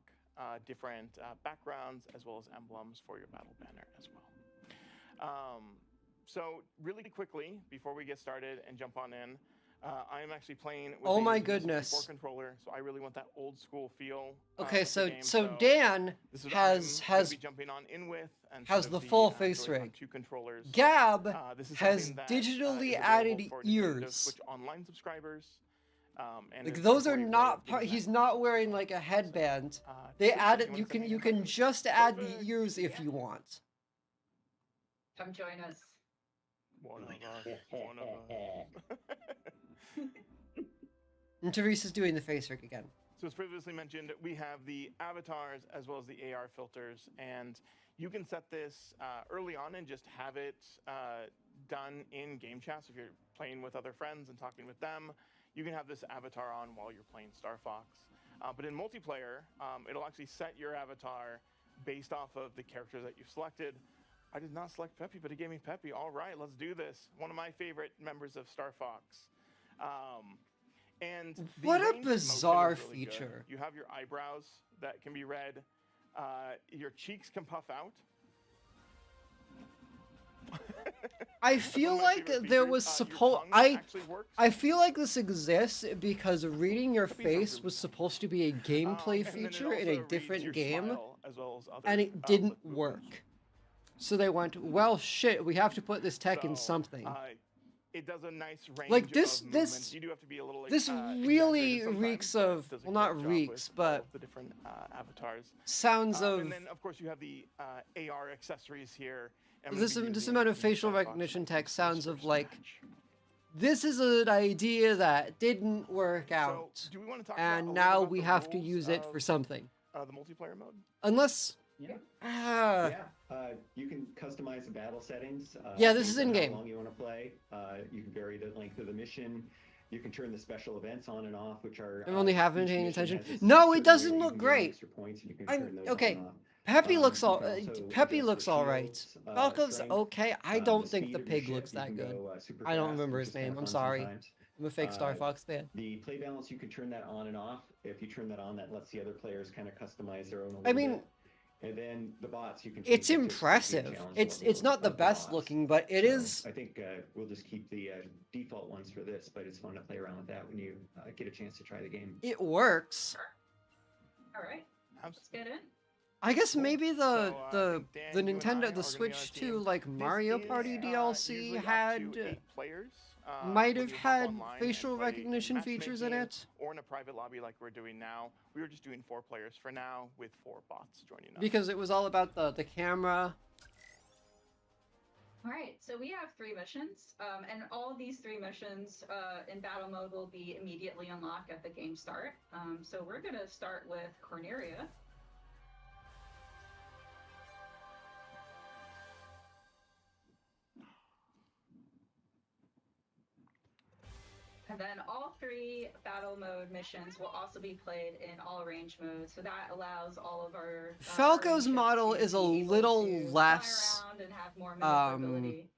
different backgrounds as well as emblems for your battle banner as well. So really quickly, before we get started and jump on in, I am actually playing with a goodness controller, so I really want that old school feel. Okay, so Dan has jumping on in with and has the full face rig. Gab has digitally added ears. Switch online subscribers. Like those are not. He's not wearing like a headband. They added. You can just add the ears if you want. Come join us. One of us. And Teresa's doing the face rig again. So as previously mentioned, we have the avatars as well as the AR filters, and you can set this early on and just have it done in game chat. So if you're playing with other friends and talking with them, you can have this avatar on while you're playing Star Fox. But in multiplayer, it'll actually set your avatar based off of the characters that you've selected. I did not select Peppy, but he gave me Peppy. All right, let's do this. One of my favorite members of Star Fox. And what a bizarre feature. You have your eyebrows that can be red. Your cheeks can puff out. I feel like there was I feel like this exists because reading your face was supposed to be a gameplay feature in a different game, and it didn't work. So they went, well, shit, we have to put this tech in something. It does a nice range like this, of movements. You do have to be a little, this really reeks of, well, not reeks, but the different avatars. Sounds of. And then, of course, you have the AR accessories here. This amount of facial recognition tech sounds of like, this is an idea that didn't work out, so, do we want to talk and now we have to use it for something. The multiplayer mode? Unless. Yeah. You can customize the battle settings. Yeah, this is in game. How long you want to play. You can vary the length of the mission. You can turn the special events on and off, which are. I only haven't been paying attention. No, it doesn't look great. Okay. Peppy looks all. Peppy looks all right. Falco's okay. I don't think the pig looks that good. I don't remember his name. I'm sorry. I'm a fake Star Fox fan. The play balance, you can turn that on and off. If you turn that on, that lets the other players kind of customize their own. I mean. And then the bots, you can. It's impressive. It's not the best looking, but it is. I think we'll just keep the default ones for this, but it's fun to play around with that when you get a chance to try the game. It works. All right, let's get in. I guess maybe the Nintendo, the Switch 2, like Mario Party DLC had. Might have had facial recognition features in it. Or in a private lobby like we're doing now. We were just doing 4 players for now with 4 bots joining us. Because it was all about the camera. All right, so we have 3 missions, and all of these 3 missions in battle mode will be immediately unlocked at the game start. So we're going to start with Corneria. And then all 3 battle mode missions will also be played in all range modes. So that allows all of our Falco's model is a little less and have more maneuverability.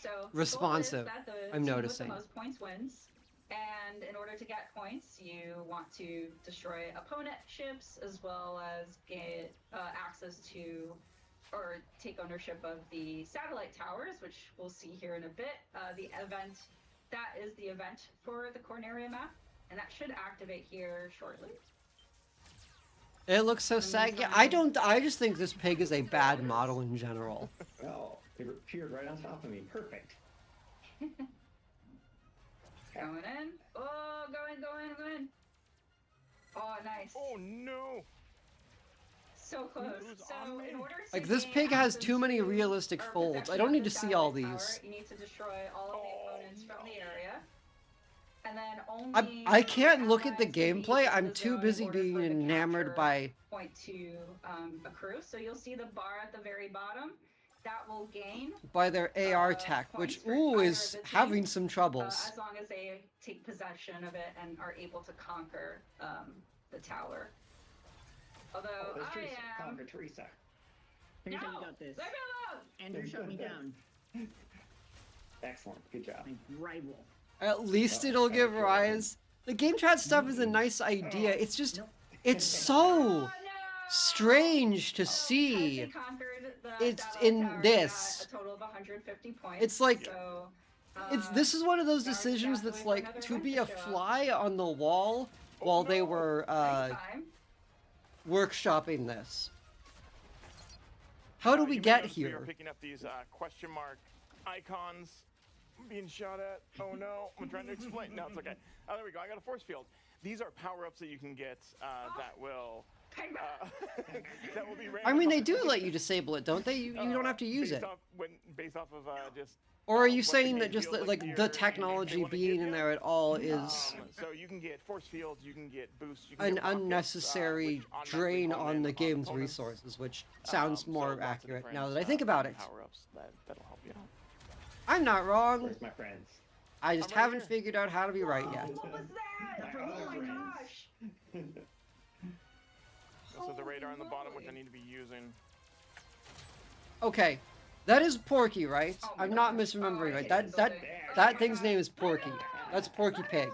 So responsive, the goal is that the I'm team noticing. with the most points wins. And in order to get points, you want to destroy opponent ships as well as get access to or take ownership of the satellite towers, which we'll see here in a bit. That is the event for the Corneria map, and that should activate here shortly. It looks so sad. Yeah, I just think this pig is a bad model in general. Oh, it appeared right on top of me. Perfect. Going in. Oh, going. Oh, nice. Oh, no. So close. So in order to Like, this gain pig has access too many to realistic or folds. I protection don't of need the to see all satellite tower, these. you need to destroy all of the opponents from the area. And then only I can't look at the allies can be gameplay. in I'm the too zone in busy order being for the enamored capture by... point to accrue. So you'll see the bar at the very bottom. That will gain by their AR tech, which, is having some troubles. as long as they take possession of it and are able to conquer the tower. Although Let's I Teresa, am... conquer Teresa. Teresa, No! you got this. Leave me alone! Andrew shut me down. Excellent. Good job. My rival. At least it'll give rise. The game chat stuff is a nice idea. It's just, it's so strange to see. It's in this. A total of 150 points. It's like, so, this is one of those decisions that's like to be a fly on the wall while they were workshopping this. How do we get We are here? picking up these question mark icons being shot at. Oh no, I'm trying to explain. No, it's okay. Oh, there we go. I got a force field. These are power-ups that you can get that will that will be random. I mean, they do let you disable it, don't they? You don't have to use it. Based off of just. Or are you saying that just like the technology being in there at all is So you can get force fields, you can get boosts, you can an get rockets, unnecessary which automatically drain home on in the game's opponents. resources, which sounds So more lots of accurate different, now that I think about it. Power-ups that'll help you out. I'm not wrong. Where's my friends? I just haven't figured out how to be right yet. What was that? Oh my gosh! This is the radar on the bottom, which I need to be using. Okay, that is Porky, right? I'm not misremembering, right? That thing's name is Porky. That's Porky Pig.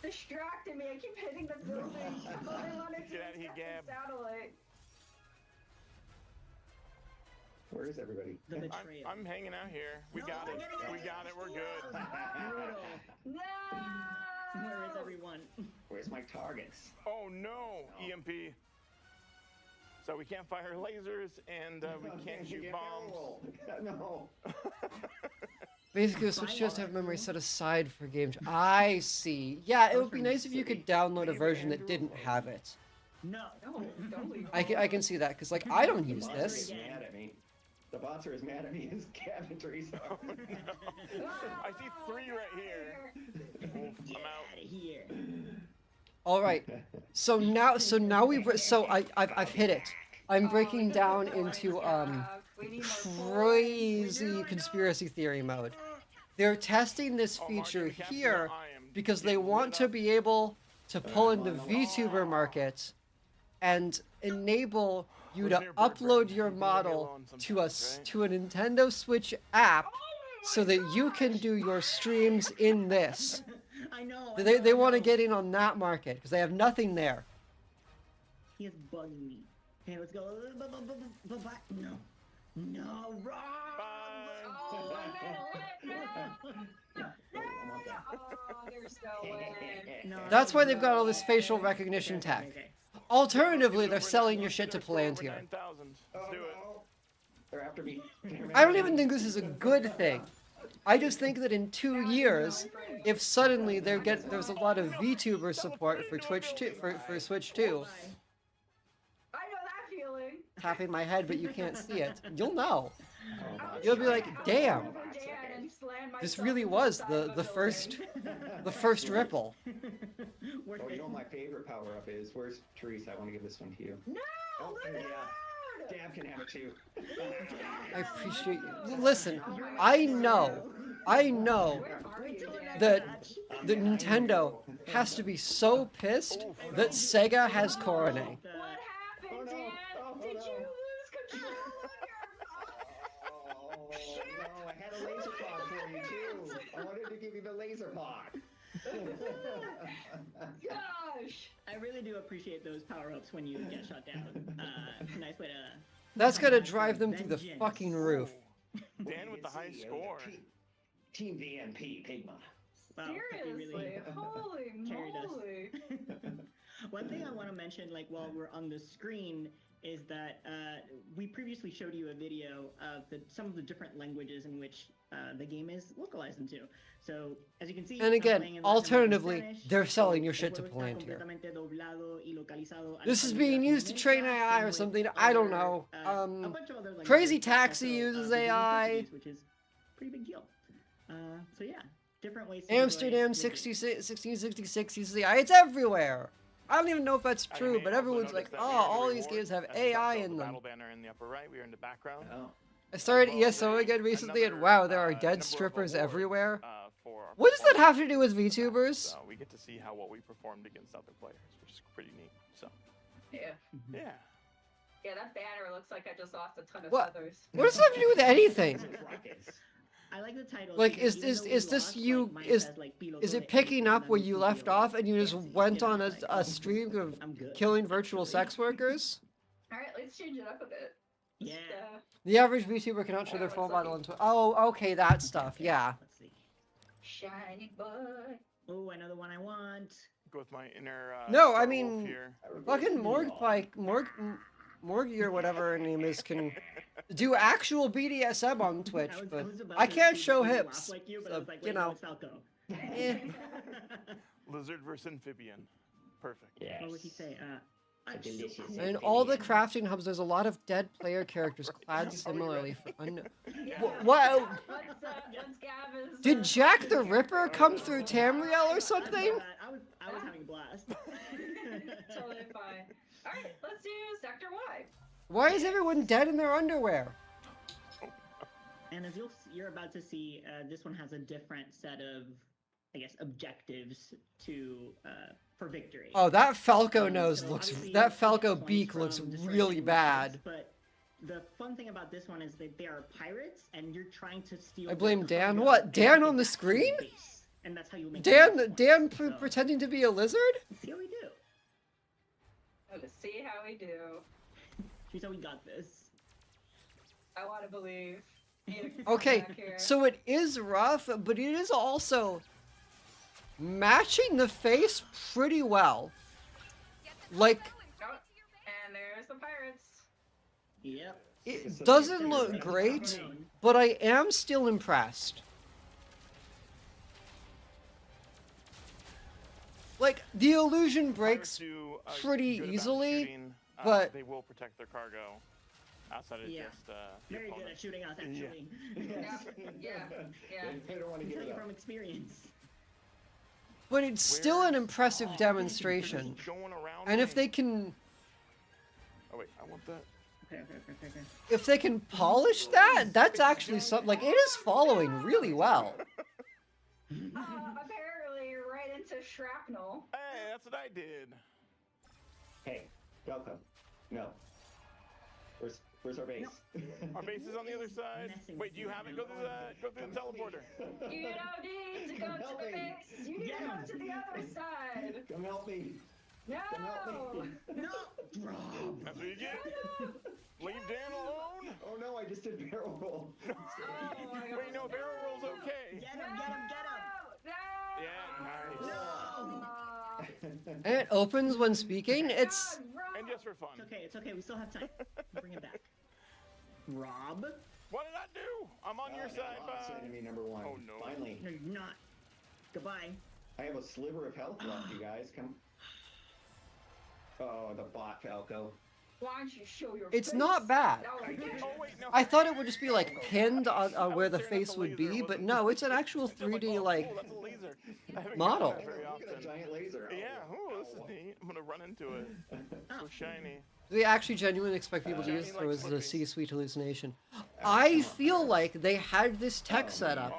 Distracting me. I keep hitting the building. Get out of here, Gab. Satellite. Where is everybody? I'm hanging out here. We got it. We got it. We're good. No! Where is everyone? Where's my targets? Oh no, EMP. So we can't fire lasers and we can't shoot bombs. No. Basically, the Switch does have memory set aside for games. I see. Yeah, it would be nice if you could download a version that didn't have it. No. I can see that, because, like, I don't use this. Mad at me. The bots are as mad at me as Gab and Teresa. Oh, no. I see 3 right here. Oof, I'm out. Out of here. All right. So I've hit it. I'm breaking down into crazy conspiracy theory mode. They're testing this feature here because they want to be able to pull into VTuber markets and enable you to upload your model to a Nintendo Switch app so that you can do your streams in this. I know. They want to get in on that market because they have nothing there. He is bugging me. Okay, let's go. No. No, wrong! Oh, there's no way. That's why they've got all this facial recognition tech. Alternatively, they're selling your shit to Palantir. Let's do it. They're after me. I don't even think this is a good thing. I just think that in 2 years, if suddenly there's a lot of VTuber support for Twitch for Switch 2, I know that feeling. tapping my head, but you can't see it, you'll know. You'll be like, damn, this really was the first ripple. Oh, you know what my favorite power-up is? Where's Teresa? I want to give this one to you. No! Oh, yeah. Dab can have it too. I appreciate you. Listen, I know I know that Nintendo has to be so pissed that Sega has Korone. What happened, Dan? Did you lose control of your... No, I had a laser pod for you too. I wanted to give you the laser pod. Gosh! I really do appreciate those power-ups when you get shot down. Nice way to... That's gonna drive them through the fucking roof. Dan with the high score. Team VNP, Pigma. Wow, Seriously, really holy carried us. moly. One thing I want to mention, like while we're on the screen, is that we previously showed you a video of some of the different languages in which the game is localized into. So as you can see, And again, alternatively, they're selling your shit to Palantir. This is being used to train AI or something. I don't know. Crazy Taxi uses AI. which is a pretty big deal. So yeah, different ways. To Amsterdam 1666 uses AI. It's everywhere. I don't even know if that's true, but everyone's like, oh, all these games have AI in them. Battle banner in the upper right. We are in the background. I started ESO again recently, and wow, there are dead strippers everywhere. What does that have to do with VTubers? So we get to see how well we performed against other players, which is pretty neat. So Yeah. yeah. Yeah, that banner looks like I just lost a ton of What? feathers. What does that have to do with anything? I like the title. Like, because is even though we this lost, you like, mine is says, like, is piloto it de picking élite up where and you I'm left piloto off and you just went on a streak of killing virtual sex workers? Alright, let's change it up a bit. Yeah. The average VTuber cannot show their full model into. Oh, okay, that stuff. Yeah. Let's see. Shiny boy. Oh, another one I want. Go with my inner. No, I Star Wolf mean, here. fucking Morgie or whatever her name is can do actual BDSM on Twitch, but I can't show hips. Like you, but I So, was like, you wait, know. no, it's Falco. Eh. Lizard versus amphibian. Perfect. Yes. What would he say? Delicious. In all the crafting hubs, there's a lot of dead player characters clad similarly for unknown. What? What's Gavin's? Did Jack the Ripper come through Tamriel or something? I was having a blast. Totally fine. Alright, let's do Sector Y. Why is everyone dead in their underwear? And as you're about to see, this one has a different set of, I guess, objectives to for victory. Oh, that Falco nose So looks. obviously That you get Falco points beak from looks destroying really enemy bad. ships, But the fun thing about this one is that they are pirates, and you're trying to steal. I their blame Dan. cargo What? and Dan get on the back to screen? base. And that's how you make. Dan pretending to be a lizard? See how we do. Let's see how we do. Here's how we got this. I want to believe. Okay, Back here. so it is rough, but it is also matching the face pretty well. Like, Oh, and there's the pirates. Yep. it doesn't look great, but I am still impressed. Like, the illusion breaks pretty Good about easily, shooting, but they will protect their cargo outside of Yeah. just the Very good opponent. at shooting us, actually. Yeah. They don't want to I give tell it you up. from experience. but it's still an impressive demonstration. Going around And if me. they can, Oh wait, I want that. Okay. if they can polish that, that's actually something. Like, it is following really well. Apparently, you're right into shrapnel. Hey, that's what I did. Hey, Falco. No. Where's our base? Our base is on the other side. Wait, do you have it? Go through the teleporter. You don't need to go to the base. You need to go to the other side. Come help me. No. Come help me. No. That's what you get. Leave Dan alone. Oh no, I just did barrel roll. Wait, no, barrel roll's okay. Get him. Yeah, nice. And it opens when speaking. It's And just for fun. It's okay. We still have time. Bring it back. Rob? What did I do? I'm on your side, Lost bud. enemy number one. Oh no. Finally. No, you're not. Goodbye. I have a sliver of health left, you guys. Come. Oh, the bot Falco. Why don't you show your It's face? not bad. No, you didn't. Oh wait, no. I thought it would just be like pinned on where the face would be, but no, it's an actual I'm like, 3D oh, like cool, that's a laser. I haven't model. gotten that very Look at often. that giant laser. Yeah, ooh, this is neat. I'm gonna run into it. So shiny. They actually genuinely expect people to use it, or was it a C-suite hallucination? I feel like they had this tech set up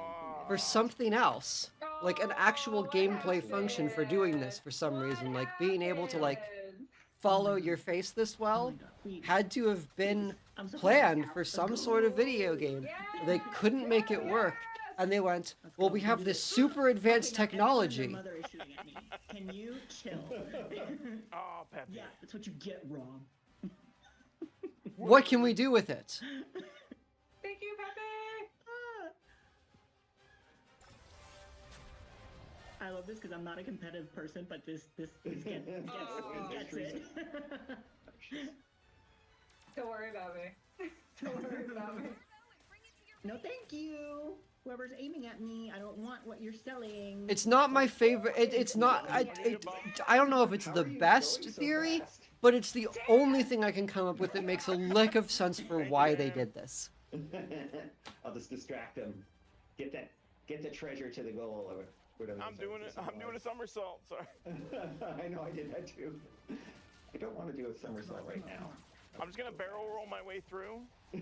for something else, like an actual gameplay function for doing this for some reason, like being able to like follow your face this well had to have been planned for some sort of video game. They couldn't make it work, and they went, well, we have this super advanced technology. Mother is shooting at me. Can you chill? Oh, Peppy. Yeah, that's what you get, Rob. What can we do with it? Thank you, Pepe. I love this because I'm not a competitive person, but this gets it. Don't worry about me. Don't worry about me. No, thank you. Whoever's aiming at me, I don't want what you're selling. It's not my favorite. It's not. I don't know if it's the best theory, but it's the only thing I can come up with that makes a lick of sense for why they did this. I'll just distract them. Get the treasure to the goal. Or whatever. I'm doing a somersault. Sorry. I know, I did that too. I don't want to do a somersault right now. I'm just gonna barrel roll my way through. No!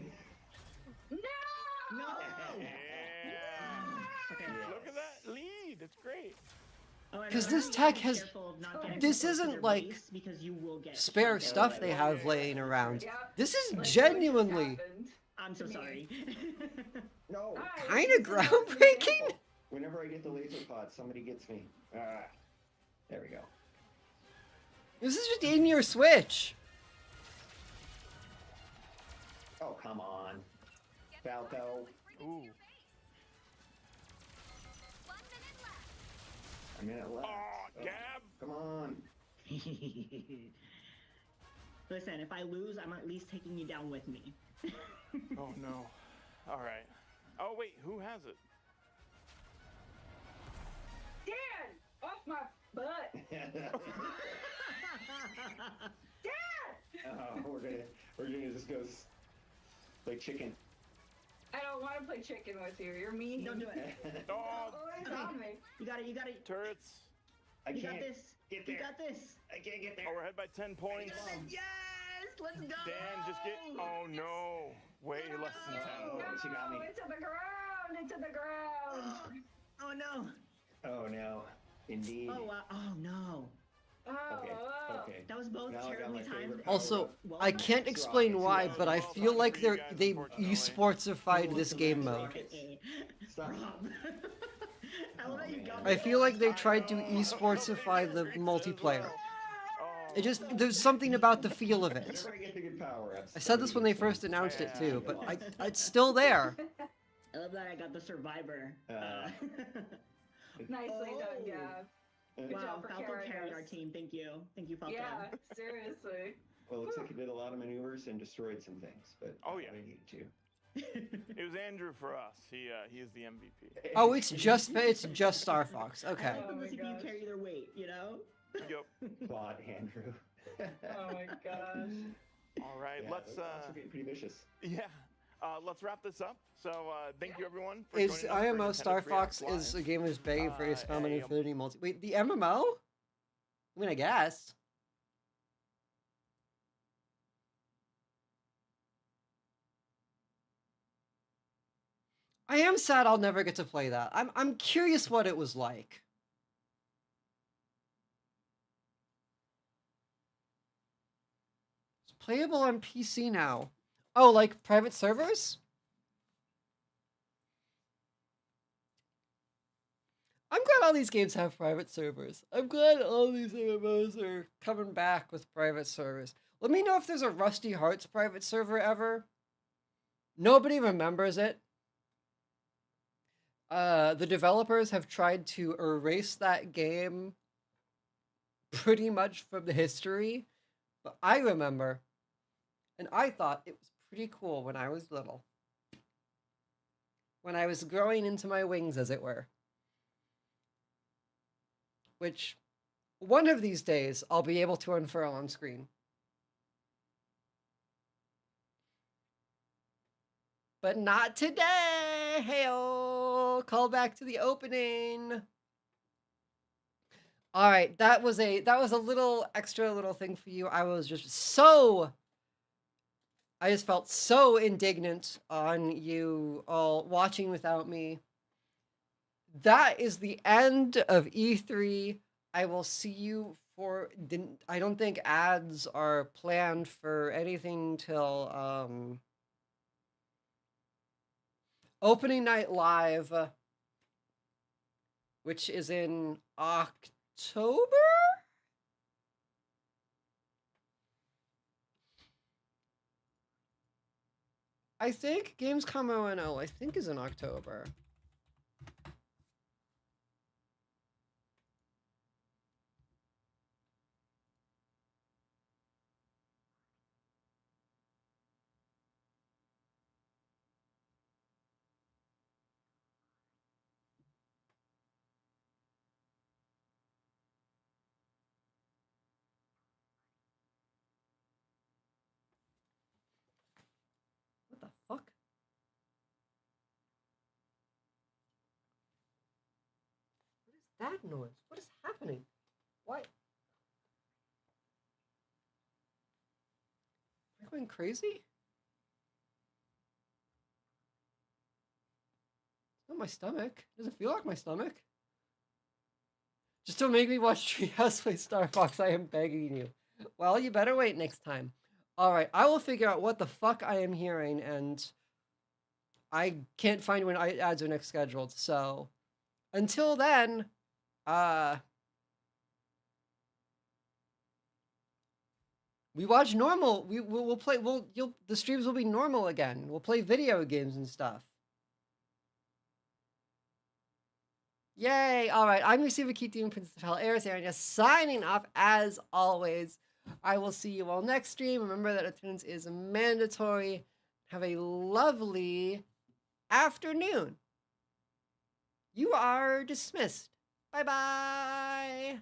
Yeah. Okay. Look at that lead. It's great. Because this tech has. This isn't like spare stuff they have laying around. This is genuinely. I'm so sorry. No. Kind of groundbreaking. Whenever I get the laser pod, somebody gets me. There we go. This is just in your Switch. Oh, come on. Falco. Ooh. A minute left. Oh, Gab. Come on. Listen, if I lose, I'm at least taking you down with me. Oh no. All right. Oh wait, who has it? Dad! Off my butt! Dad! Oh, we're gonna just go play chicken. I don't want to play chicken with you. You're mean. Don't do it. Oh, Always on me. You got it. Turrets. You got this. Get there. You got this. I can't get there. Oh, we're ahead by 10 points. Yes! Let's go! Dan, just get. Oh no. Way less than 10. Oh, she got me. Into the ground! Into the ground! Oh no! Oh no. Indeed. Oh wow! Oh no! Okay. That was both Now I got terribly my favorite timed. power Also, up. I can't explain why, but I feel like they esportsified this game mode. Stop. I feel like they tried to esportsify the multiplayer. It just, there's something about the feel of it. I said this when they first announced it too, but it's still there. I love that I got the survivor. Nicely done, Gab. Good Wow, job for Falco carrying carried us. our team. Thank you, Falco. Yeah, seriously. Well, it looks like he did a lot of maneuvers and destroyed some things, but Oh yeah. we needed to. It was Andrew for us. He is the MVP. Oh, it's just Star Fox. Okay. I love the CPU carry their weight, you know? Yep. Quad Andrew. Oh my gosh. All right, Yeah, let's. that's getting pretty vicious. Yeah. Let's wrap this up. So thank you everyone for Is joining us for IMO Nintendo Star 3X Fox Live. is a game as big for its common a, Infinity multi? Wait, the MMO? I mean, I guess. I am sad I'll never get to play that. I'm curious what it was like. It's playable on PC now. Oh, like private servers? I'm glad all these games have private servers. I'm glad all these MMOs are coming back with private servers. Let me know if there's a Rusty Hearts private server ever. Nobody remembers it. The developers have tried to erase that game pretty much from the history, but I remember, and I thought it was pretty cool when I was little. When I was growing into my wings, as it were. Which, one of these days, I'll be able to unfurl on screen. But not today! Hey-oh! Call back to the opening! Alright, that was a little extra little thing for you. I just felt so indignant on you all watching without me. that is the end of E3. I will see you for. I don't think ads are planned for anything till opening night live, which is in October. I think Gamescom ONO, I think, is in October. What the fuck? What is that noise? What is happening? Why? Am I going crazy? It's not my stomach. It doesn't feel like my stomach. Just don't make me watch Treehouse play Star Fox. I am begging you. Well, you better wait next time. All right, I will figure out what the fuck I am hearing, and I can't find when ads are next scheduled. So until then, we watch normal. We'll play. The streams will be normal again. We'll play video games and stuff. Yay! All right, I'm your Super Cute Demon Princess of Hell, Eris Aaron, signing off as always. I will see you all next stream. Remember that attendance is mandatory. Have a lovely afternoon. You are dismissed. Bye-bye.